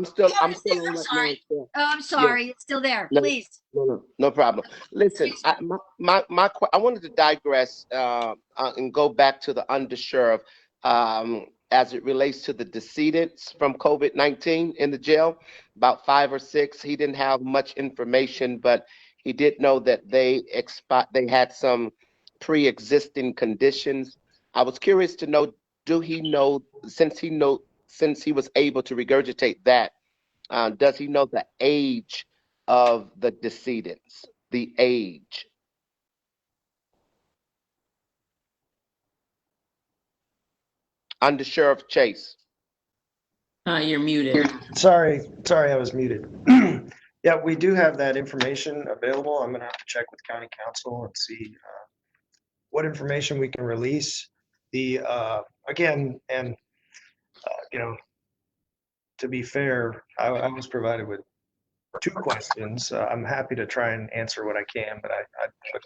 [SPEAKER 20] still
[SPEAKER 18] I'm
[SPEAKER 20] sorry.
[SPEAKER 18] Oh, I'm sorry.
[SPEAKER 20] Yeah.
[SPEAKER 18] It's still there.
[SPEAKER 20] No,
[SPEAKER 18] Please.
[SPEAKER 20] no problem. Listen, I wanted to digress and go back to the undersheriff as it relates to the decedents from COVID-19 in the jail, about 5 or 6. He didn't have much information, but he did know that they had some pre-existing conditions. I was curious to know, do he know, since he was able to regurgitate that, does he know the age of the decedents? The age. Under Sheriff Chase.
[SPEAKER 21] You're muted.
[SPEAKER 25] Sorry, I was muted. Yeah, we do have that information available. I'm going to have to check with County Council and see what information we can release. Again, and to be fair, I was provided with two questions. I'm happy to try and answer what I can, but I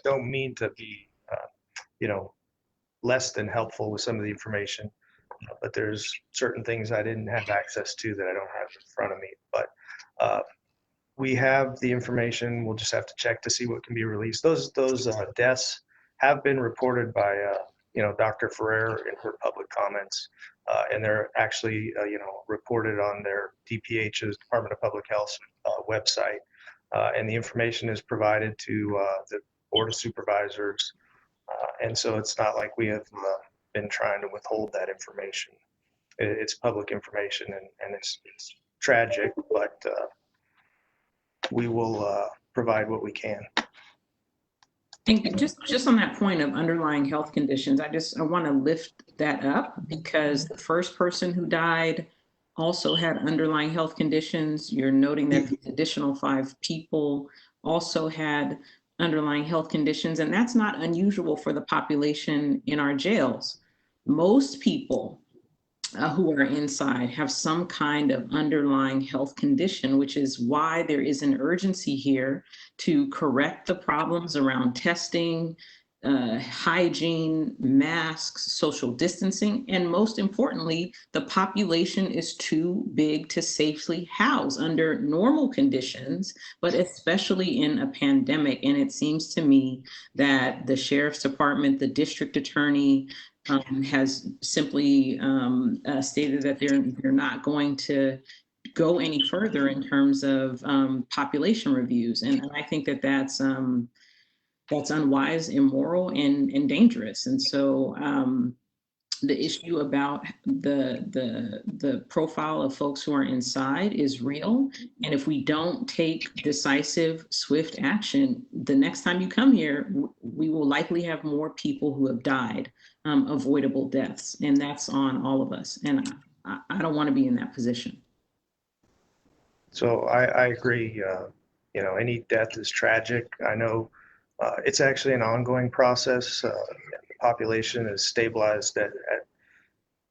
[SPEAKER 25] don't mean to be, you know, less than helpful with some of the information. But there's certain things I didn't have access to that I don't have in front of me. But we have the information. We'll just have to check to see what can be released. Those deaths have been reported by you know, Dr. Ferrer in her public comments, and they're actually you know, reported on their DPH's Department of Public Health website, and the information is provided to the Board of Supervisors, and so it's not like we have been trying to withhold that information. It's public information, and it's tragic, but we will provide what we can.
[SPEAKER 21] And just on that point of underlying health conditions, I want to lift that up because the first person who died also had underlying health conditions. You're noting that the additional 5 people also had underlying health conditions, and that's not unusual for the population in our jails. Most people who are inside have some kind of underlying health condition, which is why there is an urgency here to correct the problems around testing, hygiene, masks, social distancing, and most importantly, the population is too big to safely house under normal conditions, but especially in a pandemic. And it seems to me that the Sheriff's Department, the district attorney, has simply stated that they're not going to go any further in terms of population reviews, and I think that that's unwise, immoral, and dangerous. And so the issue about the profile of folks who are inside is real, and if we don't take decisive, swift action, the next time you come here, we will likely have more people who have died, avoidable deaths, and that's on all of us. And I don't want to be in that position.
[SPEAKER 25] So I agree. You know, any death is tragic. I know it's actually an ongoing process. The population is stabilized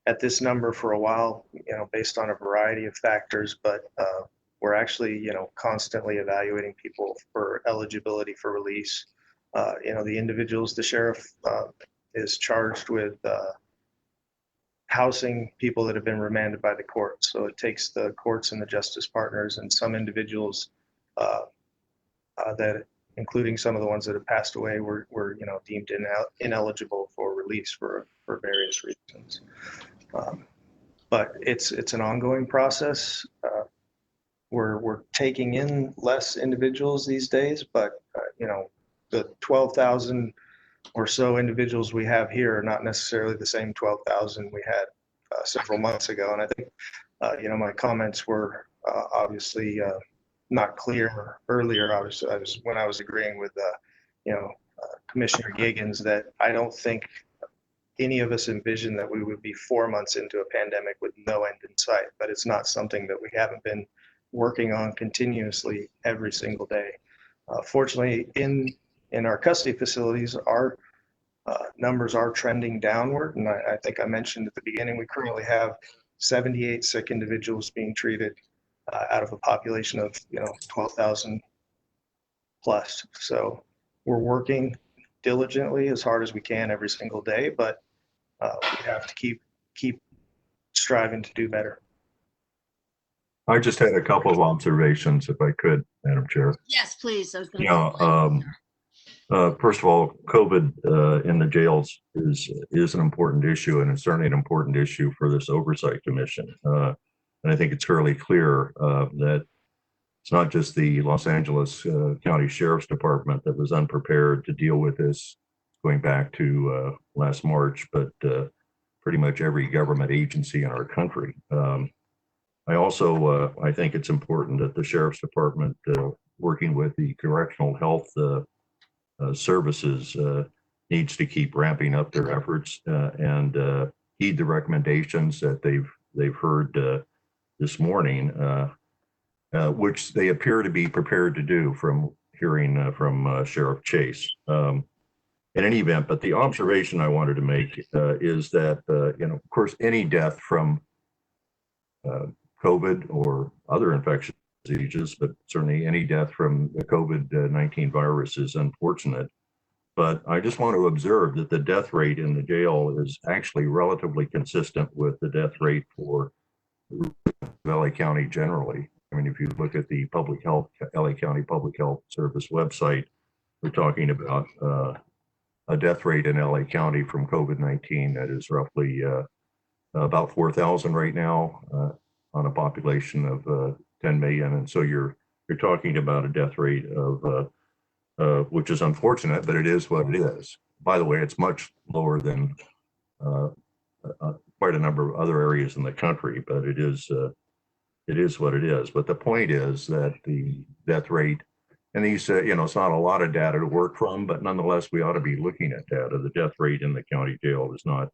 [SPEAKER 25] at this number for a while, you know, based on a variety of factors, but we're actually, you know, constantly evaluating people for eligibility for release. You know, the individuals, the sheriff is charged with housing people that have been remanded by the courts. So it takes the courts and the justice partners and some individuals that, including some of the ones that have passed away, were you know, deemed ineligible for release for various reasons. But it's an ongoing process. We're taking in less individuals these days, but you know, the 12,000 or so individuals we have here are not necessarily the same 12,000 we had several months ago. And I think you know, my comments were obviously not clear earlier. When I was agreeing with you know, Commissioner Giggins, that I don't think any of us envisioned that we would be 4 months into a pandemic with no end in sight, but it's not something that we haven't been working on continuously every single day. Fortunately, in our custody facilities, our numbers are trending downward, and I think I mentioned at the beginning, we currently have 78 sick individuals being treated out of a population of, you know, 12,000 plus. So we're working diligently as hard as we can every single day, but we have to keep striving to do better.
[SPEAKER 4] I just had a couple of observations, if I could, Madam Chair.
[SPEAKER 18] Yes, please. I was going
[SPEAKER 4] to. First of all, COVID in the jails is an important issue, and it's certainly an important issue for this Oversight Commission. And I think it's fairly clear that it's not just the Los Angeles County Sheriff's Department that was unprepared to deal with this going back to last March, but pretty much every government agency in our country. I also I think it's important that the Sheriff's Department, working with the correctional health services, needs to keep ramping up their efforts and heed the recommendations that they've heard this morning, which they appear to be prepared to do from hearing from Sheriff Chase. In any event, but the observation I wanted to make is that, you know, of course, any death from COVID or other infections diseases, but certainly any death from the COVID-19 virus is unfortunate. But I just want to observe that the death rate in the jail is actually relatively consistent with the death rate for LA County generally. I mean, if you look at the public health, LA County Public Health Service website, we're talking about a death rate in LA County from COVID-19 that is roughly about 4,000 right now on a population of 10 million. And so you're talking about a death rate of which is unfortunate, but it is what it is. By the way, it's much lower than quite a number of other areas in the country, but it is what it is. But the point is that the death rate, and these, it's not a lot of data to work from, but nonetheless, we ought to be looking at data. The death rate in the county jail is not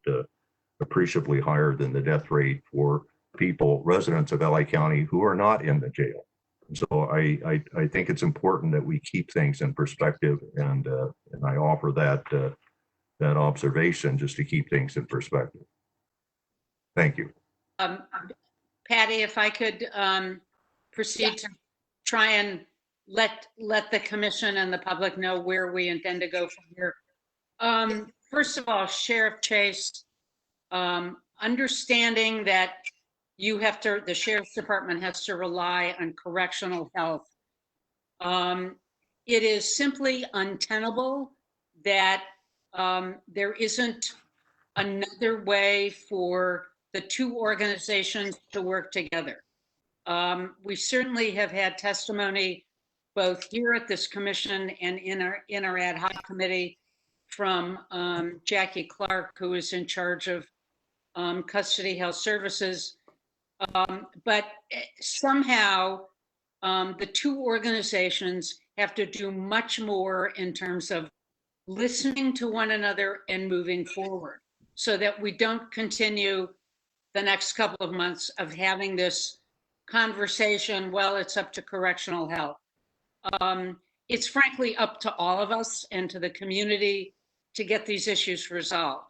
[SPEAKER 4] appreciably higher than the death rate for people, residents of LA County who are not in the jail. So I think it's important that we keep things in perspective, and I offer that observation just to keep things in perspective. Thank you.
[SPEAKER 19] Patty, if I could proceed to try and let the commission and the public know where we intend to go from here. First of all, Sheriff Chase, understanding that the Sheriff's Department has to rely on correctional health. It is simply untenable that there isn't another way for the two organizations to work together. We certainly have had testimony both here at this commission and in our ad hoc committee from Jackie Clark, who is in charge of custody health services. But somehow the two organizations have to do much more in terms of listening to one another and moving forward, so that we don't continue the next couple of months of having this conversation, well, it's up to correctional health. It's frankly up to all of us and to the community to get these issues resolved.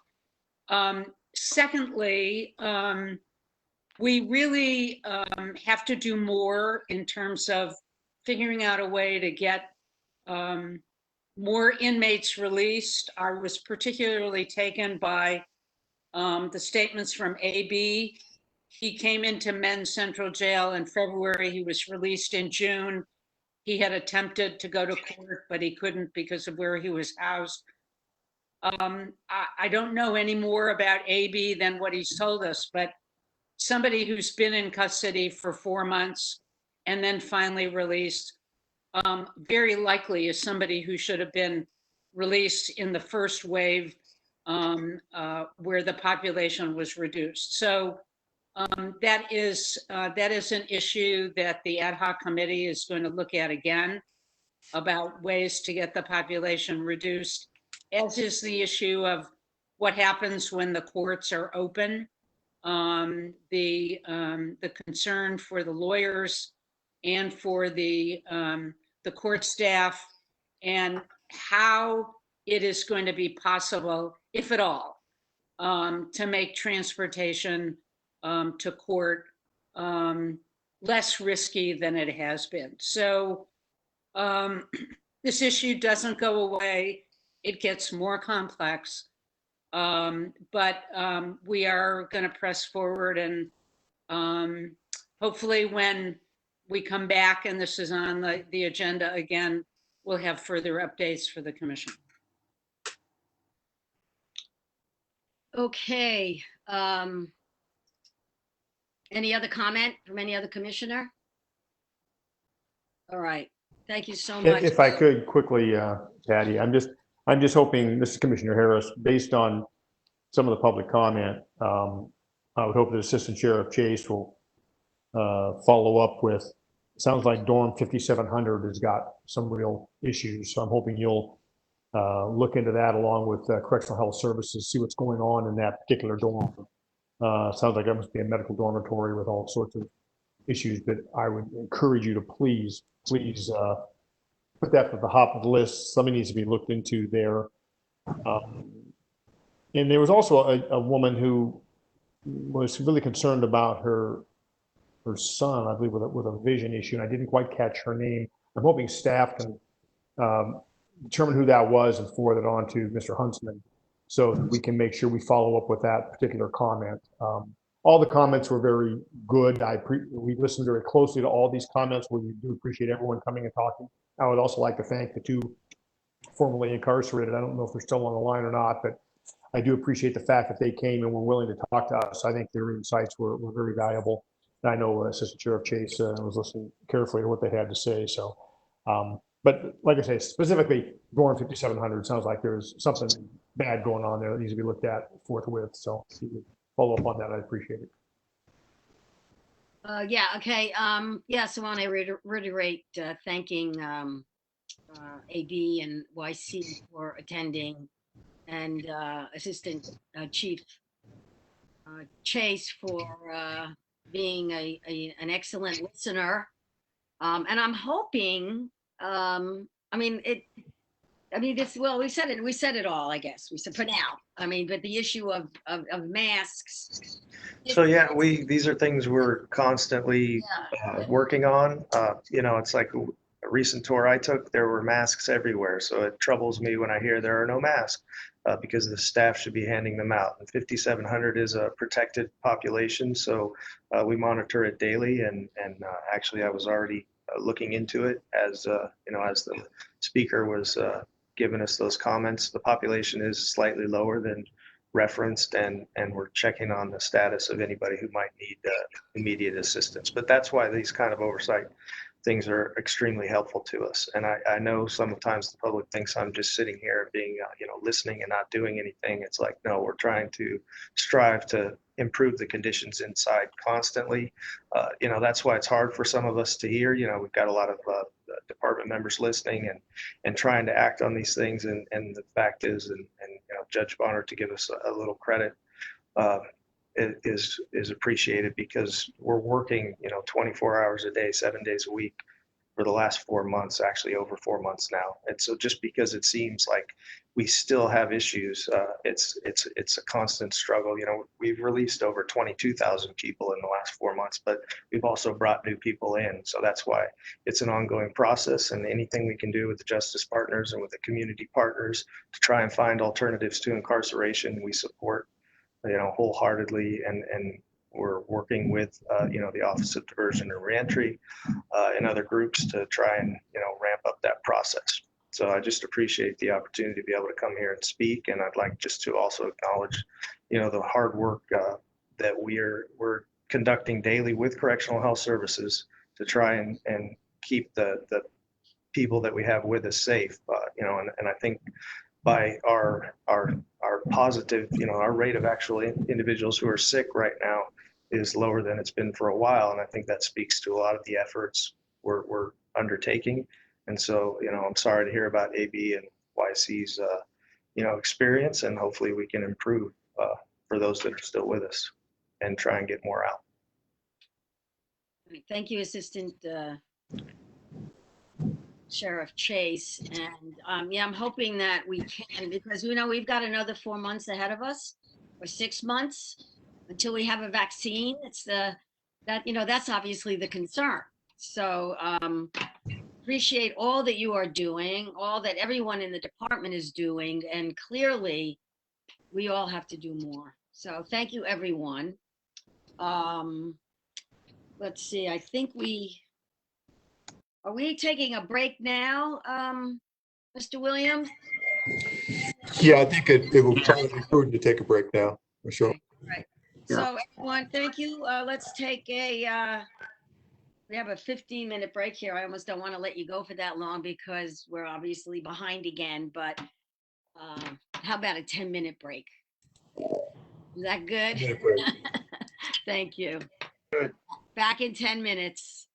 [SPEAKER 19] Secondly, we really have to do more in terms of figuring out a way to get more inmates released. I was particularly taken by the statements from AB. He came into Men's Central Jail in February. He was released in June. He had attempted to go to court, but he couldn't because of where he was housed. I don't know any more about AB than what he's told us, but somebody who's been in custody for 4 months and then finally released, very likely is somebody who should have been released in the first wave where the population was reduced. So that is an issue that the ad hoc committee is going to look at again, about ways to get the population reduced, as is the issue of what happens when the courts are open. The concern for the lawyers and for the court staff, and how it is going to be possible, if at all, to make transportation to court less risky than it has been. So this issue doesn't go away. It gets more complex. But we are going to press forward, and hopefully when we come back and this is on the agenda again, we'll have further updates for the commission.
[SPEAKER 18] Okay. Any other comment from any other commissioner? All right. Thank you so much.
[SPEAKER 5] If I could quickly, Patty, I'm just hoping, this is Commissioner Harris, based on some of the public comment, I would hope that Assistant Sheriff Chase will follow up with, sounds like dorm 5700 has got some real issues. So I'm hoping you'll look into that along with Correctional Health Services, see what's going on in that particular dorm. Sounds like that must be a medical dormitory with all sorts of issues, but I would encourage you to please put that at the top of the list. Something needs to be looked into there. And there was also a woman who was really concerned about her her son, I believe, with a vision issue, and I didn't quite catch her name. I'm hoping staff can determine who that was and forward it on to Mr. Huntsman, so that we can make sure we follow up with that particular comment. All the comments were very good. We listened very closely to all these comments. We do appreciate everyone coming and talking. I would also like to thank the two formerly incarcerated. I don't know if they're still on the line or not, but I do appreciate the fact that they came and were willing to talk to us. I think their insights were very valuable. And I know Assistant Sheriff Chase was listening carefully to what they had to say. So, but like I say, specifically Gorham 5700 sounds like there's something bad going on there that needs to be looked at forthwith. So if you could follow up on that, I'd appreciate it.
[SPEAKER 18] Yeah, okay. Yes, I want to reiterate thanking AB and YC for attending, and Assistant Chief Chase for being an excellent listener. And I'm hoping, well, we said it all, I guess. We said for now. But the issue of masks.
[SPEAKER 25] So yeah, these are things we're constantly working on. It's like a recent tour I took, there were masks everywhere. So it troubles me when I hear there are no masks because the staff should be handing them out. And 5,700 is a protected population, so we monitor it daily. And actually, I was already looking into it as as the speaker was giving us those comments. The population is slightly lower than referenced, and we're checking on the status of anybody who might need immediate assistance. But that's why these kind of oversight things are extremely helpful to us. And I know sometimes the public thinks I'm just sitting here being, listening and not doing anything. It's like, no, we're trying to strive to improve the conditions inside constantly. That's why it's hard for some of us to hear. We've got a lot of department members listening and trying to act on these things. And the fact is, and Judge Bonner, to give us a little credit, is appreciated because we're working 24 hours a day, 7 days a week for the last 4 months, actually over 4 months now. And so just because it seems like we still have issues, it's a constant struggle. We've released over 22,000 people in the last 4 months, but we've also brought new people in. So that's why it's an ongoing process, and anything we can do with the justice partners and with the community partners to try and find alternatives to incarceration, we support wholeheartedly, and we're working with the Office of Diversion and Reentry and other groups to try and ramp up that process. So I just appreciate the opportunity to be able to come here and speak, and I'd like just to also acknowledge the hard work that we're conducting daily with Correctional Health Services to try and keep the people that we have with us safe. And I think by our positive, our rate of actual individuals who are sick right now is lower than it's been for a while. And I think that speaks to a lot of the efforts we're undertaking. And so, I'm sorry to hear about AB and YC's, experience, and hopefully we can improve for those that are still with us and try and get more out.
[SPEAKER 18] Thank you, Assistant Sheriff Chase. And I'm hoping that we can, because we've got another 4 months ahead of us, or 6 months until we have a vaccine. That's obviously the concern. So appreciate all that you are doing, all that everyone in the department is doing, and clearly we all have to do more. So thank you, everyone. Let's see, I think are we taking a break now, Mr. Williams?
[SPEAKER 7] Yeah, I think it will probably be prudent to take a break now, for sure.
[SPEAKER 18] Right. So everyone, thank you. Let's take we have a 15-minute break here. I almost don't want to let you go for that long because we're obviously behind again, but how about a 10-minute break? Is that good?
[SPEAKER 7] 10-minute break.
[SPEAKER 18] Thank you.
[SPEAKER 7] Good.
[SPEAKER 18] Back in 10 minutes.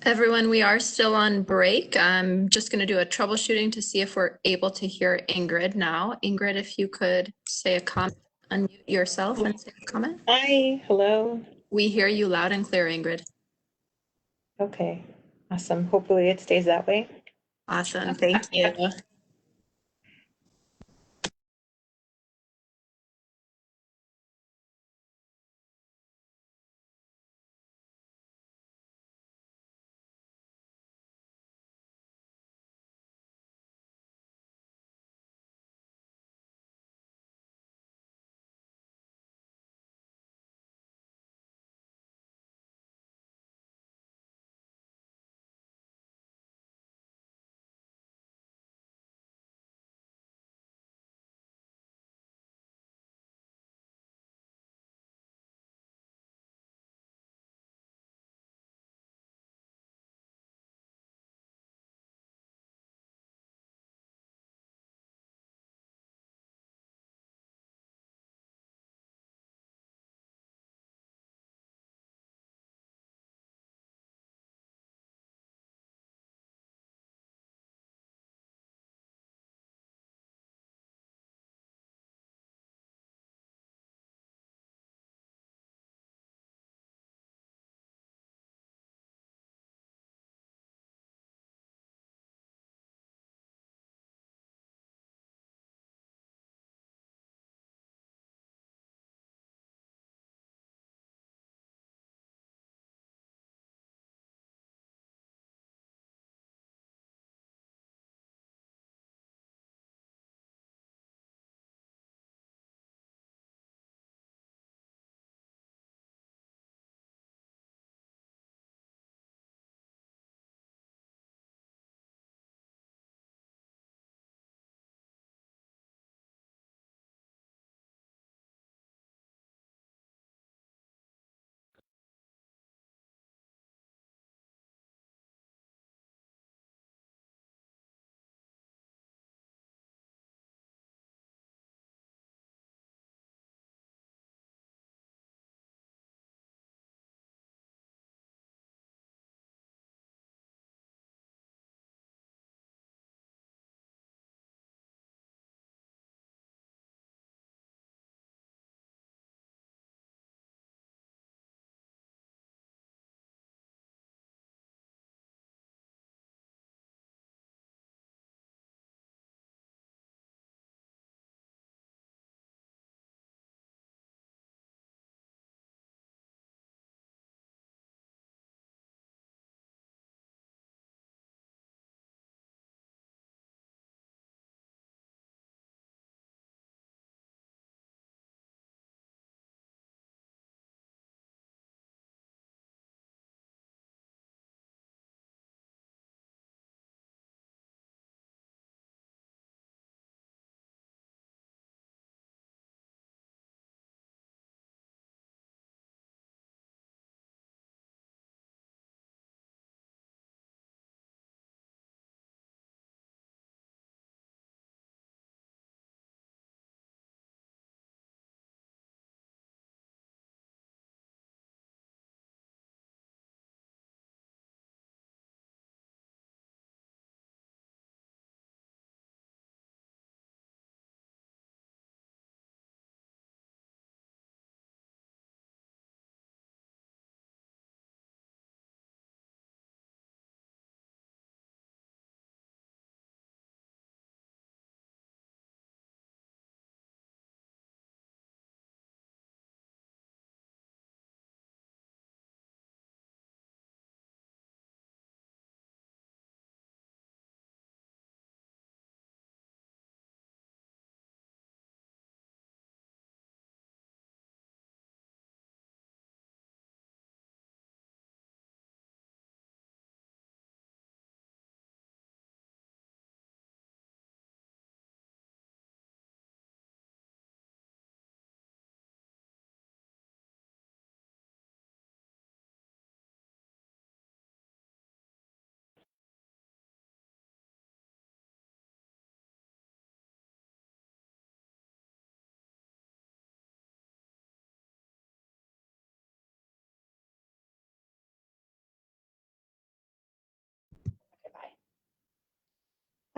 [SPEAKER 1] Everyone, we are still on break. I'm just going to do a troubleshooting to see if we're able to hear Ingrid now. Ingrid, if you could say a comment, unmute yourself and say a comment.
[SPEAKER 3] Hi, hello.
[SPEAKER 1] We hear you loud and clear, Ingrid.
[SPEAKER 3] Okay, awesome. Hopefully it stays that way.
[SPEAKER 1] Awesome. Thank you.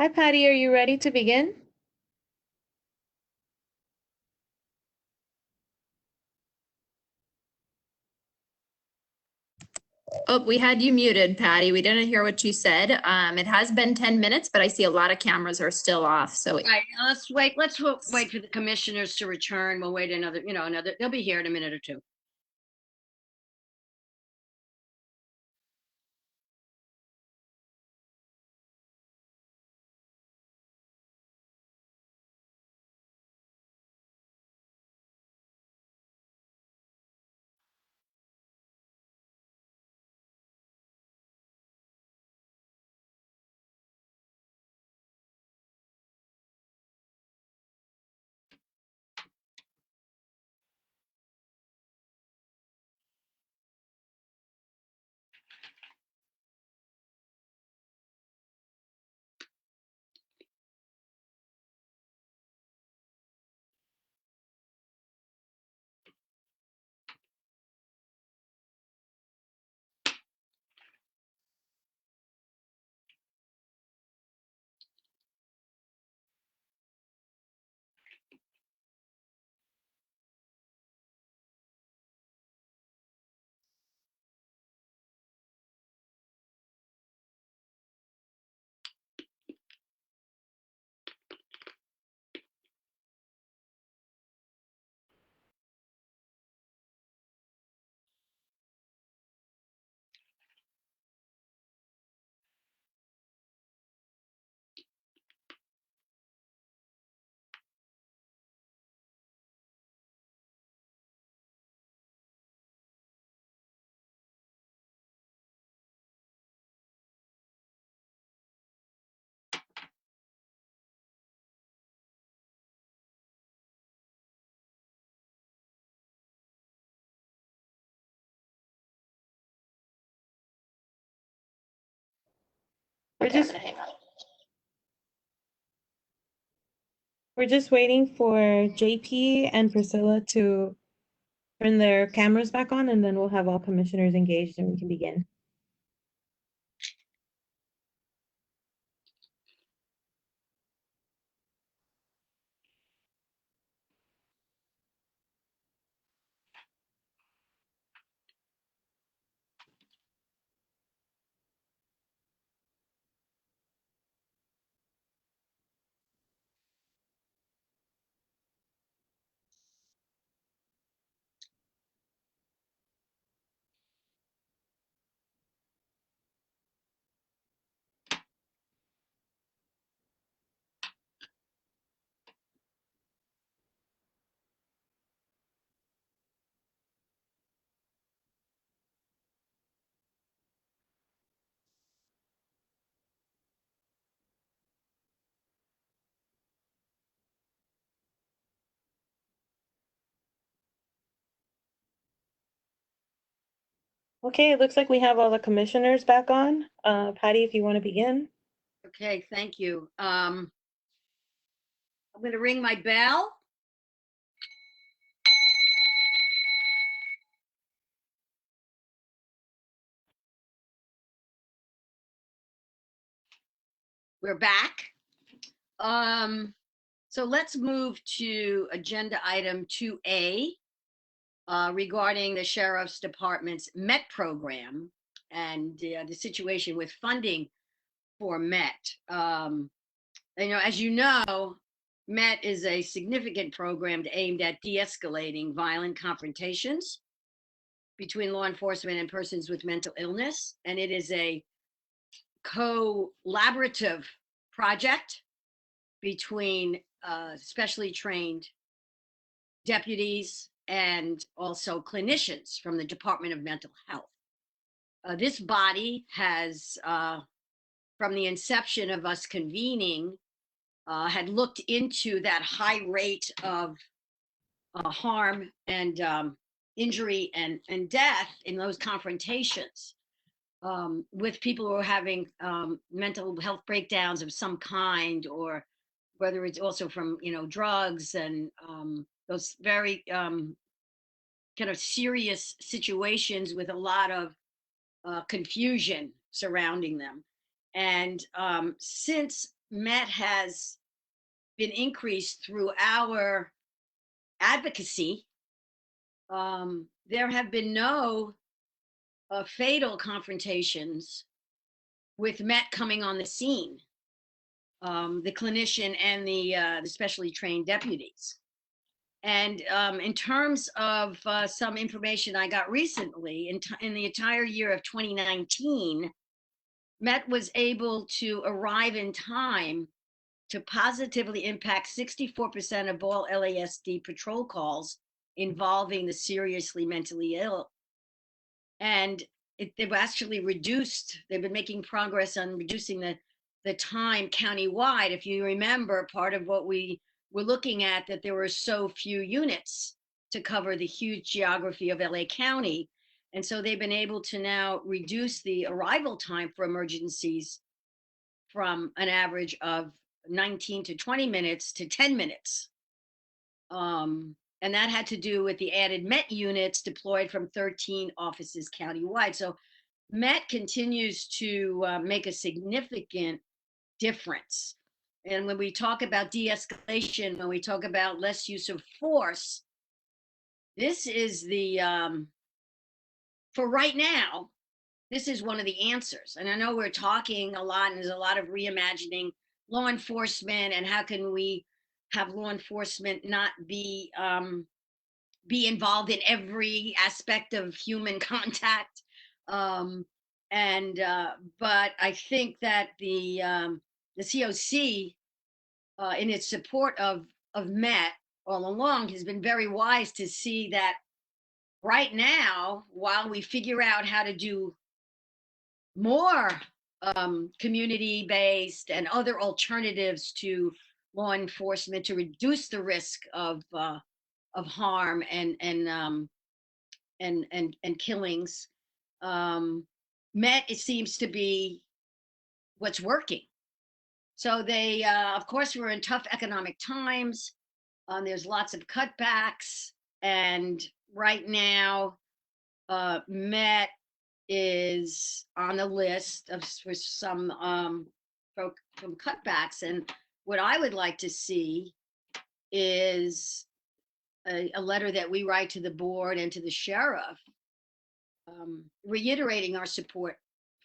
[SPEAKER 8] Hi, Patty. Are you ready to begin?
[SPEAKER 1] Oh, we had you muted, Patty. We didn't hear what you said. It has been 10 minutes, but I see a lot of cameras are still off. So
[SPEAKER 18] Right, let's wait for the commissioners to return. We'll wait another, they'll be here in a minute or two.
[SPEAKER 8] We're just waiting for JP and Priscilla to turn their cameras back on, and then we'll have all commissioners engaged and we can begin. Okay, it looks like we have all the commissioners back on. Patty, if you want to begin.
[SPEAKER 18] Okay, thank you. I'm gonna ring my bell. We're back. So let's move to agenda item 2A regarding the Sheriff's Department's MET program and the situation with funding for MET. As you know, MET is a significant program aimed at de-escalating violent confrontations between law enforcement and persons with mental illness, and it is a collaborative project between specially trained deputies and also clinicians from the Department of Mental Health. This body has, from the inception of us convening, had looked into that high rate of harm and injury and death in those confrontations with people who are having mental health breakdowns of some kind, or whether it's also from drugs and those very kind of serious situations with a lot of confusion surrounding them. And since Met has been increased through our advocacy. There have been no fatal confrontations with Met coming on the scene, the clinician and the specially trained deputies. And in terms of some information I got recently, in the entire year of 2019, Met was able to arrive in time to positively impact 64% of all LASD patrol calls involving the seriously mentally ill. And they've actually reduced, they've been making progress on reducing the time countywide. If you remember, part of what we were looking at, that there were so few units to cover the huge geography of LA County. And so they've been able to now reduce the arrival time for emergencies from an average of 19 to 20 minutes to 10 minutes. And that had to do with the added Met units deployed from 13 offices countywide. So Met continues to make a significant difference. And when we talk about de-escalation, when we talk about less use of force, this is the, for right now, this is one of the answers. And I know we're talking a lot, and there's a lot of reimagining law enforcement and how can we have law enforcement not be involved in every aspect of human contact. But I think that the COC, in its support of Met all along, has been very wise to see that right now, while we figure out how to do more community-based and other alternatives to law enforcement to reduce the risk of harm and killings, Met, it seems to be what's working. So they, of course, we're in tough economic times. There's lots of cutbacks, and right now, Met is on the list of for some from cutbacks. And what I would like to see is a letter that we write to the board and to the sheriff, reiterating our support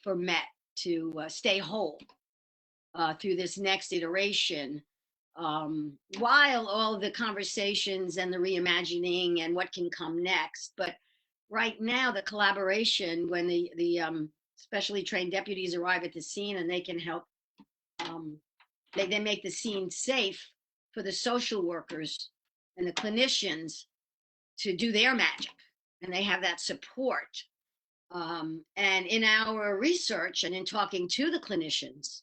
[SPEAKER 18] for Met to stay whole through this next iteration, while all the conversations and the reimagining and what can come next. But right now, the collaboration, when the specially trained deputies arrive at the scene and they can help, they make the scene safe for the social workers and the clinicians to do their magic, and they have that support. And in our research and in talking to the clinicians,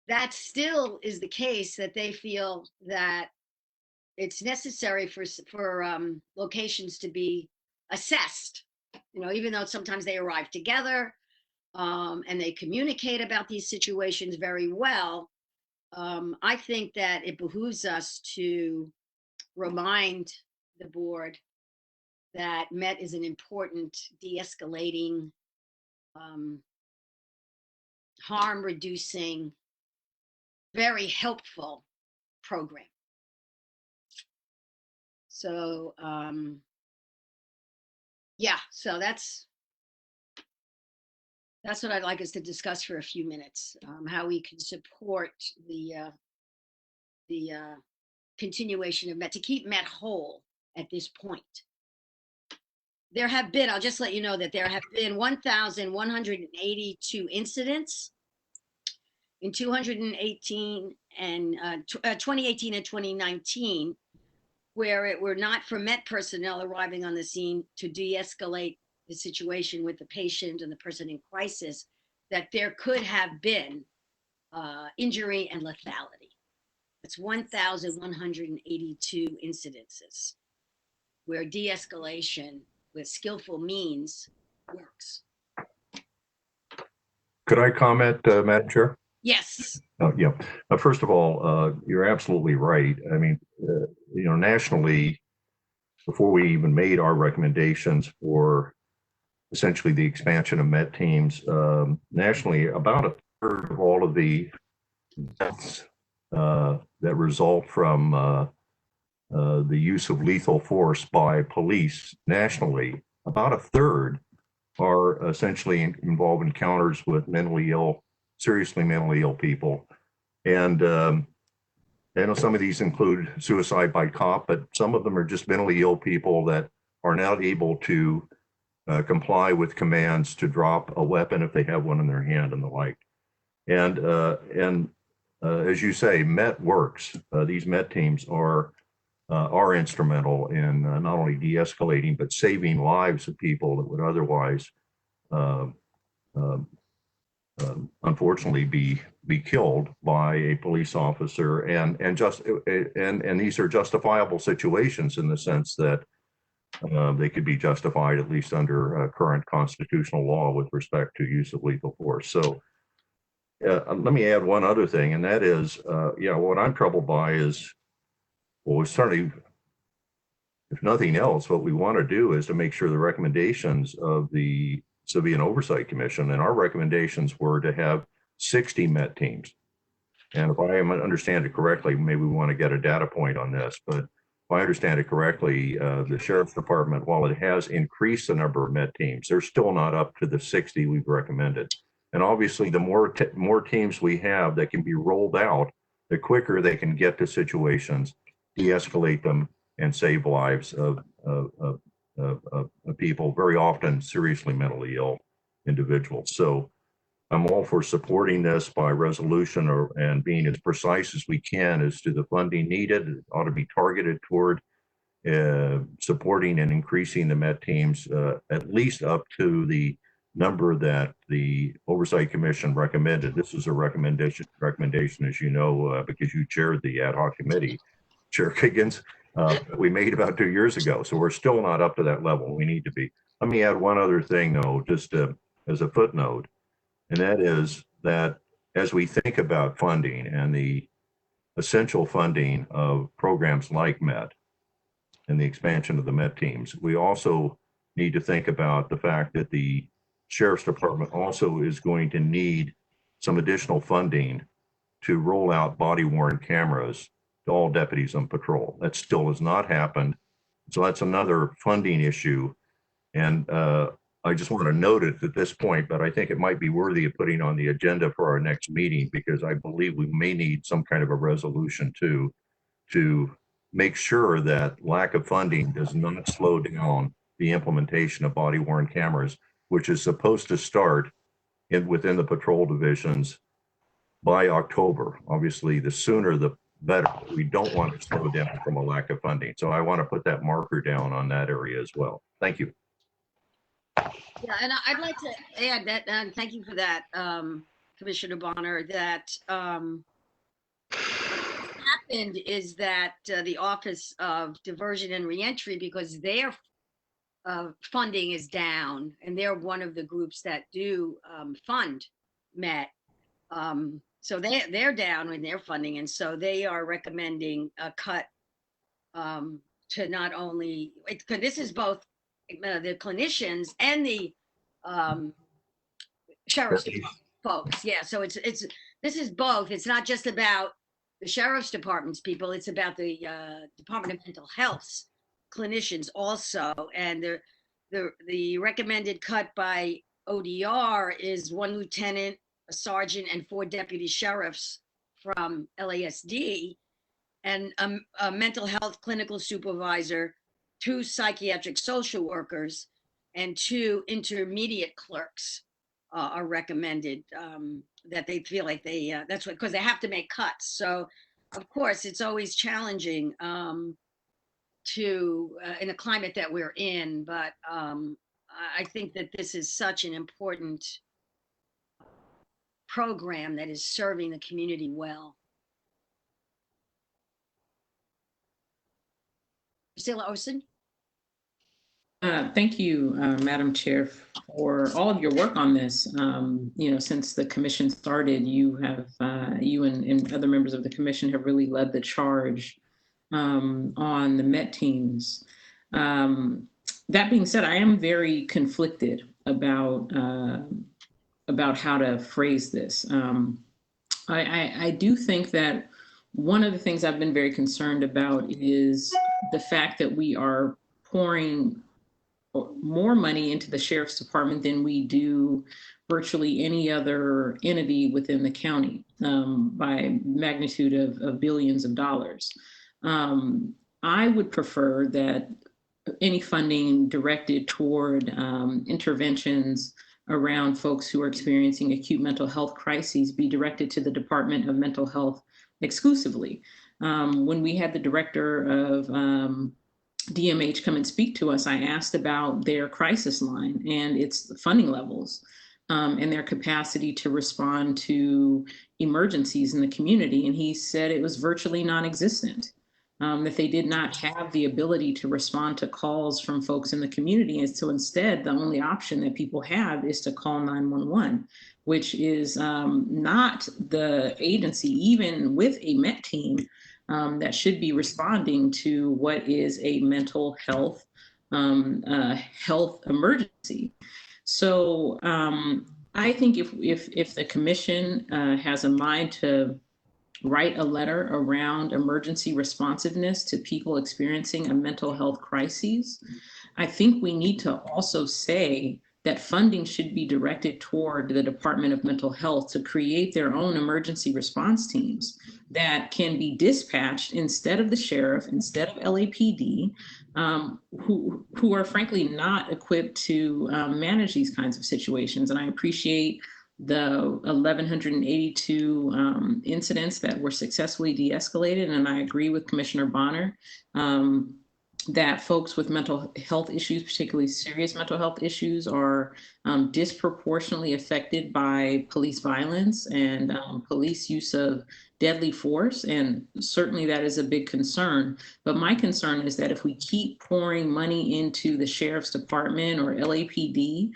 [SPEAKER 18] that still is the case, that they feel that it's necessary for locations to be assessed, even though sometimes they arrive together and they communicate about these situations very well. I think that it behooves us to remind the board that Met is an important de-escalating, harm reducing, very helpful program. So yeah, so that's what I'd like us to discuss for a few minutes, how we can support the continuation of Met, to keep Met whole at this point. There have been, I'll just let you know that there have been 1,182 incidents in 2018 and 2019, where it were not for Met personnel arriving on the scene to de-escalate the situation with the patient and the person in crisis, that there could have been injury and lethality. That's 1,182 incidences where de-escalation with skillful means works.
[SPEAKER 4] Could I comment, Madam Chair?
[SPEAKER 18] Yes.
[SPEAKER 4] Yeah. First of all, you're absolutely right. I mean, nationally, before we even made our recommendations for essentially the expansion of Met teams, nationally, about a third of all of the deaths that result from the use of lethal force by police nationally, about a third are essentially involved encounters with mentally ill, seriously mentally ill people. And I know some of these include suicide by cop, but some of them are just mentally ill people that are not able to comply with commands to drop a weapon if they have one in their hand and the like. And as you say, MET works. These MET teams are instrumental in not only de-escalating but saving lives of people that would otherwise, unfortunately, be killed by a police officer. And these are justifiable situations in the sense that they could be justified at least under current constitutional law with respect to use of lethal force. So let me add one other thing, and that is, what I'm troubled by is, well, certainly, if nothing else, what we want to do is to make sure the recommendations of the Civilian Oversight Commission, and our recommendations were to have 60 MET teams. And if I understand it correctly, maybe we want to get a data point on this, but if I understand it correctly, the Sheriff's Department, while it has increased the number of MET teams, they're still not up to the 60 we've recommended. And obviously, the more teams we have that can be rolled out, the quicker they can get to situations, de-escalate them, and save lives of people, very often seriously mentally ill individuals. So I'm all for supporting this by resolution and being as precise as we can as to the funding needed. It ought to be targeted toward supporting and increasing the MET teams at least up to the number that the Oversight Commission recommended. This is a recommendation, as you know, because you chaired the ad hoc committee, Chair Kiggins, we made about 2 years ago. So we're still not up to that level. We need to be. Let me add one other thing, though, just as a footnote, and that is that as we think about funding and the essential funding of programs like MET and the expansion of the MET teams, we also need to think about the fact that the Sheriff's Department also is going to need some additional funding to roll out body-worn cameras to all deputies on patrol. That still has not happened. So that's another funding issue. And I just want to note it at this point, but I think it might be worthy of putting on the agenda for our next meeting, because I believe we may need some kind of a resolution to make sure that lack of funding does not slow down the implementation of body-worn cameras, which is supposed to start within the patrol divisions by October. Obviously, the sooner the better. We don't want to slow down from a lack of funding. So I want to put that marker down on that area as well. Thank you.
[SPEAKER 18] Yeah, and I'd like to add that, and thank you for that, Commissioner Bonner, that what happened is that the Office of Diversion and Reentry, because their funding is down, and they're one of the groups that do fund MET. So they're down in their funding, and so they are recommending a cut to not only, because this is both the clinicians and the sheriff's folks. Yeah, so this is both. It's not just about the sheriff's department's people. It's about the Department of Mental Health's clinicians also. And the recommended cut by ODR is 1 lieutenant, a sergeant, and 4 deputy sheriffs from LASD, and a mental health clinical supervisor, 2 psychiatric social workers, and 2 intermediate clerks are recommended, that they feel like that's what, because they have to make cuts. So of course it's always challenging in the climate that we're in, but I think that this is such an important program that is serving the community well. Priscilla Olson?
[SPEAKER 21] Thank you, Madam Chair, for all of your work on this. Since the commission started, you and other members of the commission have really led the charge on the MET teams. That being said, I am very conflicted about how to phrase this. I do think that one of the things I've been very concerned about is the fact that we are pouring more money into the sheriff's department than we do virtually any other entity within the county, by magnitude of billions of dollars. I would prefer that any funding directed toward interventions around folks who are experiencing acute mental health crises be directed to the Department of Mental Health exclusively. When we had the director of DMH come and speak to us, I asked about their crisis line and its funding levels, and their capacity to respond to emergencies in the community. And he said it was virtually non-existent, that they did not have the ability to respond to calls from folks in the community. And so instead, the only option that people have is to call 911, which is not the agency, even with a MET team, that should be responding to what is a mental health health emergency. So I think if the commission has a mind to write a letter around emergency responsiveness to people experiencing a mental health crisis, I think we need to also say that funding should be directed toward the Department of Mental Health to create their own emergency response teams that can be dispatched instead of the sheriff, instead of LAPD, who are frankly not equipped to manage these kinds of situations. And I appreciate the 1,182 incidents that were successfully de-escalated. And I agree with Commissioner Bonner that folks with mental health issues, particularly serious mental health issues, are disproportionately affected by police violence and police use of deadly force. And certainly that is a big concern. But my concern is that if we keep pouring money into the sheriff's department or LAPD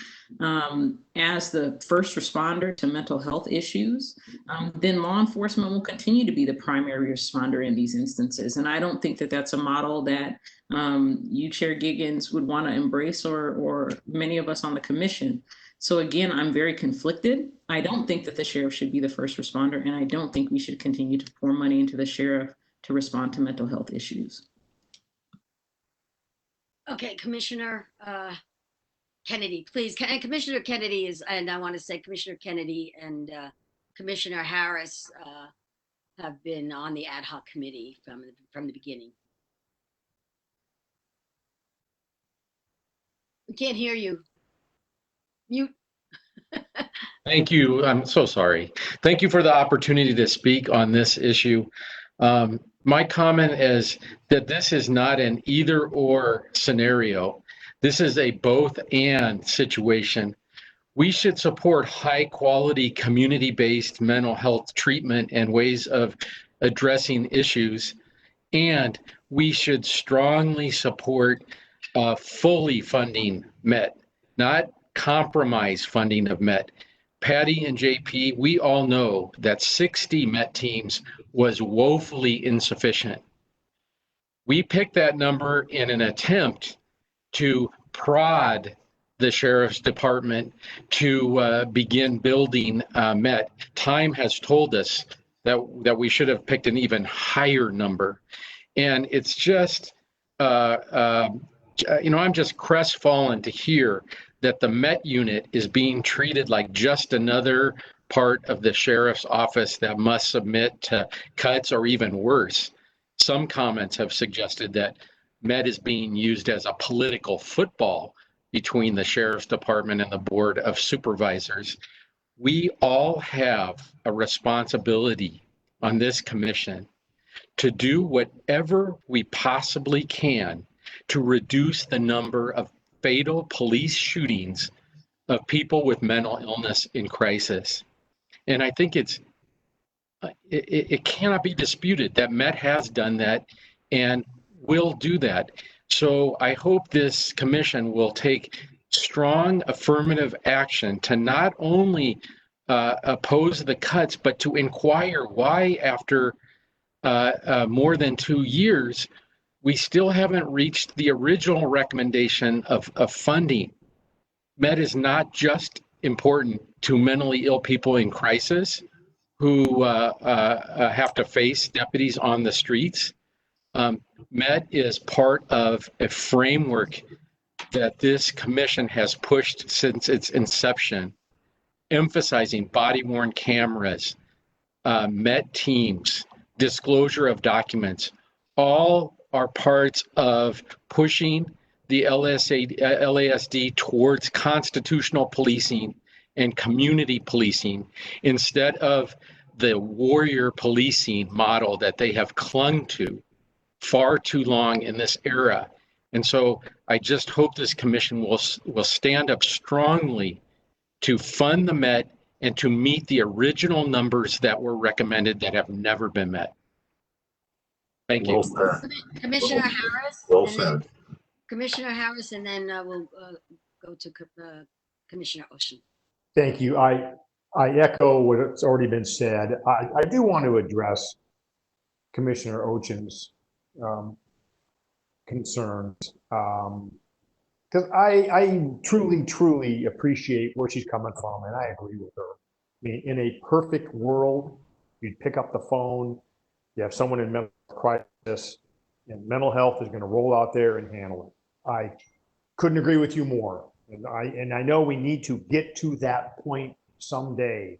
[SPEAKER 21] as the first responder to mental health issues, then law enforcement will continue to be the primary responder in these instances. And I don't think that that's a model that you, Chair Giggins, would want to embrace, or many of us on the commission. So again, I'm very conflicted. I don't think that the sheriff should be the first responder, and I don't think we should continue to pour money into the sheriff to respond to mental health issues.
[SPEAKER 18] Okay, Commissioner Kennedy, please. And Commissioner Kennedy is, and I want to say Commissioner Kennedy and Commissioner Harris have been on the ad hoc committee from the beginning. We can't hear you. Mute.
[SPEAKER 9] Thank you. I'm so sorry. Thank you for the opportunity to speak on this issue. My comment is that this is not an either or scenario. This is a both and situation. We should support high quality community-based mental health treatment and ways of addressing issues. And we should strongly support fully funding MET, not compromise funding of MET. Patty and JP, we all know that 60 MET teams was woefully insufficient. We picked that number in an attempt to prod the sheriff's department to begin building MET. Time has told us that we should have picked an even higher number. And it's just, I'm just crestfallen to hear that the MET unit is being treated like just another part of the sheriff's office that must submit to cuts or even worse. Some comments have suggested that MET is being used as a political football between the sheriff's department and the board of supervisors. We all have a responsibility on this commission to do whatever we possibly can to reduce the number of fatal police shootings of people with mental illness in crisis. And I think it cannot be disputed that MET has done that and will do that. So I hope this commission will take strong affirmative action to not only oppose the cuts, but to inquire why after more than 2 years, we still haven't reached the original recommendation of funding. MET is not just important to mentally ill people in crisis who have to face deputies on the streets. MET is part of a framework that this commission has pushed since its inception, emphasizing body-worn cameras, MET teams, disclosure of documents, all are parts of pushing the LASD towards constitutional policing and community policing instead of the warrior policing model that they have clung to far too long in this era. And so I just hope this commission will stand up strongly to fund the MET and to meet the original numbers that were recommended that have never been met. Thank you.
[SPEAKER 4] Well said.
[SPEAKER 18] Commissioner Harris.
[SPEAKER 4] Well
[SPEAKER 18] and then
[SPEAKER 4] said.
[SPEAKER 18] Commissioner Harris, and then we'll go to Commissioner Ocean.
[SPEAKER 5] Thank you. I echo what's already been said. I do want to address Commissioner Ochen's concerns, because I truly appreciate where she's coming from, and I agree with her. I mean, in a perfect world, you'd pick up the phone, you have someone in mental crisis, and mental health is going to roll out there and handle it. I couldn't agree with you more. And I know we need to get to that point someday.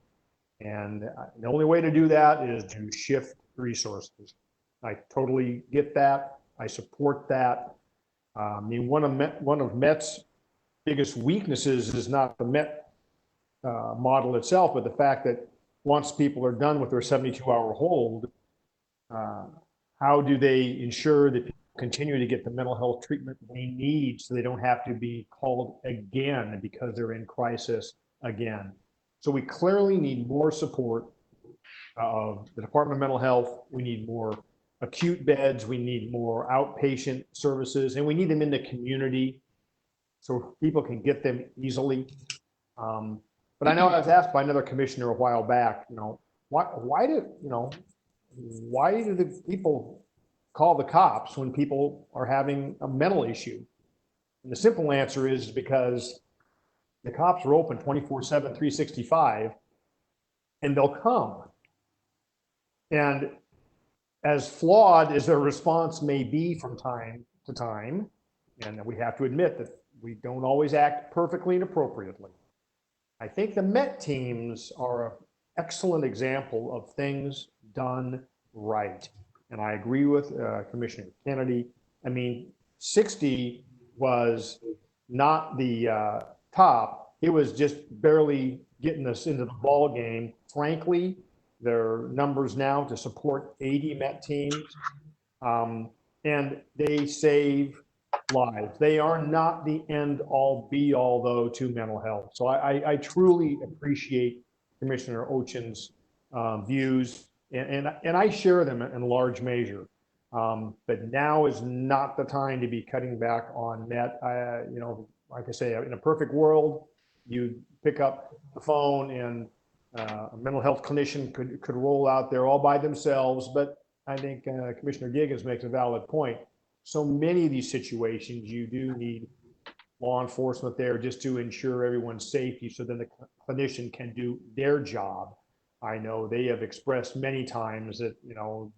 [SPEAKER 5] And the only way to do that is to shift resources. I totally get that. I support that. I mean, one of MET's biggest weaknesses is not the MET model itself, but the fact that once people are done with their 72-hour hold, how do they ensure that people continue to get the mental health treatment they need so they don't have to be called again because they're in crisis again? So we clearly need more support of the Department of Mental Health. We need more acute beds. We need more outpatient services, and we need them in the community so people can get them easily. But I know I was asked by another commissioner a while back, why do the people call the cops when people are having a mental issue? And the simple answer is because the cops are open 24/7, 365, and they'll come. And as flawed as their response may be from time to time, and we have to admit that we don't always act perfectly and appropriately, I think the MET teams are an excellent example of things done right. And I agree with Commissioner Kennedy. I mean, 60 was not the top. It was just barely getting us into the ball game. Frankly, there are numbers now to support 80 MET teams, and they save lives. They are not the end all be all, though, to mental health. So I truly appreciate Commissioner Ochen's views, and I share them in large measure. But now is not the time to be cutting back on MET. Like I say, in a perfect world, you pick up the phone and a mental health clinician could roll out there all by themselves. But I think Commissioner Giggins makes a valid point. So many of these situations, you do need law enforcement there just to ensure everyone's safety so then the clinician can do their job. I know they have expressed many times that,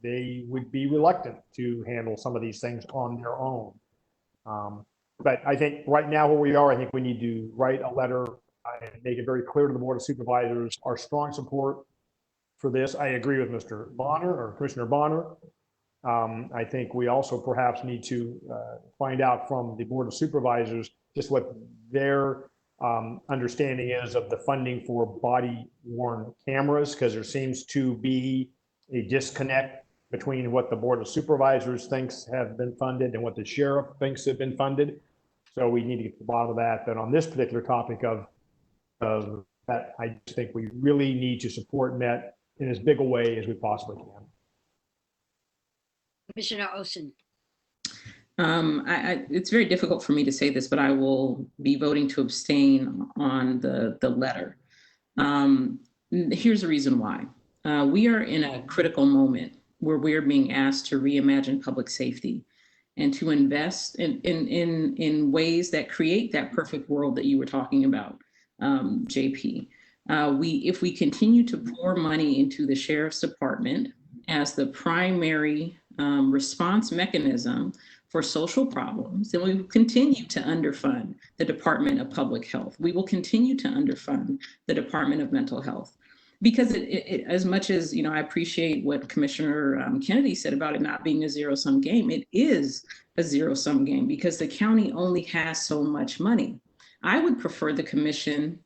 [SPEAKER 5] they would be reluctant to handle some of these things on their own. But I think right now where we are, I think we need to write a letter and make it very clear to the Board of Supervisors our strong support for this. I agree with Mr. Bonner or Commissioner Bonner. I think we also perhaps need to find out from the Board of Supervisors just what their understanding is of the funding for body-worn cameras, because there seems to be a disconnect between what the Board of Supervisors thinks have been funded and what the sheriff thinks have been funded. So we need to get to the bottom of that. But on this particular topic of that, I just think we really need to support MET in as big a way as we possibly can.
[SPEAKER 18] Commissioner Ocean.
[SPEAKER 21] It's very difficult for me to say this, but I will be voting to abstain on the letter. Here's the reason why. We are in a critical moment where we're being asked to reimagine public safety and to invest in ways that create that perfect world that you were talking about, JP. If we continue to pour money into the sheriff's department as the primary response mechanism for social problems, then we will continue to underfund the Department of Public Health. We will continue to underfund the Department of Mental Health. Because as much as, I appreciate what Commissioner Kennedy said about it not being a zero-sum game, it is a zero-sum game because the county only has so much money. I would prefer the commission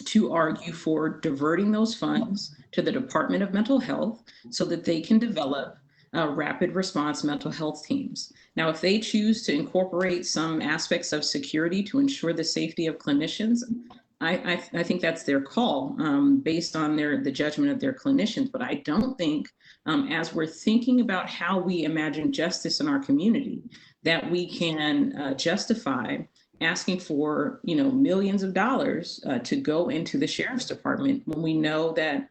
[SPEAKER 21] to argue for diverting those funds to the Department of Mental Health so that they can develop rapid response mental health teams. Now, if they choose to incorporate some aspects of security to ensure the safety of clinicians, I think that's their call based on the judgment of their clinicians. But I don't think, as we're thinking about how we imagine justice in our community, that we can justify asking for millions of dollars to go into the sheriff's department when we know that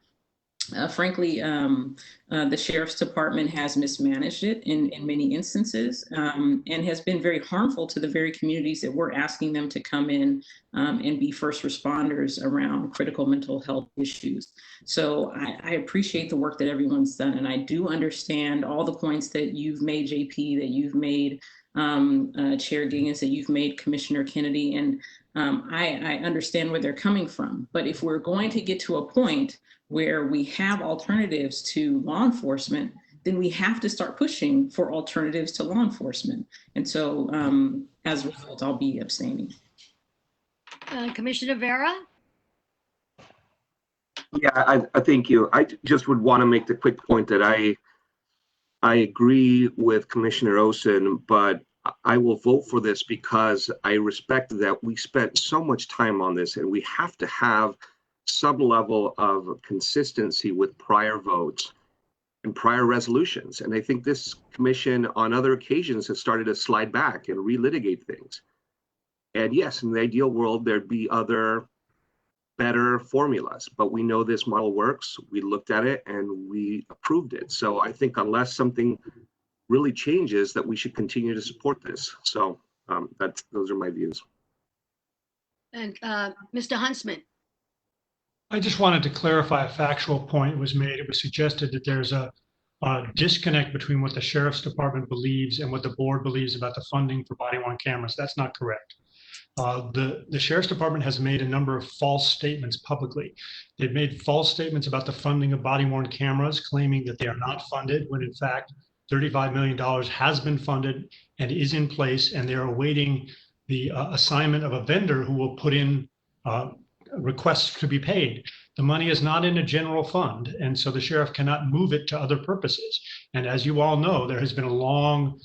[SPEAKER 21] frankly the sheriff's department has mismanaged it in many instances and has been very harmful to the very communities that we're asking them to come in and be first responders around critical mental health issues. So I appreciate the work that everyone's done, and I do understand all the points that you've made, JP, that you've made, Chair Giggins, that you've made, Commissioner Kennedy, and I understand where they're coming from. But if we're going to get to a point where we have alternatives to law enforcement, then we have to start pushing for alternatives to law enforcement. And so as a result, I'll be abstaining.
[SPEAKER 18] Commissioner Vera?
[SPEAKER 12] Yeah, I thank you. I just would want to make the quick point that I agree with Commissioner Olson, but I will vote for this because I respect that we spent so much time on this and we have to have some level of consistency with prior votes and prior resolutions. And I think this commission on other occasions has started to slide back and relitigate things. And yes, in the ideal world, there'd be other better formulas, but we know this model works. We looked at it and we approved it. So I think unless something really changes, that we should continue to support this. So those are my views.
[SPEAKER 18] And Mr. Huntsman?
[SPEAKER 13] I just wanted to clarify a factual point was made. It was suggested that there's a disconnect between what the Sheriff's Department believes and what the board believes about the funding for body-worn cameras. That's not correct. The Sheriff's Department has made a number of false statements publicly. They've made false statements about the funding of body-worn cameras, claiming that they are not funded, when in fact $35 million has been funded and is in place, and they're awaiting the assignment of a vendor who will put in requests to be paid. The money is not in a general fund, and so the sheriff cannot move it to other purposes. And as you all know, there has been a long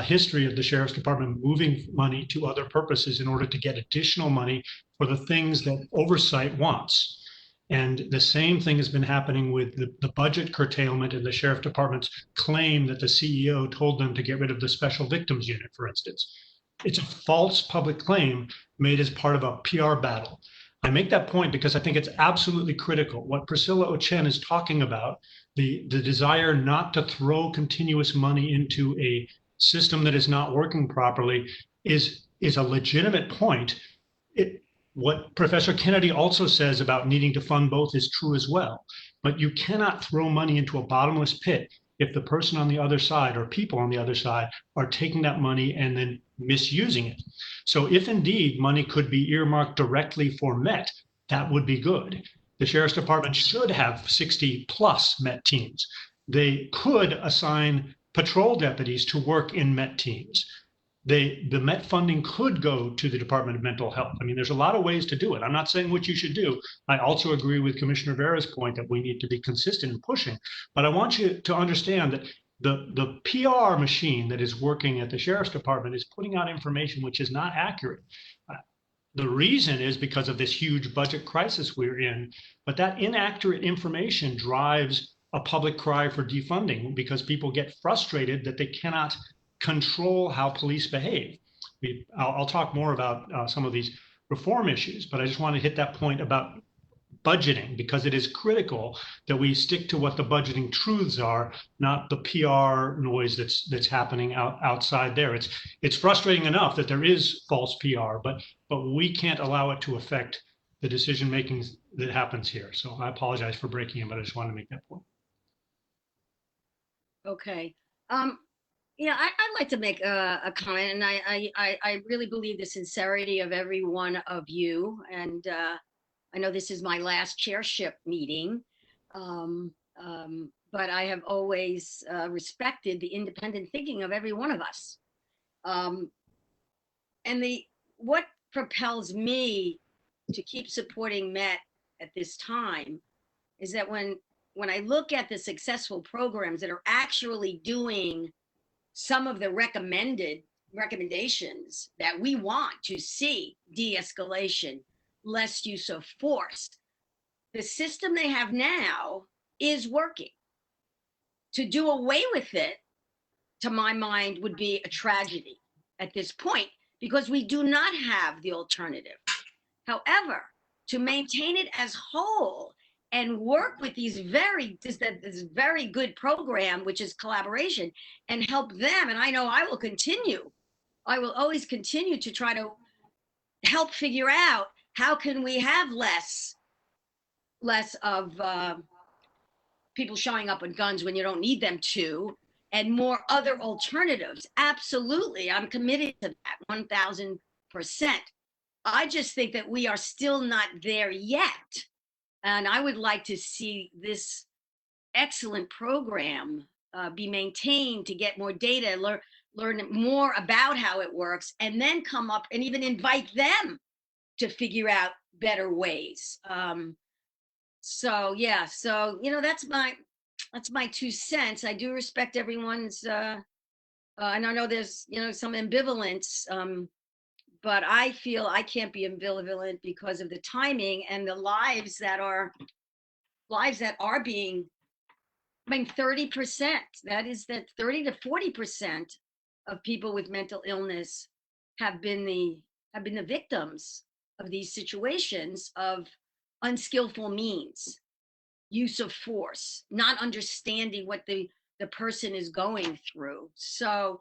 [SPEAKER 13] history of the Sheriff's Department moving money to other purposes in order to get additional money for the things that Oversight wants. And the same thing has been happening with the budget curtailment and the Sheriff Department's claim that the CEO told them to get rid of the Special Victims Unit, for instance. It's a false public claim made as part of a PR battle. I make that point because I think it's absolutely critical. What Priscilla Ochen is talking about, the desire not to throw continuous money into a system that is not working properly, is a legitimate point. What Professor Kennedy also says about needing to fund both is true as well. But you cannot throw money into a bottomless pit if the person on the other side or people on the other side are taking that money and then misusing it. So if indeed money could be earmarked directly for MET, that would be good. The Sheriff's Department should have 60 plus MET teams. They could assign patrol deputies to work in MET teams. The MET funding could go to the Department of Mental Health. I mean, there's a lot of ways to do it. I'm not saying what you should do. I also agree with Commissioner Vera's point that we need to be consistent in pushing. But I want you to understand that the PR machine that is working at the Sheriff's Department is putting out information which is not accurate. The reason is because of this huge budget crisis we're in, but that inaccurate information drives a public cry for defunding because people get frustrated that they cannot control how police behave. I'll talk more about some of these reform issues, but I just want to hit that point about budgeting, because it is critical that we stick to what the budgeting truths are, not the PR noise that's happening outside there. It's frustrating enough that there is false PR, but we can't allow it to affect the decision making that happens here. So I apologize for breaking in, but I just wanted to make that point.
[SPEAKER 18] Okay. Yeah, I'd like to make a comment, and I really believe the sincerity of every one of you. And I know this is my last chairship meeting, but I have always respected the independent thinking of every one of us. And what propels me to keep supporting Met at this time is that when I look at the successful programs that are actually doing some of the recommendations that we want to see, de-escalation, less use of force, the system they have now is working. To do away with it, to my mind, would be a tragedy at this point, because we do not have the alternative. However, to maintain it as whole and work with this very good program, which is collaboration, and help them. And I know I will always continue to try to help figure out how can we have less of people showing up with guns when you don't need them to, and more other alternatives. Absolutely, I'm committed to that 1000%. I just think that we are still not there yet. And I would like to see this excellent program be maintained, to get more data, learn more about how it works, and then come up and even invite them to figure out better ways. So yeah, so that's my 2 cents. I do respect everyone's, and I know there's some ambivalence. But I feel I can't be ambivalent because of the timing and the lives that are being, 30%, that 30 to 40% of people with mental illness have been the victims of these situations of unskillful means, use of force, not understanding what the person is going through. So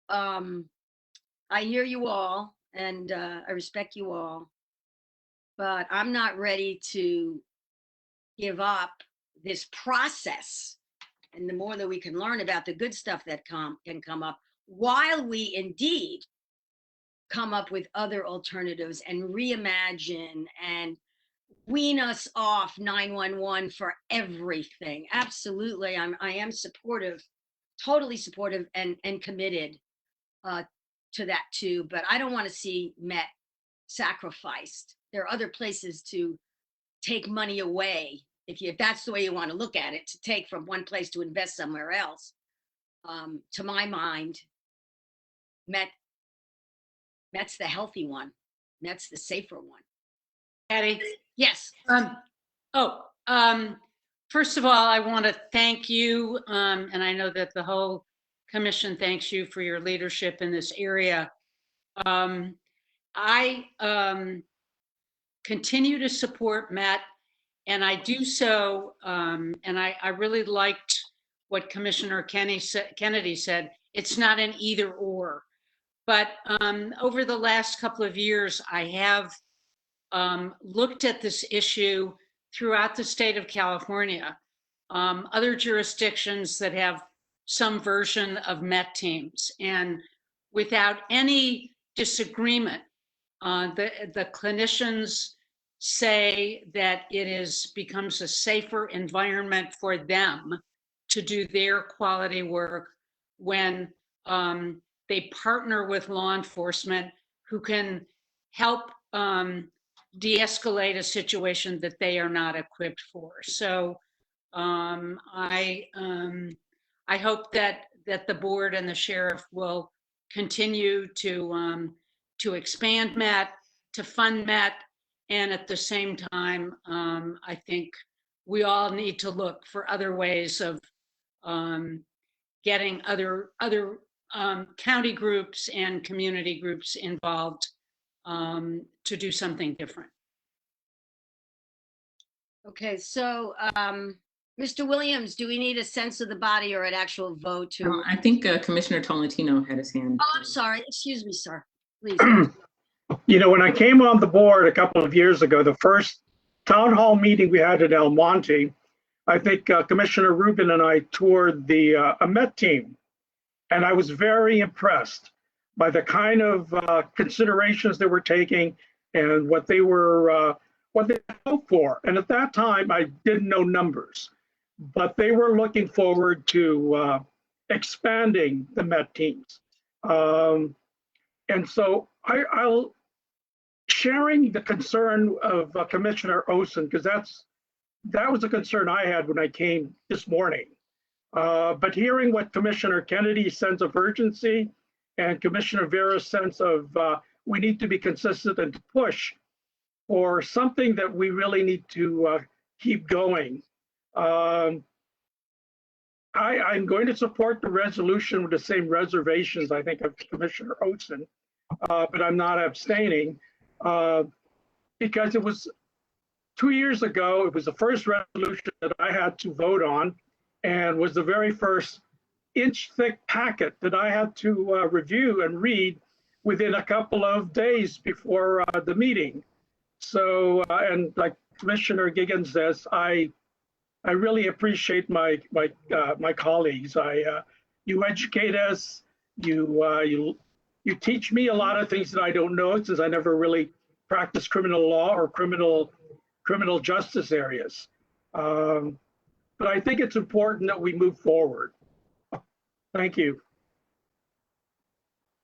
[SPEAKER 18] I hear you all, and I respect you all, but I'm not ready to give up this process. And the more that we can learn about the good stuff that can come up, while we indeed come up with other alternatives and reimagine and wean us off 911 for everything. Absolutely, I am supportive, totally supportive, and committed to that too, but I don't want to see Met sacrificed. There are other places to take money away, if that's the way you want to look at it, to take from one place to invest somewhere else. To my mind, Met's the healthy one. Met's the safer one.
[SPEAKER 19] Patty?
[SPEAKER 18] Yes.
[SPEAKER 19] First of all, I want to thank you, and I know that the whole commission thanks you for your leadership in this area. I continue to support Met, and I do so, and I really liked what Commissioner Kennedy said. It's not an either or, but over the last couple of years, I have looked at this issue throughout the state of California, other jurisdictions that have some version of Met teams, and without any disagreement, the clinicians say that becomes a safer environment for them to do their quality work when they partner with law enforcement who can help de-escalate a situation that they are not equipped for. So I hope that the board and the sheriff will continue to expand Met, to fund Met, and at the same time, I think we all need to look for other ways of getting other county groups and community groups involved to do something different.
[SPEAKER 18] Okay, so Mr. Williams, do we need a sense of the body or an actual vote to?
[SPEAKER 21] I think Commissioner Tolentino had his hand.
[SPEAKER 18] Oh, I'm sorry. Excuse me, sir. Please.
[SPEAKER 6] You know, when I came on the board a couple of years ago, the first town hall meeting we had in El Monte, I think Commissioner Rubin and I toured the Met team, and I was very impressed by the kind of considerations they were taking and what they hoped for. And at that time, I didn't know numbers, but they were looking forward to expanding the Met teams. And so I'll sharing the concern of Commissioner Osen, because that was a concern I had when I came this morning. But hearing what Commissioner Kennedy's sense of urgency and Commissioner Vera's sense of we need to be consistent and push for something that we really need to keep going. I'm going to support the resolution with the same reservations, I think, of Commissioner Osen, but I'm not abstaining because it was 2 years ago, it was the first resolution that I had to vote on and was the very first inch-thick packet that I had to review and read within a couple of days before the meeting. So, and like Commissioner Giggins says, I really appreciate my colleagues. You educate us. You teach me a lot of things that I don't know, since I never really practiced criminal law or criminal justice areas. But I think it's important that we move forward. Thank you.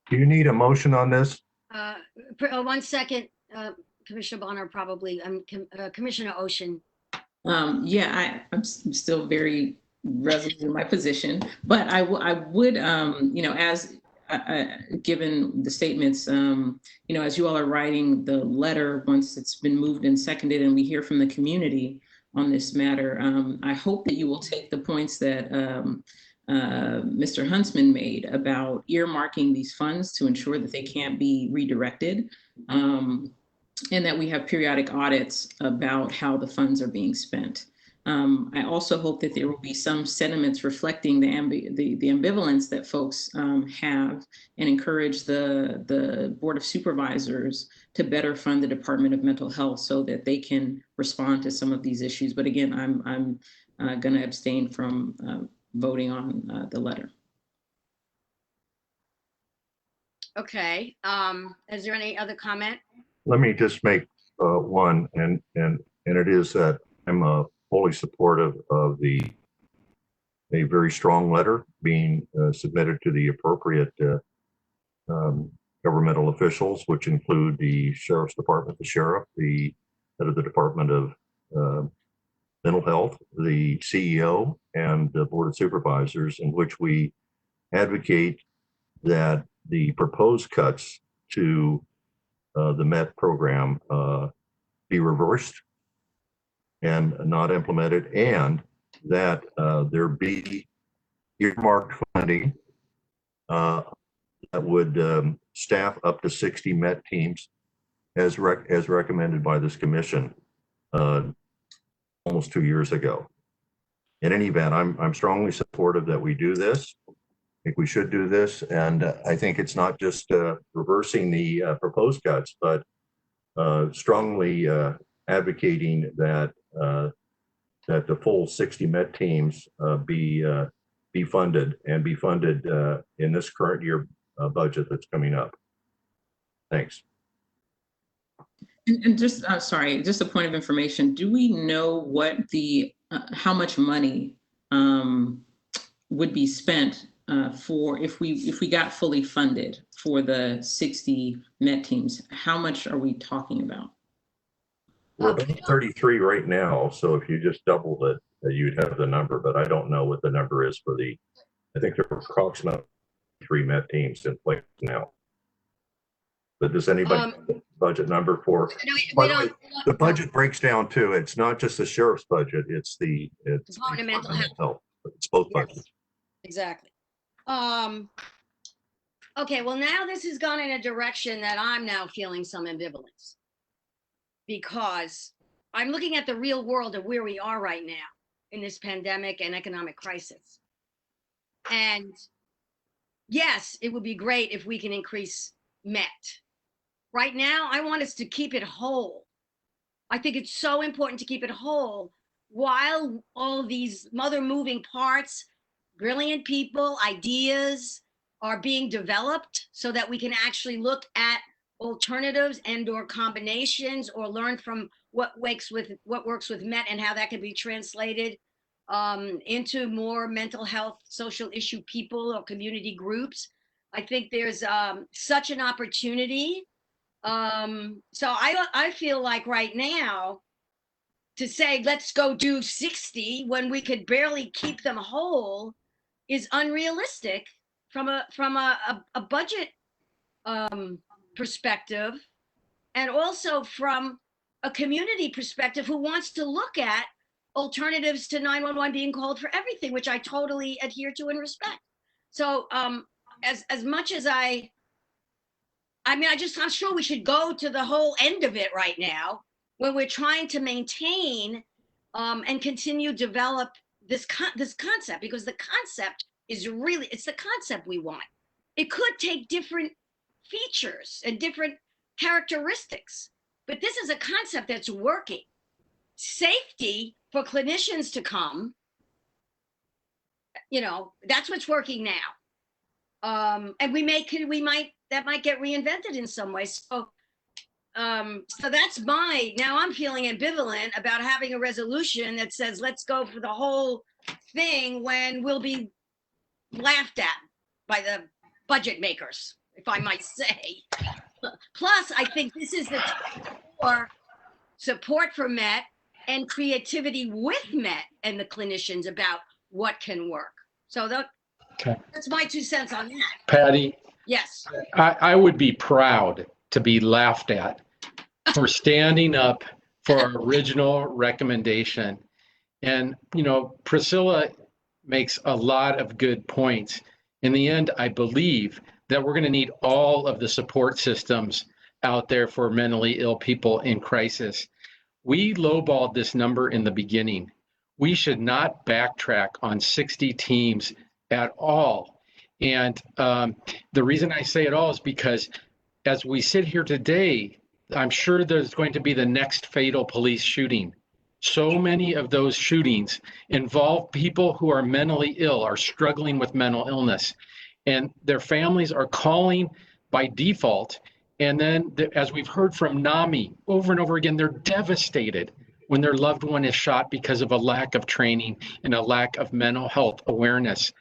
[SPEAKER 4] Do you need a motion on this?
[SPEAKER 18] 1 second, Commissioner Bonner, probably, Commissioner Ocean.
[SPEAKER 21] Yeah, I'm still very resolute in my position, but I would, you know, as given the statements, you know, as you all are writing the letter, once it's been moved and seconded and we hear from the community on this matter, I hope that you will take the points that Mr. Huntsman made about earmarking these funds to ensure that they can't be redirected, and that we have periodic audits about how the funds are being spent. I also hope that there will be some sentiments reflecting the ambivalence that folks have, and encourage the Board of Supervisors to better fund the Department of Mental Health so that they can respond to some of these issues. But again, I'm going to abstain from voting on the letter.
[SPEAKER 18] Okay. Is there any other comment?
[SPEAKER 4] Let me just make one, and it is that I'm fully supportive of a very strong letter being submitted to the appropriate governmental officials, which include the Sheriff's Department, the Sheriff, the head of the Department of Mental Health, the CEO, and the Board of Supervisors, in which we advocate that the proposed cuts to the MET program be reversed and not implemented, and that there be earmarked funding that would staff up to 60 MET teams as recommended by this commission almost 2 years ago. In any event, I'm strongly supportive that we do this. I think we should do this, and I think it's not just reversing the proposed cuts, but strongly advocating that that the full 60 MET teams be funded, and be funded in this current year budget that's coming up. Thanks.
[SPEAKER 21] And just, sorry, just a point of information. Do we know what the, how much money would be spent for, if we got fully funded for the 60 MET teams? How much are we talking about?
[SPEAKER 4] We're about 33 right now, so if you just doubled it, you'd have the number, but I don't know what the number is for the, I think there are approximately 3 MET teams in place now. But does anybody have a budget number for? By the way, the budget breaks down too. It's not just the sheriff's budget. It's the
[SPEAKER 18] Department of Mental Health.
[SPEAKER 4] It's both budgets.
[SPEAKER 18] Exactly. Okay, well, now this has gone in a direction that I'm now feeling some ambivalence, because I'm looking at the real world of where we are right now in this pandemic and economic crisis. And yes, it would be great if we can increase MET. Right now, I want us to keep it whole. I think it's so important to keep it whole while all these other moving parts, brilliant people, ideas are being developed so that we can actually look at alternatives and or combinations or learn from what works with MET and how that can be translated into more mental health, social issue people or community groups. I think there's such an opportunity. So I feel like right now to say, let's go do 60 when we could barely keep them whole is unrealistic from a budget perspective, and also from a community perspective who wants to look at alternatives to 911 being called for everything, which I totally adhere to and respect. So as much as I'm sure we should go to the whole end of it right now when we're trying to maintain and continue develop this concept, because the concept is really, it's the concept we want. It could take different features and different characteristics, but this is a concept that's working. Safety for clinicians to come, that's what's working now. And that might get reinvented in some way. So that's now I'm feeling ambivalent about having a resolution that says, let's go for the whole thing when we'll be laughed at by the budget makers, if I might say. Plus, I think this is the time for support for MET and creativity with MET and the clinicians about what can work. So that's my 2 cents on that.
[SPEAKER 9] Patty,
[SPEAKER 18] Yes.
[SPEAKER 9] I would be proud to be laughed at for standing up for our original recommendation. And, Priscilla makes a lot of good points. In the end, I believe that we're going to need all of the support systems out there for mentally ill people in crisis. We lowballed this number in the beginning. We should not backtrack on 60 teams at all. And the reason I say it all is because as we sit here today, I'm sure there's going to be the next fatal police shooting. So many of those shootings involve people who are mentally ill, are struggling with mental illness, and their families are calling by default. And then, as we've heard from NAMI over and over again, they're devastated when their loved one is shot because of a lack of training and a lack of mental health awareness.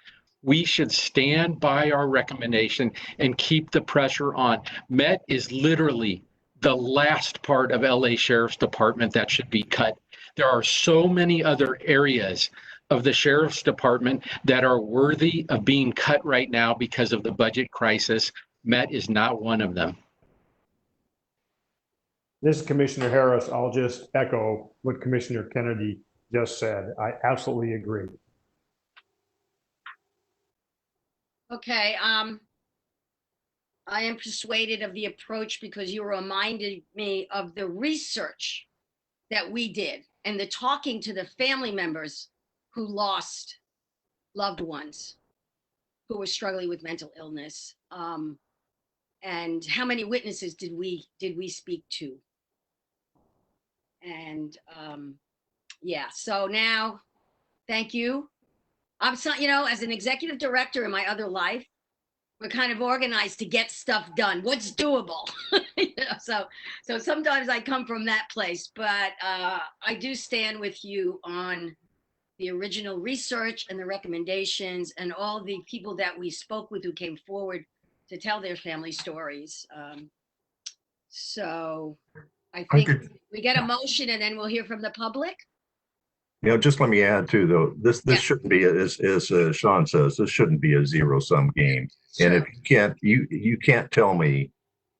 [SPEAKER 9] We should stand by our recommendation and keep the pressure on. MET is literally the last part of LA Sheriff's Department that should be cut. There are so many other areas of the Sheriff's Department that are worthy of being cut right now because of the budget crisis. MET is not one of them.
[SPEAKER 5] This is Commissioner Harris. I'll just echo what Commissioner Kennedy just said. I absolutely agree.
[SPEAKER 18] Okay, I am persuaded of the approach because you reminded me of the research that we did and the talking to the family members who lost loved ones who were struggling with mental illness. And how many witnesses did we speak to? And yeah, so now, thank you. I'm so, as an executive director in my other life, we're kind of organized to get stuff done. What's doable? So sometimes I come from that place, but I do stand with you on the original research and the recommendations and all the people that we spoke with who came forward to tell their family stories. So I think we get a motion and then we'll hear from the public.
[SPEAKER 4] Just let me add too, though, this shouldn't be, as Sean says, this shouldn't be a zero-sum game. Sure. And if you can't tell me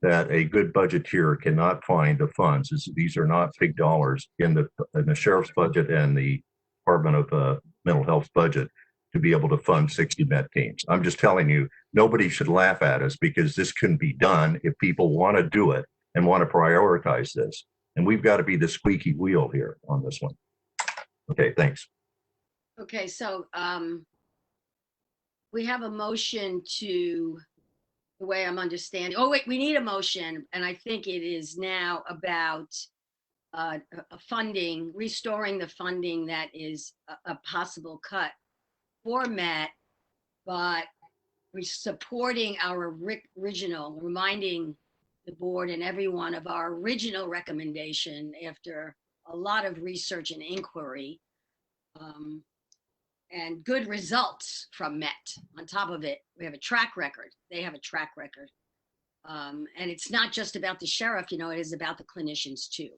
[SPEAKER 4] that a good budgeteer cannot find the funds. These are not big dollars in the sheriff's budget and the Department of Mental Health budget to be able to fund 60 MET teams. I'm just telling you, nobody should laugh at us because this can be done if people want to do it and want to prioritize this. And we've got to be the squeaky wheel here on this one. Okay, thanks.
[SPEAKER 18] Okay, so we have a motion to the way I'm understanding. Oh, wait, we need a motion, and I think it is now about funding, restoring the funding that is a possible cut for Met, but we're supporting our original, reminding the board and everyone of our original recommendation after a lot of research and inquiry, and good results from Met. On top of it, we have a track record. They have a track record. And it's not just about the sheriff, it is about the clinicians too.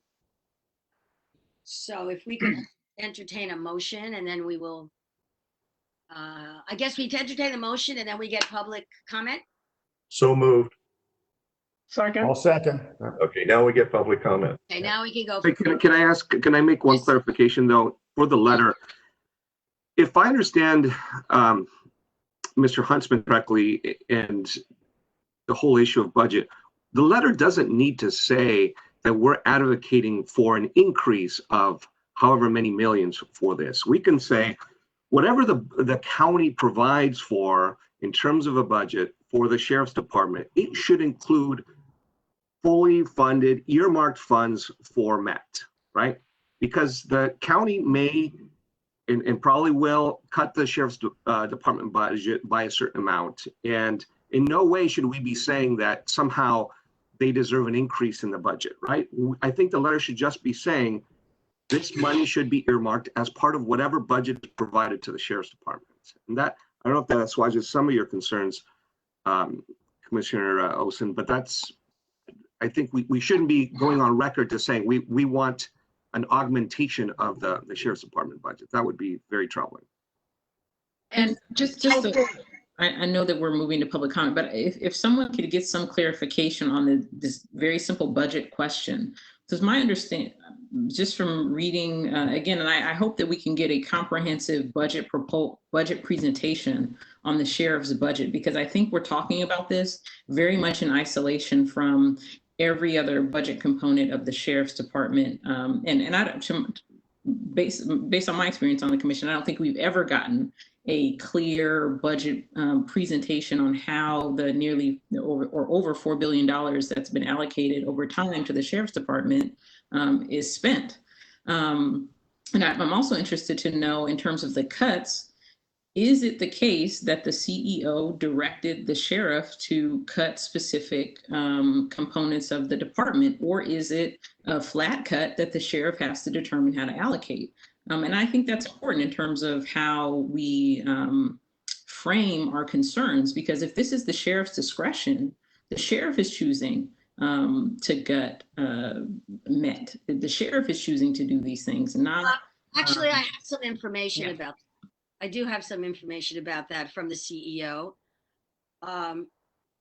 [SPEAKER 18] So if we could entertain a motion, and then we will, I guess we entertain the motion and then we get public comment.
[SPEAKER 4] So moved.
[SPEAKER 6] Second.
[SPEAKER 5] I'll second.
[SPEAKER 4] Okay, now we get public comment.
[SPEAKER 18] Okay, now we can go.
[SPEAKER 12] Hey, can I make one clarification though for the letter? If I understand Mr. Huntsman correctly, and the whole issue of budget, the letter doesn't need to say that we're advocating for an increase of however many millions for this. We can say whatever the county provides for in terms of a budget for the sheriff's department, it should include fully funded, earmarked funds for Met, right? Because the county may and probably will cut the sheriff's department budget by a certain amount. And in no way should we be saying that somehow they deserve an increase in the budget, right? I think the letter should just be saying this money should be earmarked as part of whatever budget is provided to the sheriff's department. And that, I don't know if that assuages some of your concerns, Commissioner Olson, but I think we shouldn't be going on record to saying we want an augmentation of the sheriff's department budget. That would be very troubling.
[SPEAKER 21] And I know that we're moving to public comment, but if someone could get some clarification on this very simple budget question, because my understanding, just from reading again, and I hope that we can get a comprehensive budget presentation on the sheriff's budget, because I think we're talking about this very much in isolation from every other budget component of the sheriff's department. And I don't, based on my experience on the commission, I don't think we've ever gotten a clear budget presentation on how the nearly over $4 billion that's been allocated over time to the sheriff's department is spent. And I'm also interested to know, in terms of the cuts, is it the case that the CEO directed the sheriff to cut specific components of the department, or is it a flat cut that the sheriff has to determine how to allocate? And I think that's important in terms of how we frame our concerns, because if this is the sheriff's discretion, the sheriff is choosing to gut Met. The sheriff is choosing to do these things, not.
[SPEAKER 18] Actually, I have some information about that. I do have some information about that from the CEO.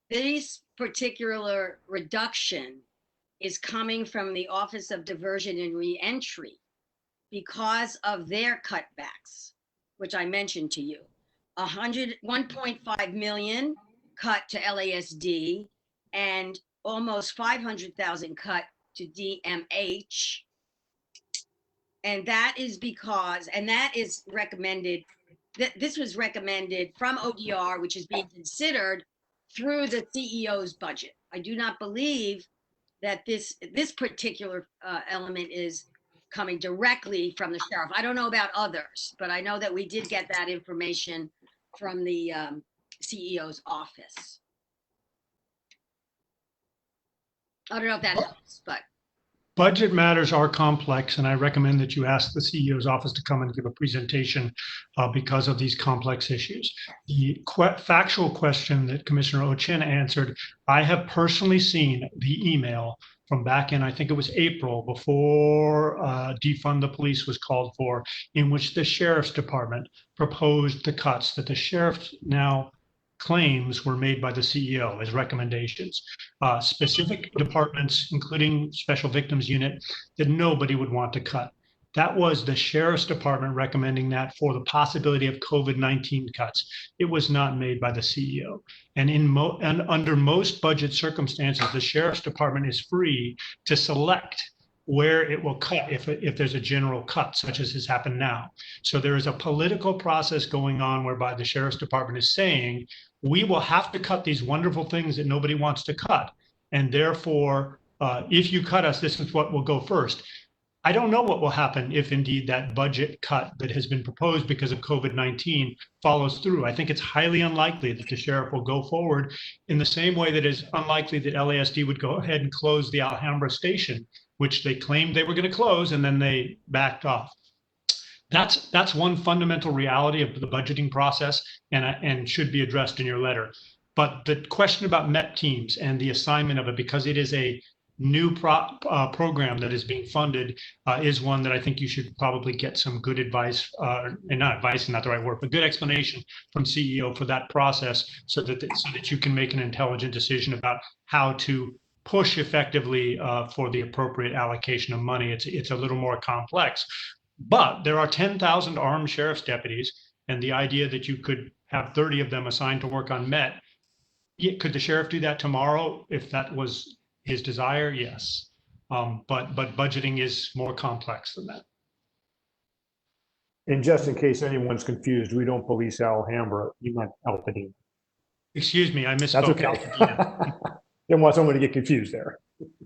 [SPEAKER 18] This particular reduction is coming from the Office of Diversion and Reentry because of their cutbacks, which I mentioned to you. 1.5 million cut to LASD and almost 500,000 cut to DMH. And that is because, and that is recommended, this was recommended from ODR, which is being considered through the CEO's budget. I do not believe that this particular element is coming directly from the sheriff. I don't know about others, but I know that we did get that information from the CEO's office. I don't know if that helps, but.
[SPEAKER 13] Budget matters are complex, and I recommend that you ask the CEO's office to come and give a presentation because of these complex issues. The factual question that Commissioner Ochin answered, I have personally seen the email from back in, I think it was April, before defund the police was called for, in which the sheriff's department proposed the cuts that the sheriff now claims were made by the CEO as recommendations. Specific departments, including Special Victims Unit, that nobody would want to cut. That was the sheriff's department recommending that for the possibility of COVID-19 cuts. It was not made by the CEO. And under most budget circumstances, the sheriff's department is free to select where it will cut if there's a general cut, such as has happened now. So there is a political process going on whereby the Sheriff's Department is saying, we will have to cut these wonderful things that nobody wants to cut. And therefore, if you cut us, this is what will go first. I don't know what will happen if indeed that budget cut that has been proposed because of COVID-19 follows through. I think it's highly unlikely that the sheriff will go forward in the same way that it's unlikely that LASD would go ahead and close the Alhambra station, which they claimed they were going to close and then they backed off. That's one fundamental reality of the budgeting process and should be addressed in your letter. But the question about MET teams and the assignment of it, because it is a new program that is being funded, is one that I think you should probably get some good advice, and not advice is not the right word, but good explanation from CEO for that process so that you can make an intelligent decision about how to push effectively for the appropriate allocation of money. It's a little more complex, but there are 10,000 armed sheriff's deputies, and the idea that you could have 30 of them assigned to work on MET, could the sheriff do that tomorrow if that was his desire? Yes. But budgeting is more complex than that.
[SPEAKER 5] And just in case anyone's confused, we don't police Alhambra, you meant Altadena.
[SPEAKER 13] Excuse me, I misspoke.
[SPEAKER 5] That's okay. Didn't want someone to get confused there.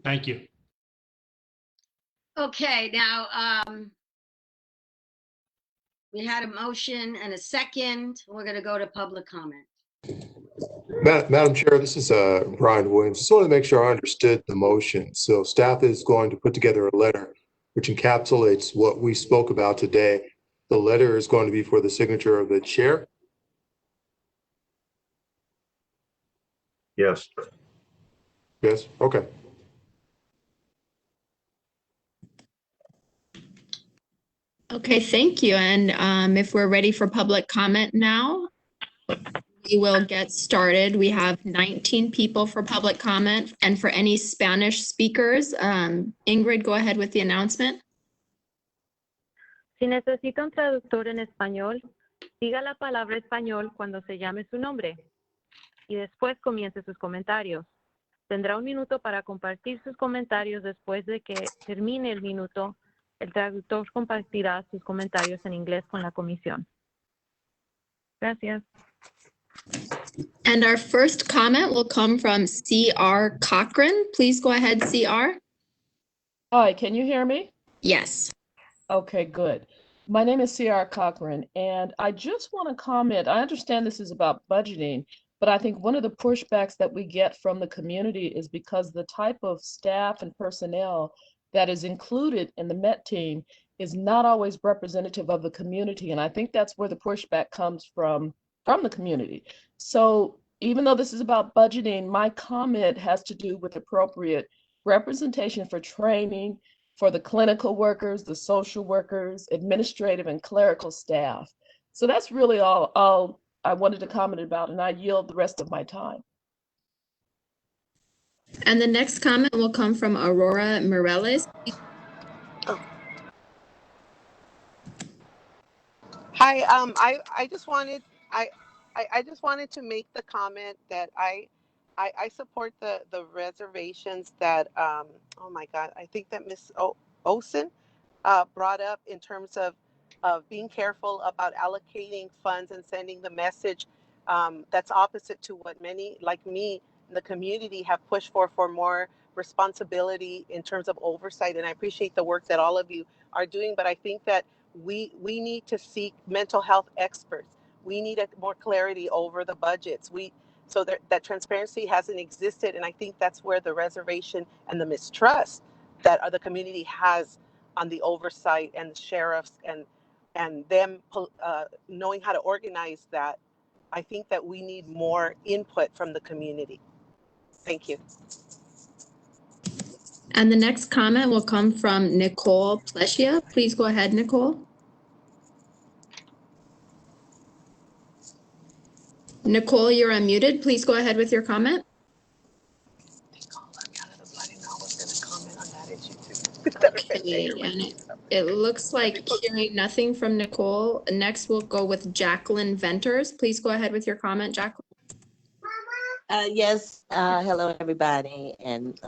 [SPEAKER 13] Thank you.
[SPEAKER 18] Okay, now, we had a motion and a second. We're going to go to public comment.
[SPEAKER 7] Madam Chair, this is Brian Williams. Just want to make sure I understood the motion. So staff is going to put together a letter which encapsulates what we spoke about today. The letter is going to be for the signature of the chair.
[SPEAKER 4] Yes.
[SPEAKER 7] Yes, okay.
[SPEAKER 1] Okay, thank you. And if we're ready for public comment now, we will get started. We have 19 people for public comment, and for any Spanish speakers, Ingrid, go ahead with the announcement.
[SPEAKER 10] Si necesita un traductor en español, diga la palabra español cuando se llame su nombre y después comience sus comentarios. Tendrá un minuto para compartir sus comentarios. Después de que termine el minuto, el traductor compartirá sus comentarios en inglés con la comisión. Gracias.
[SPEAKER 1] And our first comment will come from C.R. Cochran. Please go ahead, C.R.
[SPEAKER 11] Hi, can you hear me?
[SPEAKER 1] Yes.
[SPEAKER 11] Okay, good. My name is C.R. Cochran, and I just want to comment. I understand this is about budgeting, but I think one of the pushbacks that we get from the community is because the type of staff and personnel that is included in the MET team is not always representative of the community. And I think that's where the pushback comes from the community. So even though this is about budgeting, my comment has to do with appropriate representation for training for the clinical workers, the social workers, administrative and clerical staff. So that's really all I wanted to comment about, and I yield the rest of my time.
[SPEAKER 1] And the next comment will come from Aurora Mireles.
[SPEAKER 22] Hi, I just wanted I just wanted to make the comment that I support the reservations that oh my God, I think that Ms. Olson brought up in terms of being careful about allocating funds and sending the message that's opposite to what many like me in the community have pushed for more responsibility in terms of oversight. And I appreciate the work that all of you are doing, but I think that we need to seek mental health experts. We need more clarity over the budgets. So that transparency hasn't existed, and I think that's where the reservation and the mistrust that the community has on the oversight and the sheriffs and them knowing how to organize that. I think that we need more input from the community. Thank you.
[SPEAKER 1] And the next comment will come from Nicole Plesia. Please go ahead, Nicole. Nicole, you're unmuted. Please go ahead with your comment. Okay, and it looks like hearing nothing from Nicole. Next, we'll go with Jacqueline Venters. Please go ahead with your comment, Jacqueline.
[SPEAKER 16] Yes, hello everybody, and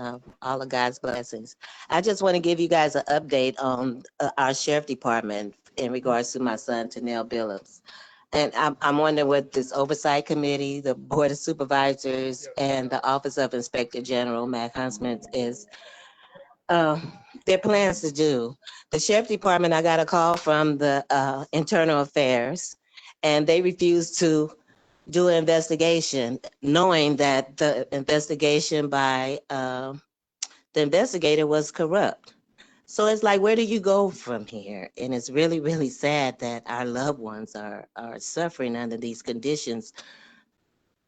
[SPEAKER 16] all of God's blessings. I just want to give you guys an update on our sheriff department in regards to my son, Tanel Billups. And I'm wondering what this oversight committee, the board of supervisors, and the office of inspector general, Matt Huntsman, is their plans to do. The sheriff department, I got a call from the internal affairs, and they refused to do an investigation, knowing that the investigation by the investigator was corrupt. So it's like, where do you go from here? And it's really, really sad that our loved ones are suffering under these conditions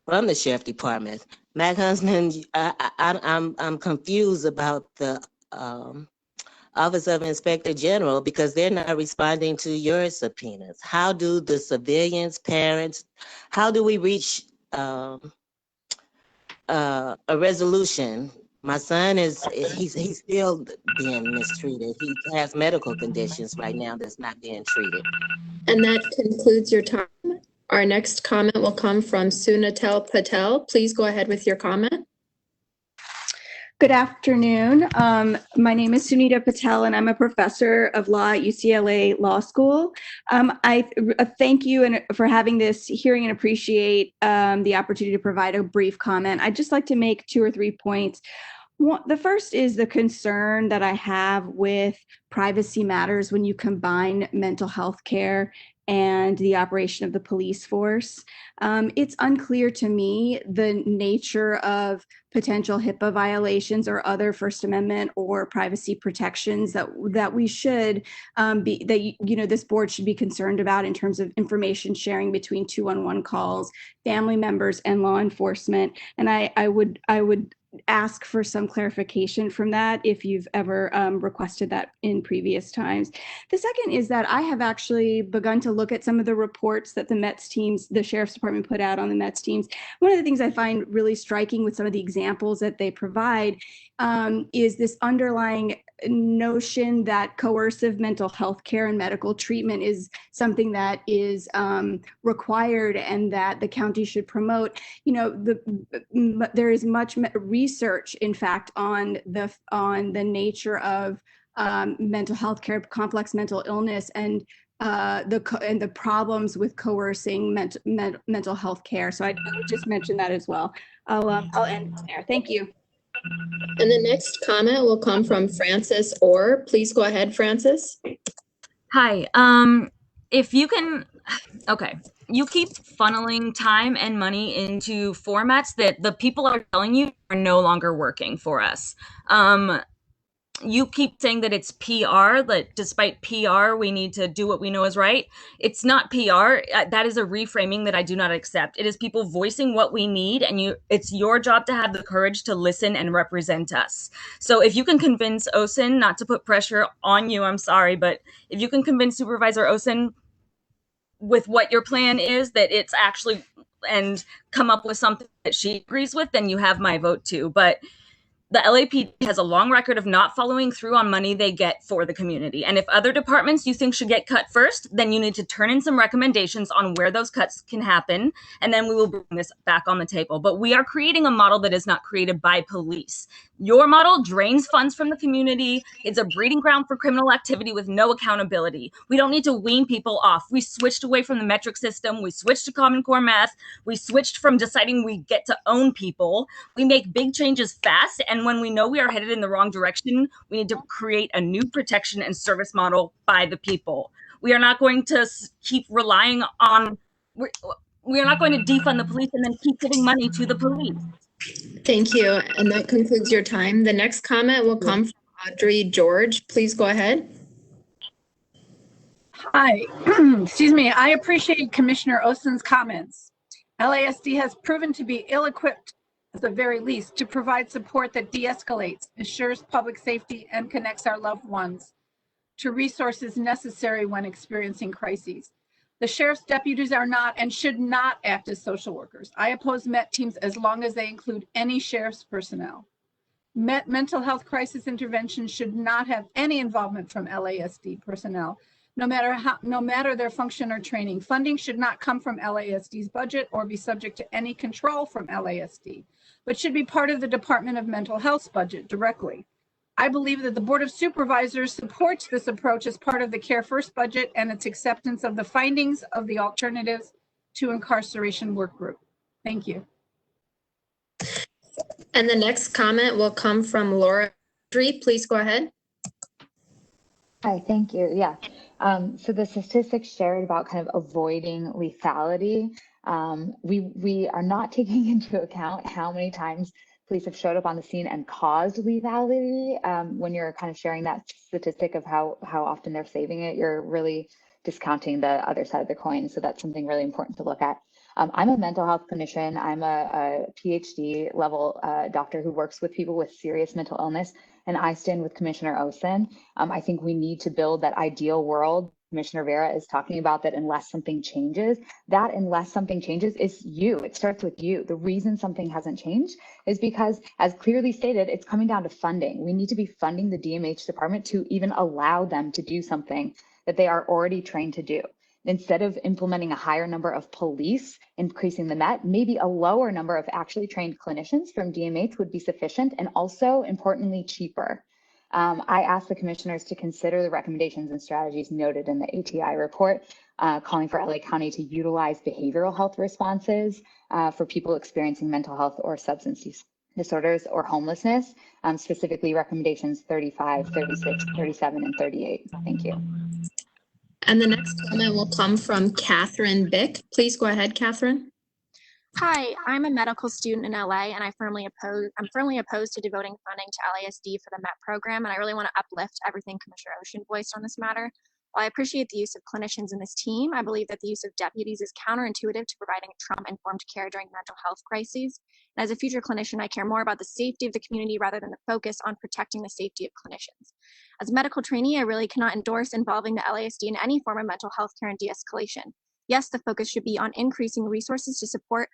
[SPEAKER 16] from the sheriff department. Mac Huntsman, I'm confused about the Office of Inspector General because they're not responding to your subpoenas. How do the civilians, parents, how do we reach a resolution? My son he's still being mistreated. He has medical conditions right now that's not being treated.
[SPEAKER 1] And that concludes your time. Our next comment will come from Sunatel Patel. Please go ahead with your comment.
[SPEAKER 2] Good afternoon. My name is Sunita Patel, and I'm a professor of law at UCLA Law School. I thank you for having this hearing and appreciate the opportunity to provide a brief comment. I'd just like to make 2 or 3 points. The first is the concern that I have with privacy matters when you combine mental health care and the operation of the police force. It's unclear to me the nature of potential HIPAA violations or other First Amendment or privacy protections that we should this board should be concerned about in terms of information sharing between 211 calls, family members, and law enforcement. And I would ask for some clarification from that if you've ever requested that in previous times. The second is that I have actually begun to look at some of the reports that the METS teams, the Sheriff's Department put out on the METS teams. One of the things I find really striking with some of the examples that they provide is this underlying notion that coercive mental health care and medical treatment is something that is required and that the county should promote. There is much research, in fact, on the nature of mental health care, complex mental illness, and the problems with coercing mental health care. So I would just mention that as well. I'll end there. Thank you.
[SPEAKER 1] And the next comment will come from Francis Orr. Please go ahead, Francis.
[SPEAKER 14] Hi. If you can, okay. You keep funneling time and money into formats that the people are telling you are no longer working for us. You keep saying that it's PR, that despite PR, we need to do what we know is right. It's not PR. That is a reframing that I do not accept. It is people voicing what we need, and it's your job to have the courage to listen and represent us. So if you can convince Osen, not to put pressure on you, I'm sorry, but if you can convince Supervisor Osen with what your plan is, that it's actually, and come up with something that she agrees with, then you have my vote too. But the LAPD has a long record of not following through on money they get for the community. And if other departments you think should get cut first, then you need to turn in some recommendations on where those cuts can happen. And then we will bring this back on the table. But we are creating a model that is not created by police. Your model drains funds from the community. It's a breeding ground for criminal activity with no accountability. We don't need to wean people off. We switched away from the metric system. We switched to Common Core math. We switched from deciding we get to own people. We make big changes fast. And when we know we are headed in the wrong direction, we need to create a new protection and service model by the people. We are not going to keep relying on, we are not going to defund the police and then keep giving money to the police.
[SPEAKER 1] Thank you. And that concludes your time. The next comment will come from Audrey George. Please go ahead.
[SPEAKER 15] Hi, excuse me. I appreciate Commissioner Osen's comments. LASD has proven to be ill-equipped, at the very least, to provide support that de-escalates, assures public safety, and connects our loved ones to resources necessary when experiencing crises. The sheriff's deputies are not and should not act as social workers. I oppose MET teams as long as they include any sheriff's personnel. Mental health crisis intervention should not have any involvement from LASD personnel. no matter their function or training. Funding should not come from LASD's budget or be subject to any control from LASD, but should be part of the Department of Mental Health's budget directly. I believe that the Board of Supervisors supports this approach as part of the Care First budget and its acceptance of the findings of the Alternatives to Incarceration Work Group. Thank you.
[SPEAKER 1] And the next comment will come from Laura. Please go ahead.
[SPEAKER 17] Hi, thank you. Yeah. So the statistics shared about kind of avoiding lethality, we are not taking into account how many times police have showed up on the scene and caused lethality. When you're kind of sharing that statistic of how often they're saving it, you're really discounting the other side of the coin. So that's something really important to look at. I'm a mental health clinician. I'm a PhD level doctor who works with people with serious mental illness, and I stand with Commissioner Osen. I think we need to build that ideal world Commissioner Vera is talking about, that unless something changes, is you. It starts with you. The reason something hasn't changed is because, as clearly stated, it's coming down to funding. We need to be funding the DMH department to even allow them to do something that they are already trained to do. Instead of implementing a higher number of police, increasing the MET, maybe a lower number of actually trained clinicians from DMH would be sufficient, and also, importantly, cheaper. I asked the commissioners to consider the recommendations and strategies noted in the ATI report, calling for LA County to utilize behavioral health responses for people experiencing mental health or substance use disorders or homelessness, specifically recommendations 35, 36, 37, and 38. Thank you.
[SPEAKER 1] And the next comment will come from Catherine Bick. Please go ahead, Catherine.
[SPEAKER 20] Hi, I'm a medical student in LA, and I'm firmly opposed to devoting funding to LASD for the MET program, and I really want to uplift everything Commissioner Ocean voiced on this matter. While I appreciate the use of clinicians in this team, I believe that the use of deputies is counterintuitive to providing trauma-informed care during mental health crises. And as a future clinician, I care more about the safety of the community rather than the focus on protecting the safety of clinicians. As a medical trainee, I really cannot endorse involving the LASD in any form of mental health care and de-escalation. Yes, the focus should be on increasing resources to support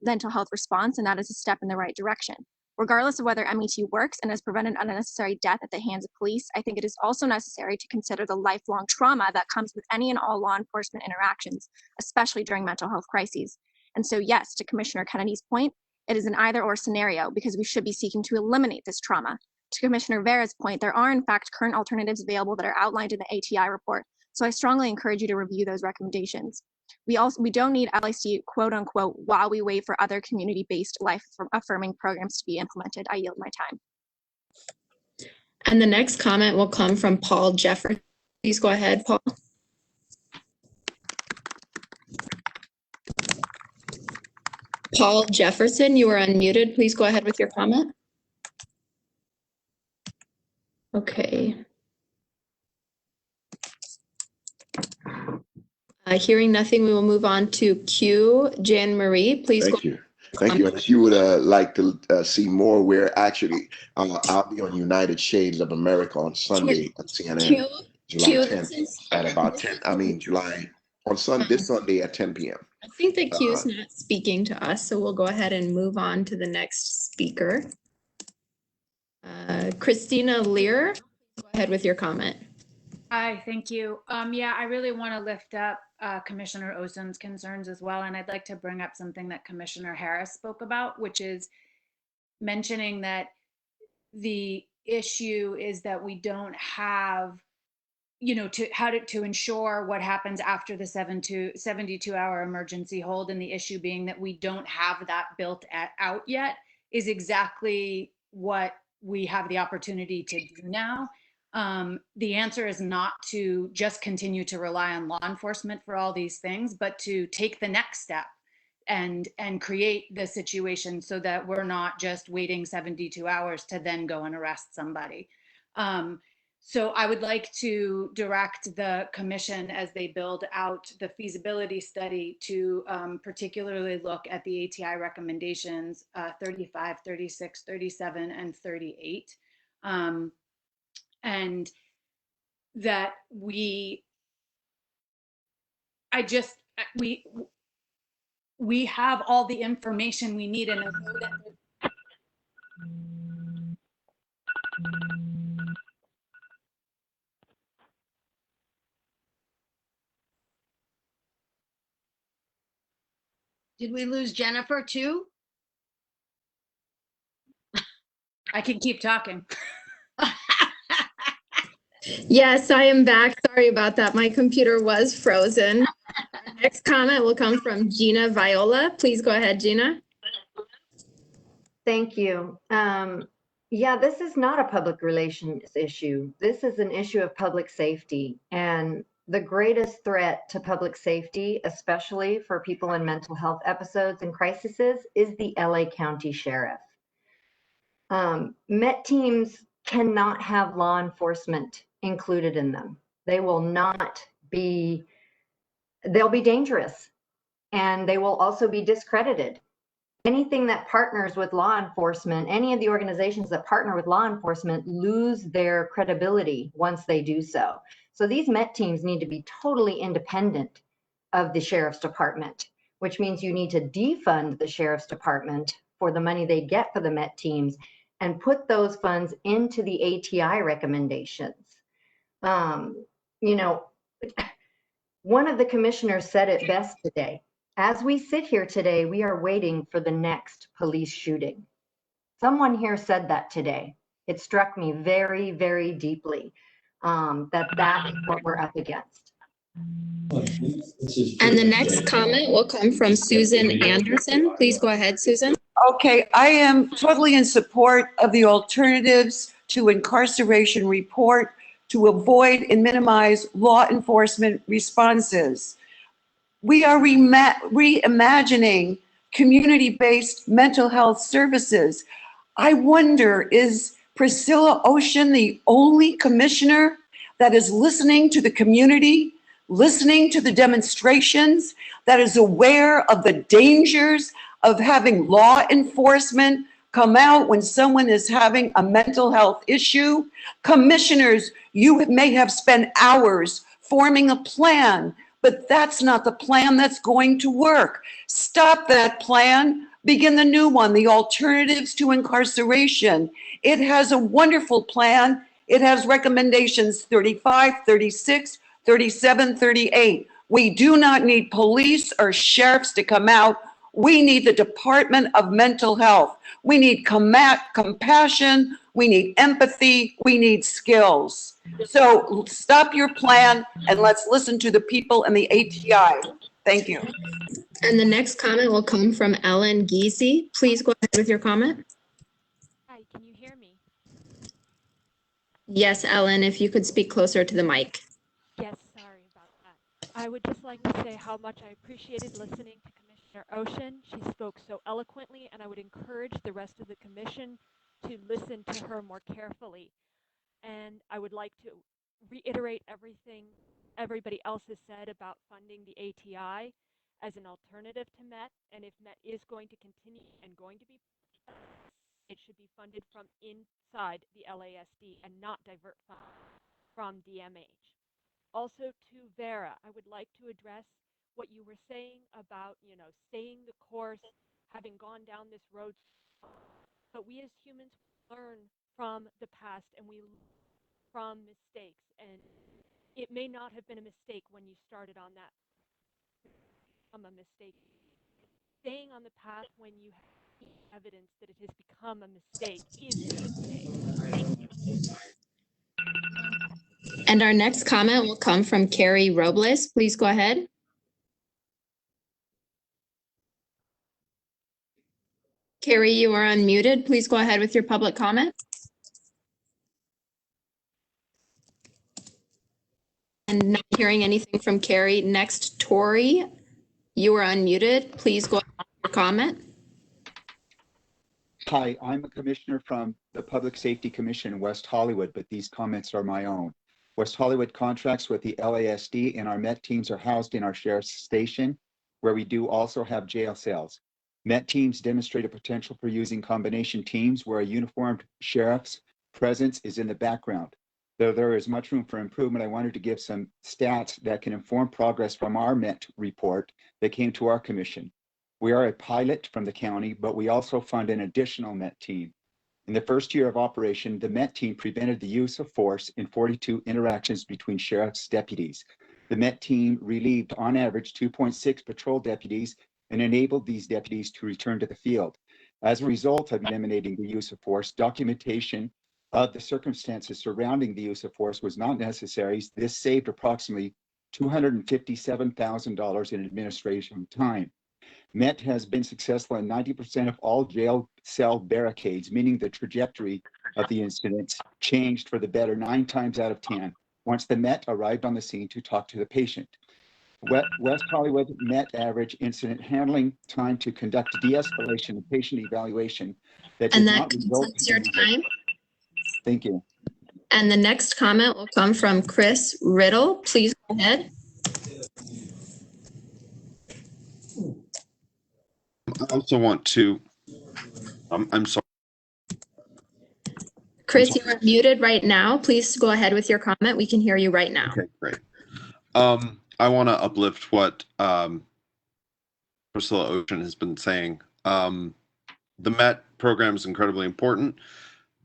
[SPEAKER 20] mental health response, and that is a step in the right direction. Regardless of whether MET works and has prevented unnecessary death at the hands of police, I think it is also necessary to consider the lifelong trauma that comes with any and all law enforcement interactions, especially during mental health crises. And so yes, to Commissioner Kennedy's point, it is an either-or scenario because we should be seeking to eliminate this trauma. To Commissioner Vera's point, there are in fact current alternatives available that are outlined in the ATI report, so I strongly encourage you to review those recommendations. We don't need LIC, quote unquote, while we wait for other community-based life-affirming programs to be implemented. I yield my time.
[SPEAKER 1] And the next comment will come from Paul Jefferson. Please go ahead, Paul. Paul Jefferson, you are unmuted. Please go ahead with your comment. Okay. Hearing nothing, we will move on to Q. Jan Marie, please.
[SPEAKER 23] Thank you. Thank you. And if you would like to see more, we're actually, I'll be on United Shades of America on Sunday at CNN, July 10th at about 10, July, on Sunday, this Sunday at 10 p.m.
[SPEAKER 1] I think that Q is not speaking to us, so we'll go ahead and move on to the next speaker. Christina Lear, go ahead with your comment.
[SPEAKER 24] Hi, thank you. Yeah, I really want to lift up Commissioner Osen's concerns as well. And I'd like to bring up something that Commissioner Harris spoke about, which is mentioning that the issue is that we don't have, to ensure what happens after the 72-hour emergency hold, and the issue being that we don't have that built out yet is exactly what we have the opportunity to do now. The answer is not to just continue to rely on law enforcement for all these things, but to take the next step and create the situation so that we're not just waiting 72 hours to then go and arrest somebody. So I would like to direct the commission as they build out the feasibility study to particularly look at the ATI recommendations 35, 36, 37, and 38. And that we have all the information we need, and I know that
[SPEAKER 18] Did we lose Jennifer too? I can keep talking.
[SPEAKER 1] Yes, I am back. Sorry about that. My computer was frozen. Next comment will come from Gina Viola. Please go ahead, Gina.
[SPEAKER 3] Thank you. Yeah, this is not a public relations issue. This is an issue of public safety. And the greatest threat to public safety, especially for people in mental health episodes and crises, is the LA County Sheriff. Met teams cannot have law enforcement included in them. They will not be, they'll be dangerous, and they will also be discredited. Anything that partners with law enforcement, any of the organizations that partner with law enforcement lose their credibility once they do so. So these Met teams need to be totally independent of the Sheriff's Department, which means you need to defund the Sheriff's Department for the money they get for the Met teams and put those funds into the ATI recommendations. You know, one of the commissioners said it best today. As we sit here today, we are waiting for the next police shooting. Someone here said that today. It struck me very, very deeply that is what we're up against.
[SPEAKER 1] And the next comment will come from Susan Anderson. Please go ahead, Susan.
[SPEAKER 8] Okay, I am totally in support of the alternatives to incarceration report to avoid and minimize law enforcement responses. We are reimagining community-based mental health services. I wonder, is Priscilla Ocean the only commissioner that is listening to the community, listening to the demonstrations, that is aware of the dangers of having law enforcement come out when someone is having a mental health issue? Commissioners, you may have spent hours forming a plan, but that's not the plan that's going to work. Stop that plan, begin the new one, the alternatives to incarceration. It has a wonderful plan. It has recommendations 35, 36, 37, 38. We do not need police or sheriffs to come out. We need the Department of Mental Health. We need compassion. We need empathy. We need skills. So stop your plan and let's listen to the people in the ATI. Thank you.
[SPEAKER 1] And the next comment will come from Ellen Giese. Please go ahead with your comment.
[SPEAKER 9] Hi, can you hear me?
[SPEAKER 1] Yes, Ellen, if you could speak closer to the mic.
[SPEAKER 9] Yes, sorry about that. I would just like to say how much I appreciated listening to Commissioner Ocean. She spoke so eloquently, and I would encourage the rest of the commission to listen to her more carefully. And I would like to reiterate everything everybody else has said about funding the ATI as an alternative to MET. And if MET is going to continue and going to be, it should be funded from inside the LASD and not divert funds from DMH. Also to Vera, I would like to address what you were saying about, staying the course, having gone down this road. But we as humans learn from the past and we learn from mistakes. And it may not have been a mistake when you started on that. A mistake. Staying on the path when you have evidence that it has become a mistake is a mistake. Thank you.
[SPEAKER 1] And our next comment will come from Carrie Robles. Please go ahead. Carrie, you are unmuted. Please go ahead with your public comment. And not hearing anything from Carrie. Next, Tori, you are unmuted. Please go ahead with your comment.
[SPEAKER 19] Hi, I'm a commissioner from the Public Safety Commission in West Hollywood, but these comments are my own. West Hollywood contracts with the LASD, and our MET teams are housed in our sheriff's station, where we do also have jail cells. MET teams demonstrate a potential for using combination teams where a uniformed sheriff's presence is in the background. Though there is much room for improvement, I wanted to give some stats that can inform progress from our MET report that came to our commission. We are a pilot from the county, but we also fund an additional MET team. In the first year of operation, the MET team prevented the use of force in 42 interactions between sheriff's deputies. The MET team relieved on average 2.6 patrol deputies and enabled these deputies to return to the field. As a result of eliminating the use of force, documentation of the circumstances surrounding the use of force was not necessary. This saved approximately $257,000 in administration time. MET has been successful in 90% of all jail cell barricades, meaning the trajectory of the incidents changed for the better 9 times out of 10 once the MET arrived on the scene to talk to the patient. West Hollywood MET average incident handling time to conduct de-escalation and patient evaluation that did
[SPEAKER 1] And that
[SPEAKER 19] not result
[SPEAKER 1] concludes your
[SPEAKER 19] in
[SPEAKER 1] time.
[SPEAKER 19] Thank you.
[SPEAKER 1] And the next comment will come from Chris Riddle. Please go ahead.
[SPEAKER 5] I also want to, I'm sorry.
[SPEAKER 1] Chris, you are muted right now. Please go ahead with your comment. We can hear you right now.
[SPEAKER 5] Okay, great. I want to uplift what Priscilla Ocean has been saying. The MET program is incredibly important,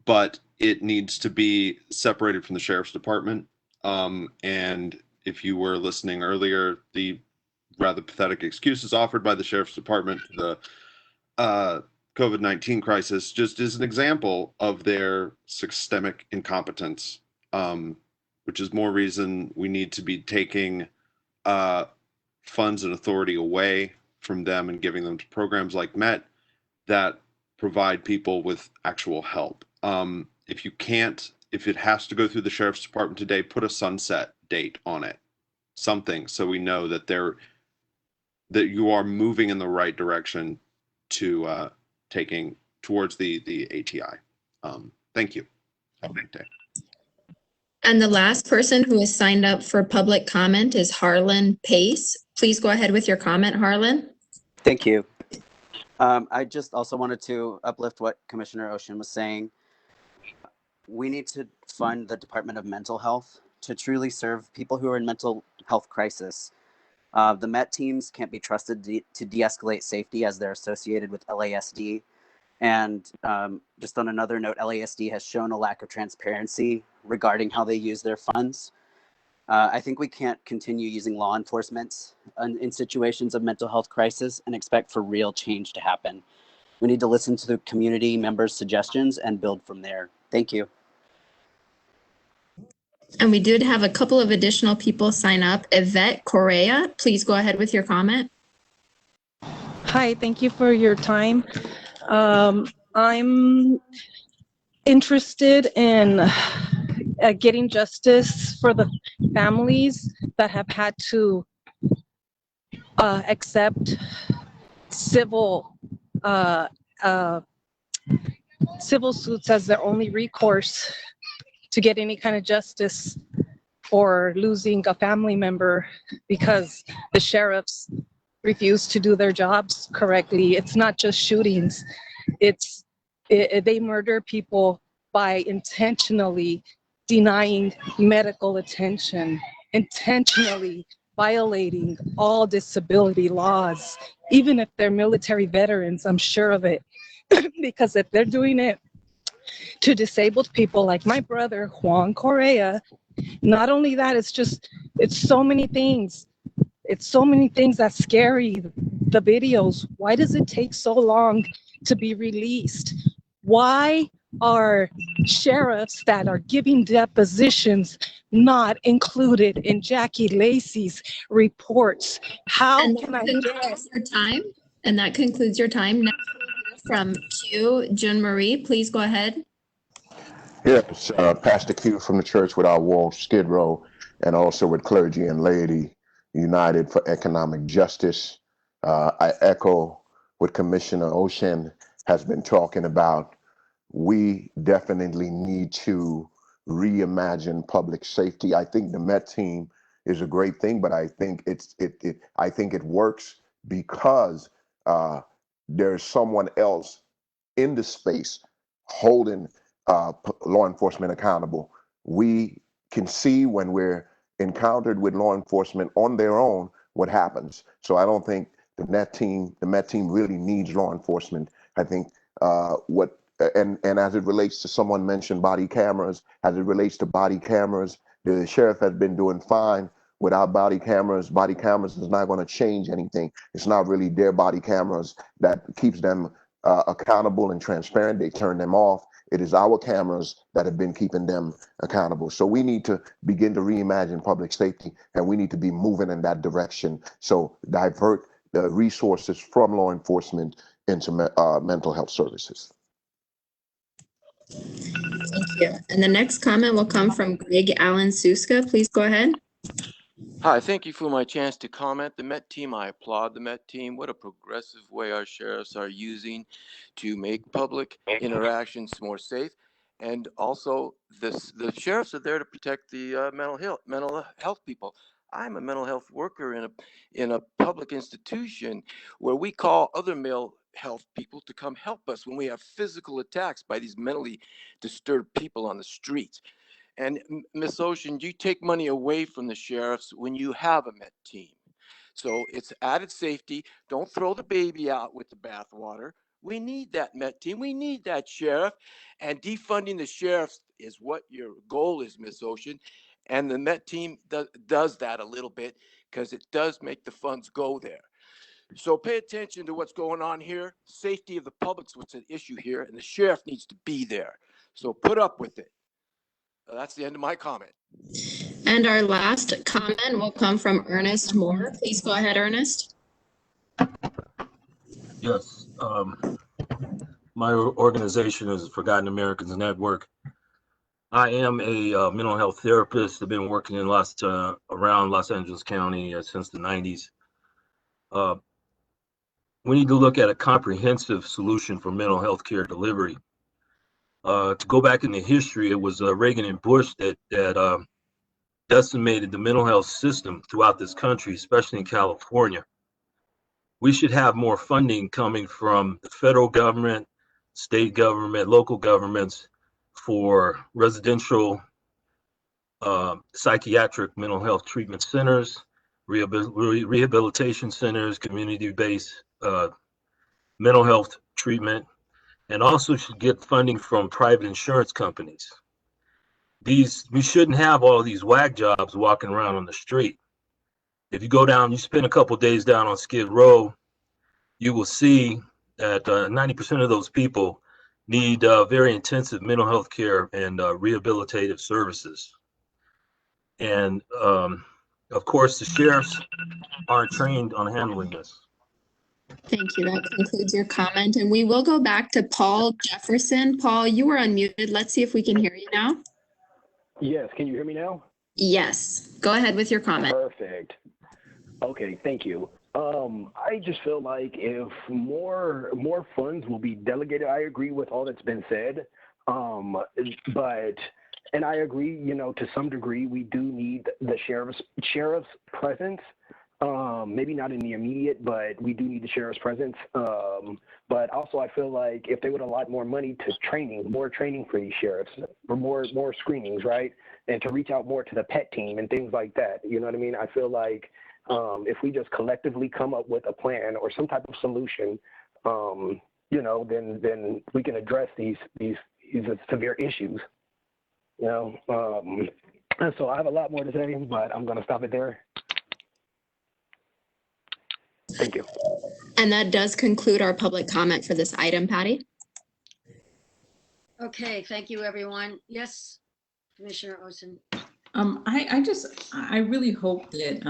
[SPEAKER 5] but it needs to be separated from the Sheriff's Department. And if you were listening earlier, the rather pathetic excuses offered by the Sheriff's Department to the COVID-19 crisis just is an example of their systemic incompetence, which is more reason we need to be taking funds and authority away from them and giving them to programs like MET that provide people with actual help. If you can't, if it has to go through the Sheriff's Department today, put a sunset date on it, something, so we know that that you are moving in the right direction to taking towards the ATI. Thank you. Have a great day.
[SPEAKER 1] And the last person who has signed up for public comment is Harlan Pace. Please go ahead with your comment, Harlan.
[SPEAKER 6] Thank you. I just also wanted to uplift what Commissioner Ocean was saying. We need to fund the Department of Mental Health to truly serve people who are in mental health crisis. The MET teams can't be trusted to de-escalate safety as they're associated with LASD. And just on another note, LASD has shown a lack of transparency regarding how they use their funds. I think we can't continue using law enforcement in situations of mental health crisis and expect for real change to happen. We need to listen to the community members' suggestions and build from there. Thank you.
[SPEAKER 1] And we did have a couple of additional people sign up. Yvette Correa, please go ahead with your comment.
[SPEAKER 12] Hi, thank you for your time. I'm interested in getting justice for the families that have had to accept civil suits as their only recourse to get any kind of justice for losing a family member because the sheriffs refuse to do their jobs correctly. It's not just shootings. They murder people by intentionally denying medical attention, intentionally violating all disability laws, even if they're military veterans, I'm sure of it. Because if they're doing it to disabled people like my brother, Juan Correa, not only that, it's so many things. It's so many things that's scary. The videos, why does it take so long to be released? Why are sheriffs that are giving depositions not included in Jackie Lacey's reports? How can I get
[SPEAKER 1] your time? And that concludes your time. Next from Q, June Marie, please go ahead.
[SPEAKER 23] Yes, Pastor Q from the Church Without Walls, Skid Row, and also with Clergy and Laity United for Economic Justice. I echo what Commissioner Ocean has been talking about. We definitely need to reimagine public safety. I think the MET team is a great thing, but I think it works because there's someone else in the space holding law enforcement accountable. We can see when we're encountered with law enforcement on their own what happens. So I don't think the MET team really needs law enforcement. I think and as it relates to, someone mentioned body cameras, as it relates to body cameras, the sheriff has been doing fine without body cameras is not going to change anything. It's not really their body cameras that keeps them accountable and transparent. They turn them off. It is our cameras that have been keeping them accountable. So we need to begin to reimagine public safety, and we need to be moving in that direction. So divert the resources from law enforcement into mental health services.
[SPEAKER 1] Thank you. And the next comment will come from Greg Allen Suska. Please go ahead.
[SPEAKER 4] Hi, thank you for my chance to comment. The Met team, I applaud the Met team. What a progressive way our sheriffs are using to make public interactions more safe. And also, the sheriffs are there to protect the mental health people. I'm a mental health worker in a public institution where we call other mental health people to come help us when we have physical attacks by these mentally disturbed people on the streets. And Ms. Ocean, you take money away from the sheriffs when you have a Met team. So it's added safety. Don't throw the baby out with the bathwater. We need that Met team. We need that sheriff. And defunding the sheriffs is what your goal is, Ms. Ocean. And the Met team does that a little bit because it does make the funds go there. So pay attention to what's going on here. Safety of the public's what's an issue here, and the sheriff needs to be there. So put up with it. That's the end of my comment.
[SPEAKER 1] And our last comment will come from Ernest Moore. Please go ahead, Ernest.
[SPEAKER 7] Yes. My organization is Forgotten Americans Network. I am a mental health therapist. I've been working in around Los Angeles County since the 90s. We need to look at a comprehensive solution for mental health care delivery. To go back into history, it was Reagan and Bush that decimated the mental health system throughout this country, especially in California. We should have more funding coming from the federal government, state government, local governments for residential psychiatric mental health treatment centers, rehabilitation centers, community-based mental health treatment, and also should get funding from private insurance companies. We shouldn't have all these whack jobs walking around on the street. If you go down, you spend a couple of days down on Skid Row, you will see that 90% of those people need very intensive mental health care and rehabilitative services. And of course, the sheriffs aren't trained on handling this.
[SPEAKER 1] Thank you. That concludes your comment. And we will go back to Paul Jefferson. Paul, you were unmuted. Let's see if we can hear you now.
[SPEAKER 13] Yes, can you hear me now?
[SPEAKER 1] Yes. Go ahead with your comment.
[SPEAKER 13] Perfect. Okay, thank you. I just feel like if more funds will be delegated, I agree with all that's been said. And I agree, to some degree, we do need the sheriff's presence. Maybe not in the immediate, but we do need the sheriff's presence. But also, I feel like if they would allot more money to training, more training for these sheriffs, or more screenings, right? And to reach out more to the pet team and things like that. You know what I mean? I feel like if we just collectively come up with a plan or some type of solution, then we can address these severe issues. And so I have a lot more to say, but I'm going to stop it there. Thank you.
[SPEAKER 1] And that does conclude our public comment for this item, Patty.
[SPEAKER 18] Okay, thank you, everyone. Yes, Commissioner Olson.
[SPEAKER 21] I really hope that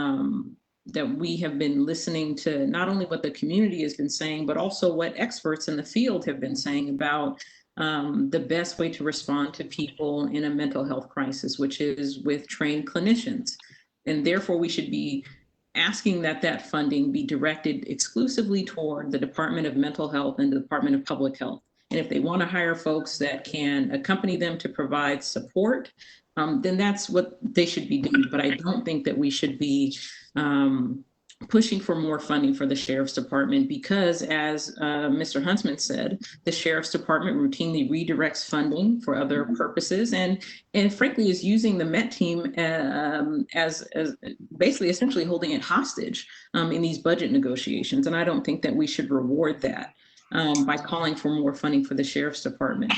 [SPEAKER 21] that we have been listening to not only what the community has been saying, but also what experts in the field have been saying about the best way to respond to people in a mental health crisis, which is with trained clinicians. And therefore, we should be asking that funding be directed exclusively toward the Department of Mental Health and the Department of Public Health. And if they want to hire folks that can accompany them to provide support, then that's what they should be doing. But I don't think that we should be pushing for more funding for the Sheriff's Department because, as Mr. Huntsman said, the Sheriff's Department routinely redirects funding for other purposes and frankly is using the Met team as basically essentially holding it hostage in these budget negotiations. And I don't think that we should reward that by calling for more funding for the Sheriff's Department.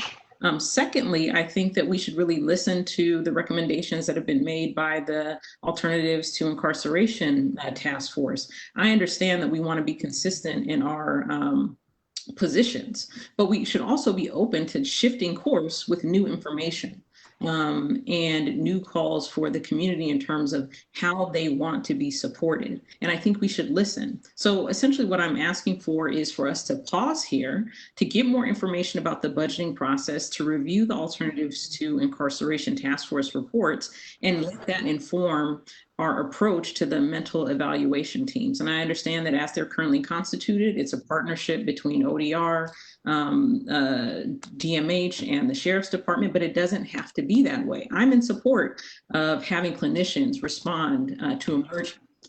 [SPEAKER 21] Secondly, I think that we should really listen to the recommendations that have been made by the Alternatives to Incarceration Task Force. I understand that we want to be consistent in our positions, but we should also be open to shifting course with new information and new calls for the community in terms of how they want to be supported. And I think we should listen. So essentially what I'm asking for is for us to pause here, to get more information about the budgeting process, to review the Alternatives to Incarceration Task Force reports, and let that inform our approach to the mental evaluation teams. And I understand that as they're currently constituted, it's a partnership between ODR, DMH, and the Sheriff's Department, but it doesn't have to be that way. I'm in support of having clinicians respond to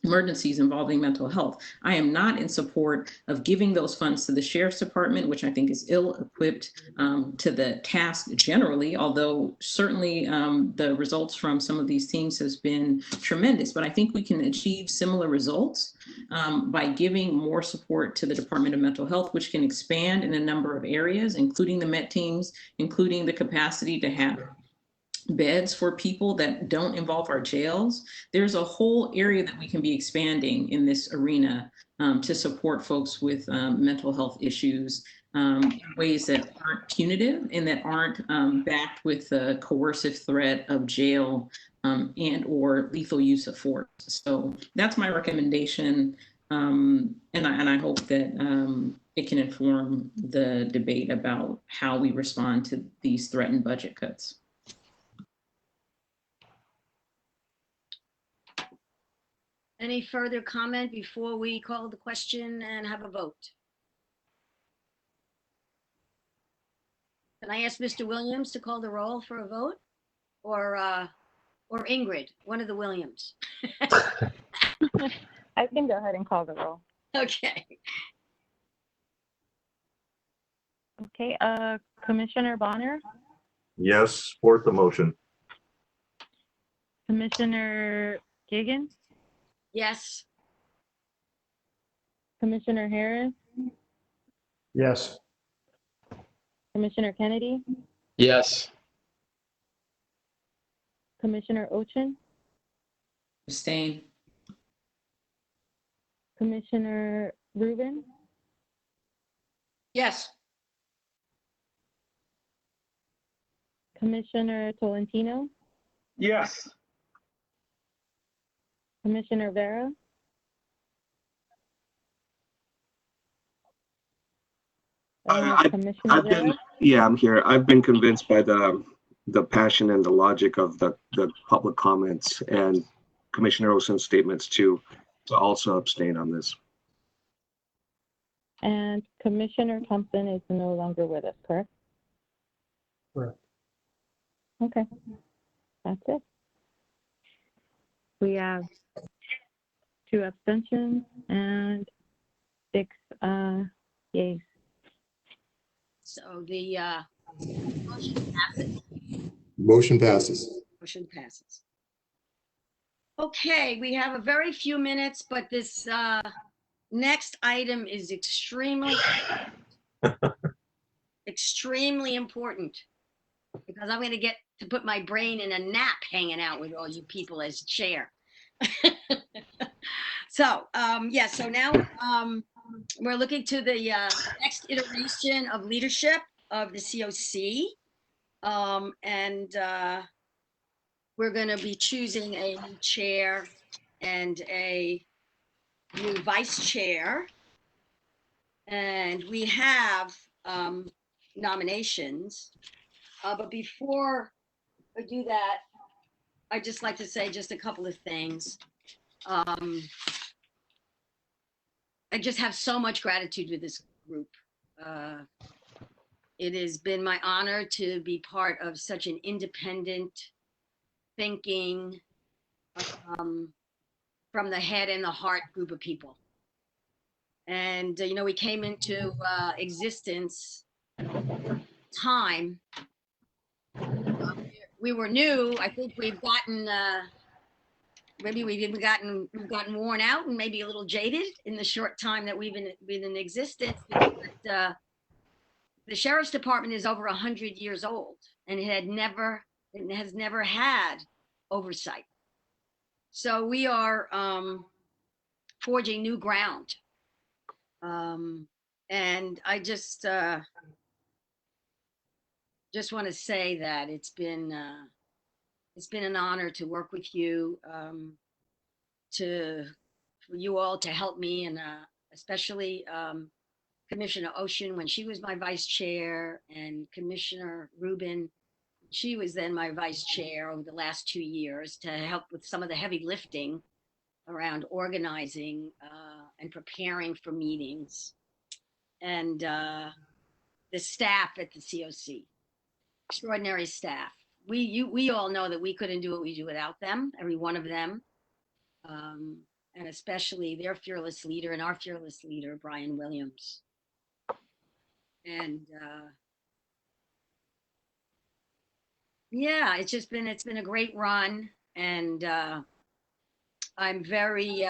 [SPEAKER 21] emergencies involving mental health. I am not in support of giving those funds to the Sheriff's Department, which I think is ill-equipped to the task generally, although certainly the results from some of these teams has been tremendous. But I think we can achieve similar results by giving more support to the Department of Mental Health, which can expand in a number of areas, including the MET teams, including the capacity to have beds for people that don't involve our jails. There's a whole area that we can be expanding in this arena to support folks with mental health issues in ways that aren't punitive and that aren't backed with the coercive threat of jail and or lethal use of force. So that's my recommendation. And I hope that it can inform the debate about how we respond to these threatened budget cuts.
[SPEAKER 18] Any further comment before we call the question and have a vote? Can I ask Mr. Williams to call the roll for a vote? Or Ingrid, one of the Williams?
[SPEAKER 10] I can go ahead and call the roll.
[SPEAKER 18] Okay.
[SPEAKER 10] Okay, Commissioner Bonner,
[SPEAKER 11] Yes, support the motion.
[SPEAKER 10] Commissioner Giggins,
[SPEAKER 18] Yes.
[SPEAKER 10] Commissioner Harris,
[SPEAKER 11] Yes.
[SPEAKER 10] Commissioner Kennedy,
[SPEAKER 16] Yes.
[SPEAKER 10] Commissioner Ochin,
[SPEAKER 21] Abstain.
[SPEAKER 10] Commissioner Rubin,
[SPEAKER 18] Yes.
[SPEAKER 10] Commissioner Tolentino,
[SPEAKER 11] Yes.
[SPEAKER 10] Commissioner Vera, Commissioner
[SPEAKER 22] I've been,
[SPEAKER 10] Vera.
[SPEAKER 22] yeah, I'm here. I've been convinced by the passion and the logic of the public comments and Commissioner Olson's statements to also abstain on this.
[SPEAKER 10] And Commissioner Thompson is no longer with us, correct?
[SPEAKER 11] Correct.
[SPEAKER 10] Okay, that's it. We have 2 abstentions and 6 yeas.
[SPEAKER 18] So the motion passes.
[SPEAKER 11] Motion passes.
[SPEAKER 18] Motion passes. Okay, we have a very few minutes, but this next item is extremely important because I'm going to get to put my brain in a nap hanging out with all you people as chair. So yeah, so now we're looking to the next iteration of leadership of the COC, and we're going to be choosing a new chair and a new vice chair, and we have nominations, but before I do that, I'd just like to say just a couple of things. I just have so much gratitude to this group. It has been my honor to be part of such an independent thinking, from the head and the heart group of people. And, you know, we came into existence time. We were new. I think we've gotten, maybe we've gotten worn out and maybe a little jaded in the short time that we've been in existence. But, the sheriff's department is over 100 years old, and it has never had oversight. So we are forging new ground. And I just want to say that it's been an honor to work with you, for you all to help me, and especially Commissioner Ocean when she was my vice chair, and Commissioner Rubin, she was then my vice chair over the last 2 years to help with some of the heavy lifting around organizing and preparing for meetings, and the staff at the COC, extraordinary staff. We all know that we couldn't do what we do without them, every one of them, and especially their fearless leader and our fearless leader, Brian Williams. And yeah, it's been a great run, and I'm very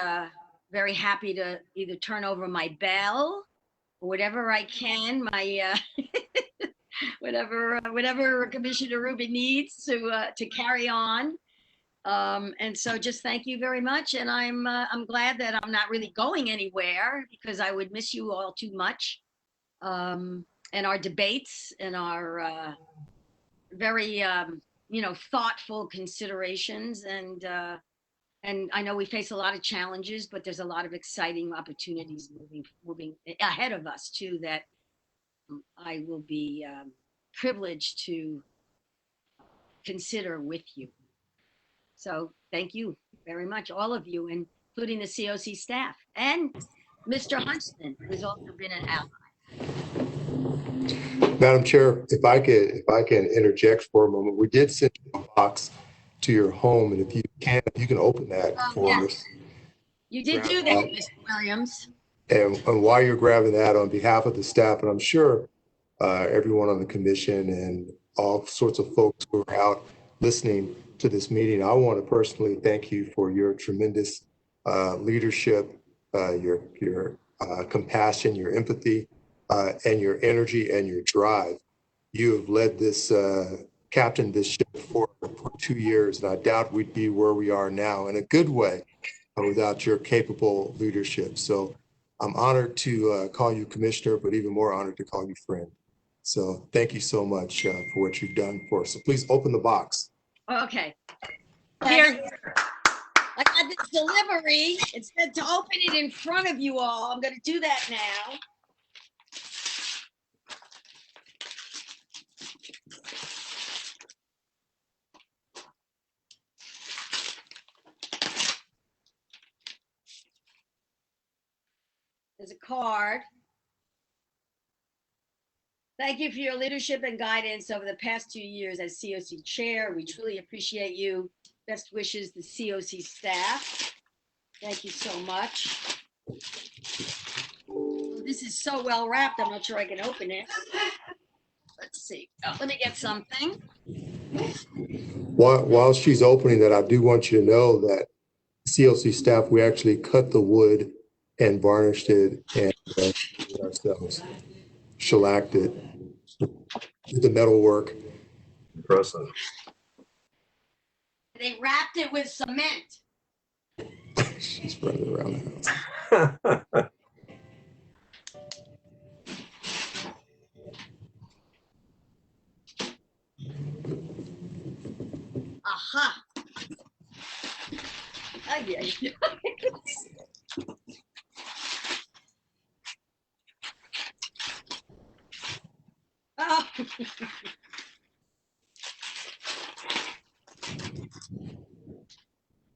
[SPEAKER 18] happy to either turn over my bell or whatever I can, my whatever Commissioner Rubin needs to carry on. And so just thank you very much, and I'm glad that I'm not really going anywhere, because I would miss you all too much. And our debates and our very thoughtful considerations, and I know we face a lot of challenges, but there's a lot of exciting opportunities moving ahead of us too, that I will be privileged to consider with you. So thank you very much, all of you, including the COC staff, and Mr. Huntsman, who's also been an ally.
[SPEAKER 11] Madam Chair, if I can interject for a moment, we did send you a box to your home, and if you can open that for us.
[SPEAKER 18] You did do that, Mr. Williams.
[SPEAKER 11] And while you're grabbing that, on behalf of the staff, and I'm sure everyone on the commission and all sorts of folks who are out listening to this meeting, I want to personally thank you for your tremendous leadership, your compassion, your empathy, and your energy and your drive. You have led this, captained this ship for 2 years, and I doubt we'd be where we are now in a good way without your capable leadership. So I'm honored to call you commissioner, but even more honored to call you friend. So thank you so much for what you've done for us. So please open the box.
[SPEAKER 18] Okay. Here. I got this delivery. It said to open it in front of you all. I'm going to do that now. There's a card. Thank you for your leadership and guidance over the past 2 years as COC chair. We truly appreciate you. Best wishes, the COC staff. Thank you so much. Oh, this is so well wrapped, I'm not sure I can open it. Let's see. Oh, let me get something.
[SPEAKER 11] While she's opening that, I do want you to know that COC staff, we actually cut the wood and varnished it and did it ourselves, shellacked it, did the metal work.
[SPEAKER 5] Impressive.
[SPEAKER 18] They wrapped it with cement.
[SPEAKER 11] She's running around the house.
[SPEAKER 18] Aha. Oh, yeah.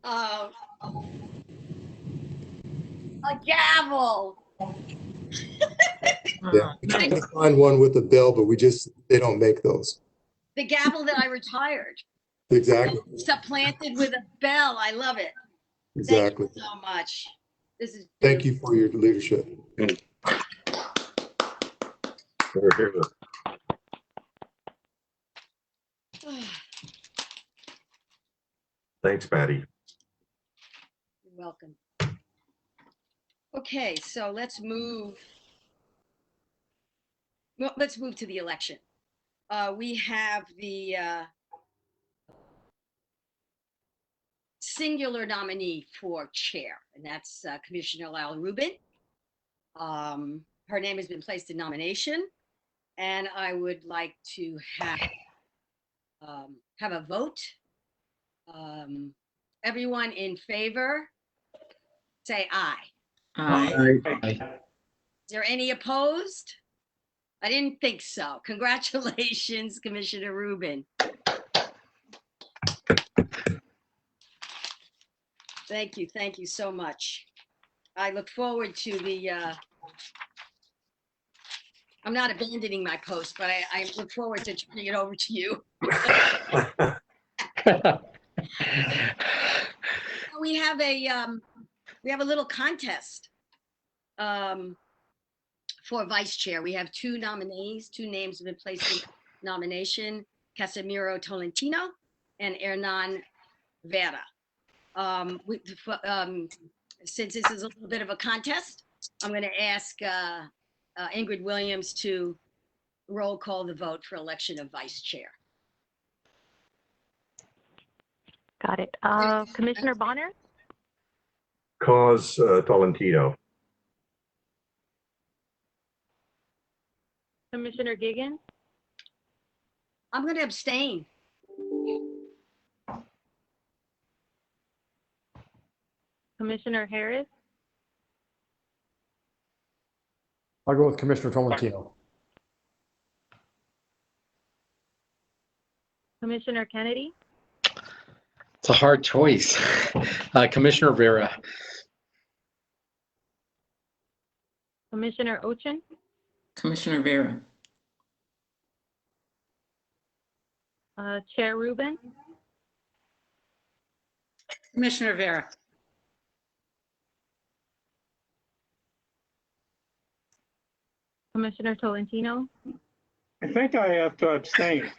[SPEAKER 18] Oh. A gavel.
[SPEAKER 11] Yeah, we tried to find one with a bell, but they don't make those.
[SPEAKER 18] The gavel that I retired.
[SPEAKER 11] Exactly.
[SPEAKER 18] Supplanted with a bell. I love it.
[SPEAKER 11] Exactly.
[SPEAKER 18] Thank you so much. This is.
[SPEAKER 11] Thank you for your leadership.
[SPEAKER 5] Thanks, Patty.
[SPEAKER 18] You're welcome. Okay, so let's move Well, let's move to the election. We have the singular nominee for chair, and that's Commissioner Lear Rubin. Her name has been placed in nomination, and I would like to have a vote. Everyone in favor, say aye.
[SPEAKER 21] Aye.
[SPEAKER 18] Is there any opposed? I didn't think so. Congratulations, Commissioner Rubin. Thank you so much. I look forward to the, I'm not abandoning my post, but I look forward to turning it over to you. We have a little contest for vice chair. We have two nominees. Two names have been placed in nomination: Casimiro Tolentino and Hernan Vera. Since this is a little bit of a contest, I'm going to ask Ingrid Williams to roll call the vote for election of vice chair.
[SPEAKER 10] Got it. Commissioner Bonner?
[SPEAKER 2] Cause Tolentino.
[SPEAKER 10] Commissioner Giggins?
[SPEAKER 18] I'm going to abstain.
[SPEAKER 10] Commissioner Harris?
[SPEAKER 14] I'll go with Commissioner Tolentino.
[SPEAKER 10] Commissioner Kennedy?
[SPEAKER 15] It's a hard choice. Commissioner Vera.
[SPEAKER 10] Commissioner Ochin?
[SPEAKER 21] Commissioner Vera.
[SPEAKER 10] Chair Rubin?
[SPEAKER 21] Commissioner Vera.
[SPEAKER 10] Commissioner Tolentino?
[SPEAKER 16] I think I have to abstain.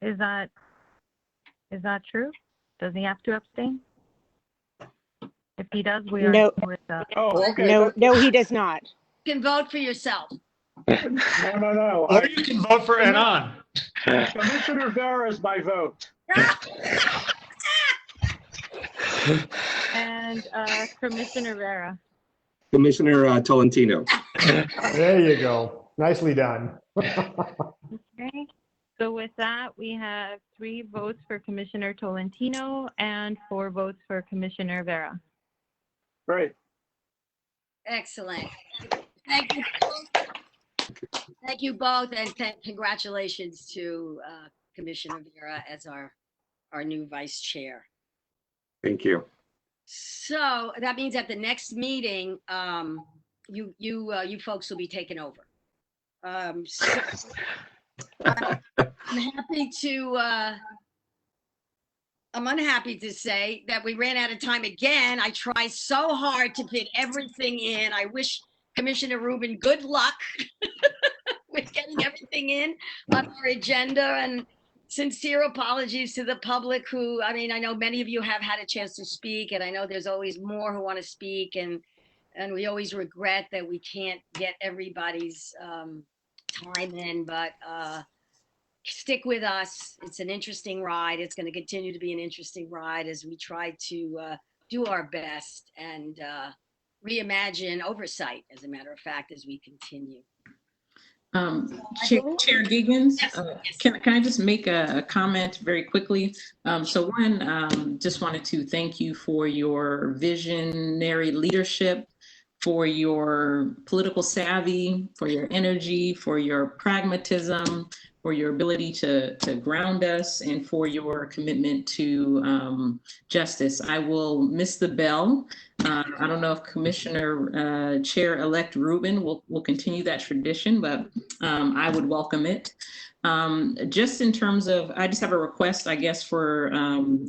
[SPEAKER 10] Is that true? Does he have to abstain? If he does, we are.
[SPEAKER 25] No.
[SPEAKER 16] Oh, okay.
[SPEAKER 25] No, he does not.
[SPEAKER 18] You can vote for yourself.
[SPEAKER 16] No.
[SPEAKER 14] Or you can vote for Hernan.
[SPEAKER 16] Commissioner Vera is my vote.
[SPEAKER 10] And Commissioner Vera.
[SPEAKER 22] Commissioner Tolentino.
[SPEAKER 14] There you go. Nicely done.
[SPEAKER 10] Okay. So with that, we have 3 votes for Commissioner Tolentino and 4 votes for Commissioner Vera.
[SPEAKER 16] Great.
[SPEAKER 18] Excellent. Thank you. Thank you both, and congratulations to Commissioner Vera as our new vice chair.
[SPEAKER 22] Thank you.
[SPEAKER 18] So that means at the next meeting, you folks will be taken over. So I'm unhappy to say that we ran out of time again. I tried so hard to fit everything in. I wish Commissioner Rubin good luck with getting everything in on our agenda, and sincere apologies to the public who, I mean, I know many of you have had a chance to speak, and I know there's always more who want to speak, and we always regret that we can't get everybody's time in, but stick with us. It's an interesting ride. It's going to continue to be an interesting ride as we try to do our best and reimagine oversight, as a matter of fact, as we continue.
[SPEAKER 21] Chair Giggins, can I just make a comment very quickly? So one, just wanted to thank you for your visionary leadership, for your political savvy, for your energy, for your pragmatism, for your ability to ground us, and for your commitment to justice. I will miss the bell. I don't know if Commissioner Chair-elect Rubin will continue that tradition, but I would welcome it. Just in terms of, I just have a request, I guess, for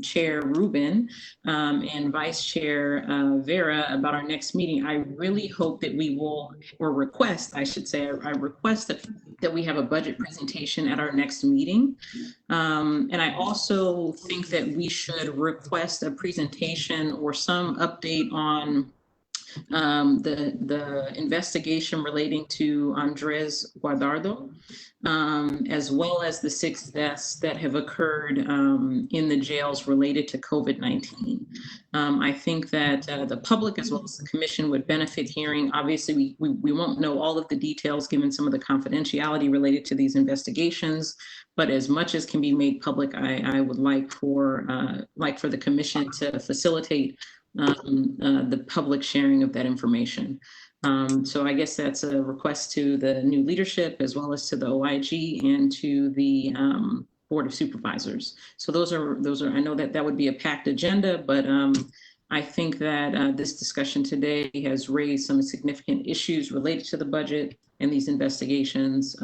[SPEAKER 21] Chair Rubin and Vice Chair Vera about our next meeting. I really hope that we will, or request, I should say, I request that we have a budget presentation at our next meeting. And I also think that we should request a presentation or some update on the investigation relating to Andres Guadardo, as well as the 6 deaths that have occurred in the jails related to COVID-19. I think that the public as well as the commission would benefit hearing. Obviously, we won't know all of the details given some of the confidentiality related to these investigations, but as much as can be made public, I would like for the commission to facilitate the public sharing of that information. So I guess that's a request to the new leadership as well as to the OIG and to the Board of Supervisors. So those are I know that would be a packed agenda, but I think that this discussion today has raised some significant issues related to the budget and these investigations.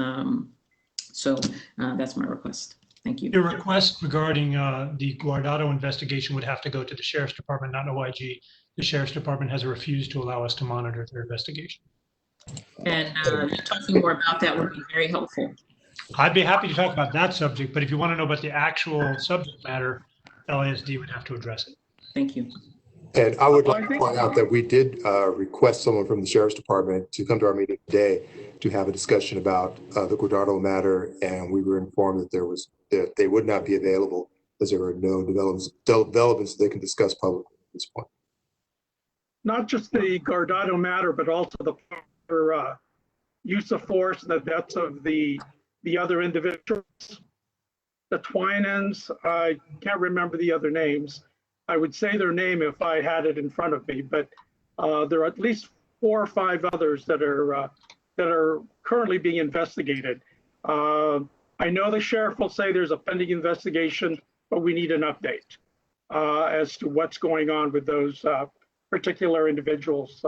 [SPEAKER 21] So that's my request. Thank you.
[SPEAKER 2] Your request regarding the Guardado investigation would have to go to the Sheriff's Department, not OIG. The Sheriff's Department has refused to allow us to monitor their investigation.
[SPEAKER 21] And talking more about that would be very helpful.
[SPEAKER 2] I'd be happy to talk about that subject, but if you want to know about the actual subject matter, LASD would have to address it.
[SPEAKER 21] Thank you.
[SPEAKER 11] And I would like to point out that we did request someone from the Sheriff's Department to come to our meeting today to have a discussion about the Guardado matter, and we were informed that they would not be available as there were no developments they can discuss publicly at this point.
[SPEAKER 16] Not just the Guardado matter, but also the use of force and the deaths of the other individuals. The Twinans, I can't remember the other names. I would say their name if I had it in front of me, but there are at least 4 or 5 others that are currently being investigated. I know the sheriff will say there's a pending investigation, but we need an update as to what's going on with those particular individuals'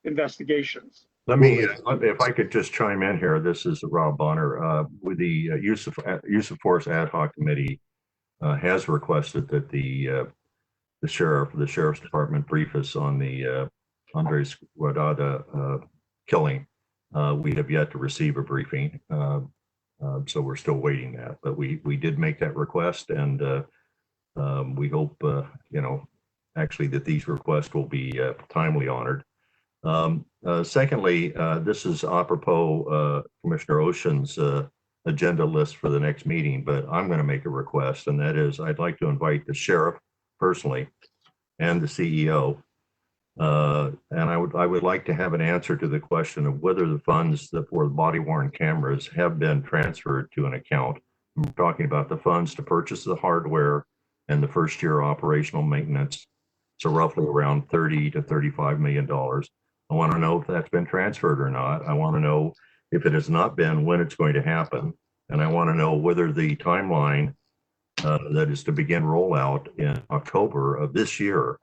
[SPEAKER 16] investigations.
[SPEAKER 17] Let me, if I could just chime in here. This is Rob Bonner. With the use of force ad hoc committee has requested that the sheriff's department brief us on the Andres Guardado killing. We have yet to receive a briefing, so we're still waiting that. But we did make that request, and we hope actually that these requests will be timely honored. Secondly, this is apropos Commissioner Ocean's agenda list for the next meeting, but I'm going to make a request, and that is I'd like to invite the sheriff personally and the CEO, and I would like to have an answer to the question of whether the funds for the body-worn cameras have been transferred to an account. We're talking about the funds to purchase the hardware and the first year operational maintenance, so roughly around $30 to $35 million. I want to know if that's been transferred or not. I want to know if it has not been, when it's going to happen. And I want to know whether the timeline that is to begin rollout in October of this year,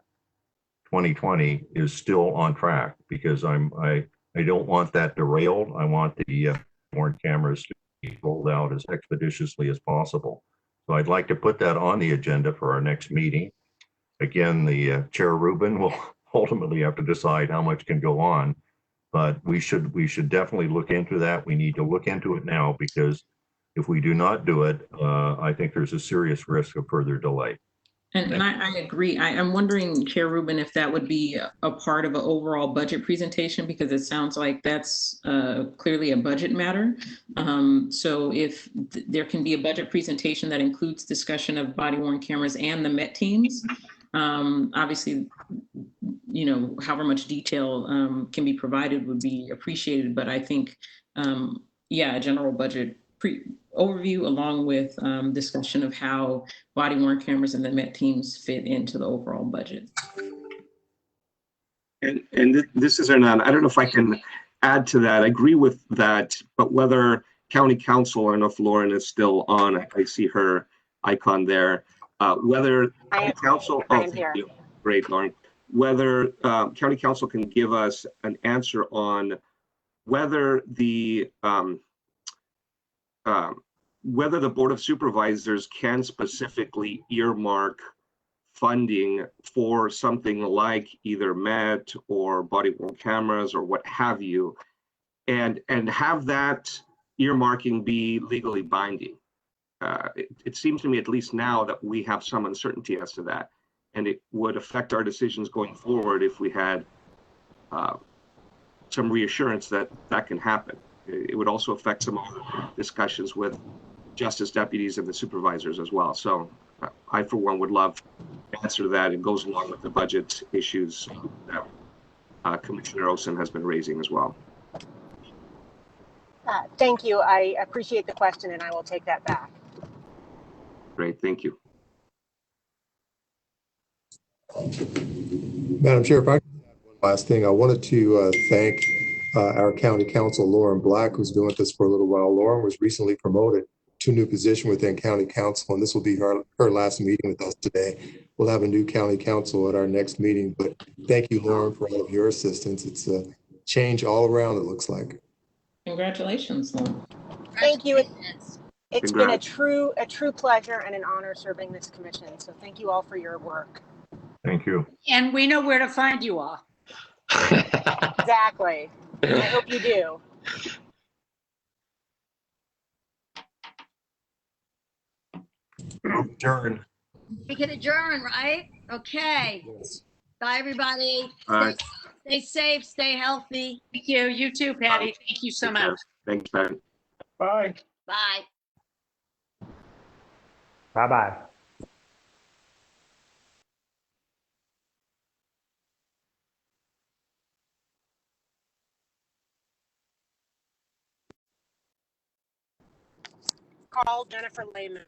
[SPEAKER 17] 2020, is still on track, because I don't want that derailed. I want the worn cameras to be rolled out as expeditiously as possible. So I'd like to put that on the agenda for our next meeting. Again, the Chair Rubin will ultimately have to decide how much can go on, but we should definitely look into that. We need to look into it now, because if we do not do it, I think there's a serious risk of further delay.
[SPEAKER 21] And I agree. I'm wondering, Chair Rubin, if that would be a part of an overall budget presentation, because it sounds like that's clearly a budget matter. So if there can be a budget presentation that includes discussion of body-worn cameras and the Met teams, obviously, however much detail can be provided would be appreciated. But I think, a general budget overview along with discussion of how body-worn cameras and the Met teams fit into the overall budget.
[SPEAKER 22] And this is Hernan. I don't know if I can add to that. I agree with that, but whether County Council, I don't know if Lauren is still on. I see her icon there. Whether County Council, thank you. Great, Lauren. Whether County Council can give us an answer on whether the Board of Supervisors can specifically earmark funding for something like either Met or body-worn cameras or what have you, and have that earmarking be legally binding. It seems to me, at least now, that we have some uncertainty as to that, and it would affect our decisions going forward if we had some reassurance that that can happen. It would also affect some of the discussions with justice deputies and the supervisors as well. So I, for one, would love to answer that. It goes along with the budget issues that Commissioner Olson has been raising as well.
[SPEAKER 3] Thank you. I appreciate the question, and I will take that back.
[SPEAKER 22] Great, thank you.
[SPEAKER 11] Madam Chair, if I could add one last thing, I wanted to thank our county counsel, Lauren Black, who's been with us for a little while. Lauren was recently promoted to a new position within county council, and this will be her last meeting with us today. We'll have a new county council at our next meeting, but thank you, Lauren, for all of your assistance. It's a change all around, it looks like.
[SPEAKER 21] Congratulations, Lauren.
[SPEAKER 3] Thank you. It's been a
[SPEAKER 22] Congrats.
[SPEAKER 3] true pleasure and an honor serving this commission. So thank you all for your work.
[SPEAKER 17] Thank you.
[SPEAKER 18] And we know where to find you all.
[SPEAKER 3] Exactly. I hope you do.
[SPEAKER 17] Adjourn.
[SPEAKER 18] We can adjourn, right? Okay.
[SPEAKER 11] Yes.
[SPEAKER 18] Bye, everybody.
[SPEAKER 22] All right.
[SPEAKER 18] Stay safe, stay healthy. Thank you. You too, Patty. Thank you so
[SPEAKER 22] Take care.
[SPEAKER 18] much.
[SPEAKER 22] Thanks, Patty.
[SPEAKER 16] Bye.
[SPEAKER 18] Bye.
[SPEAKER 14] Bye-bye.
[SPEAKER 3] Call Jennifer Lehman.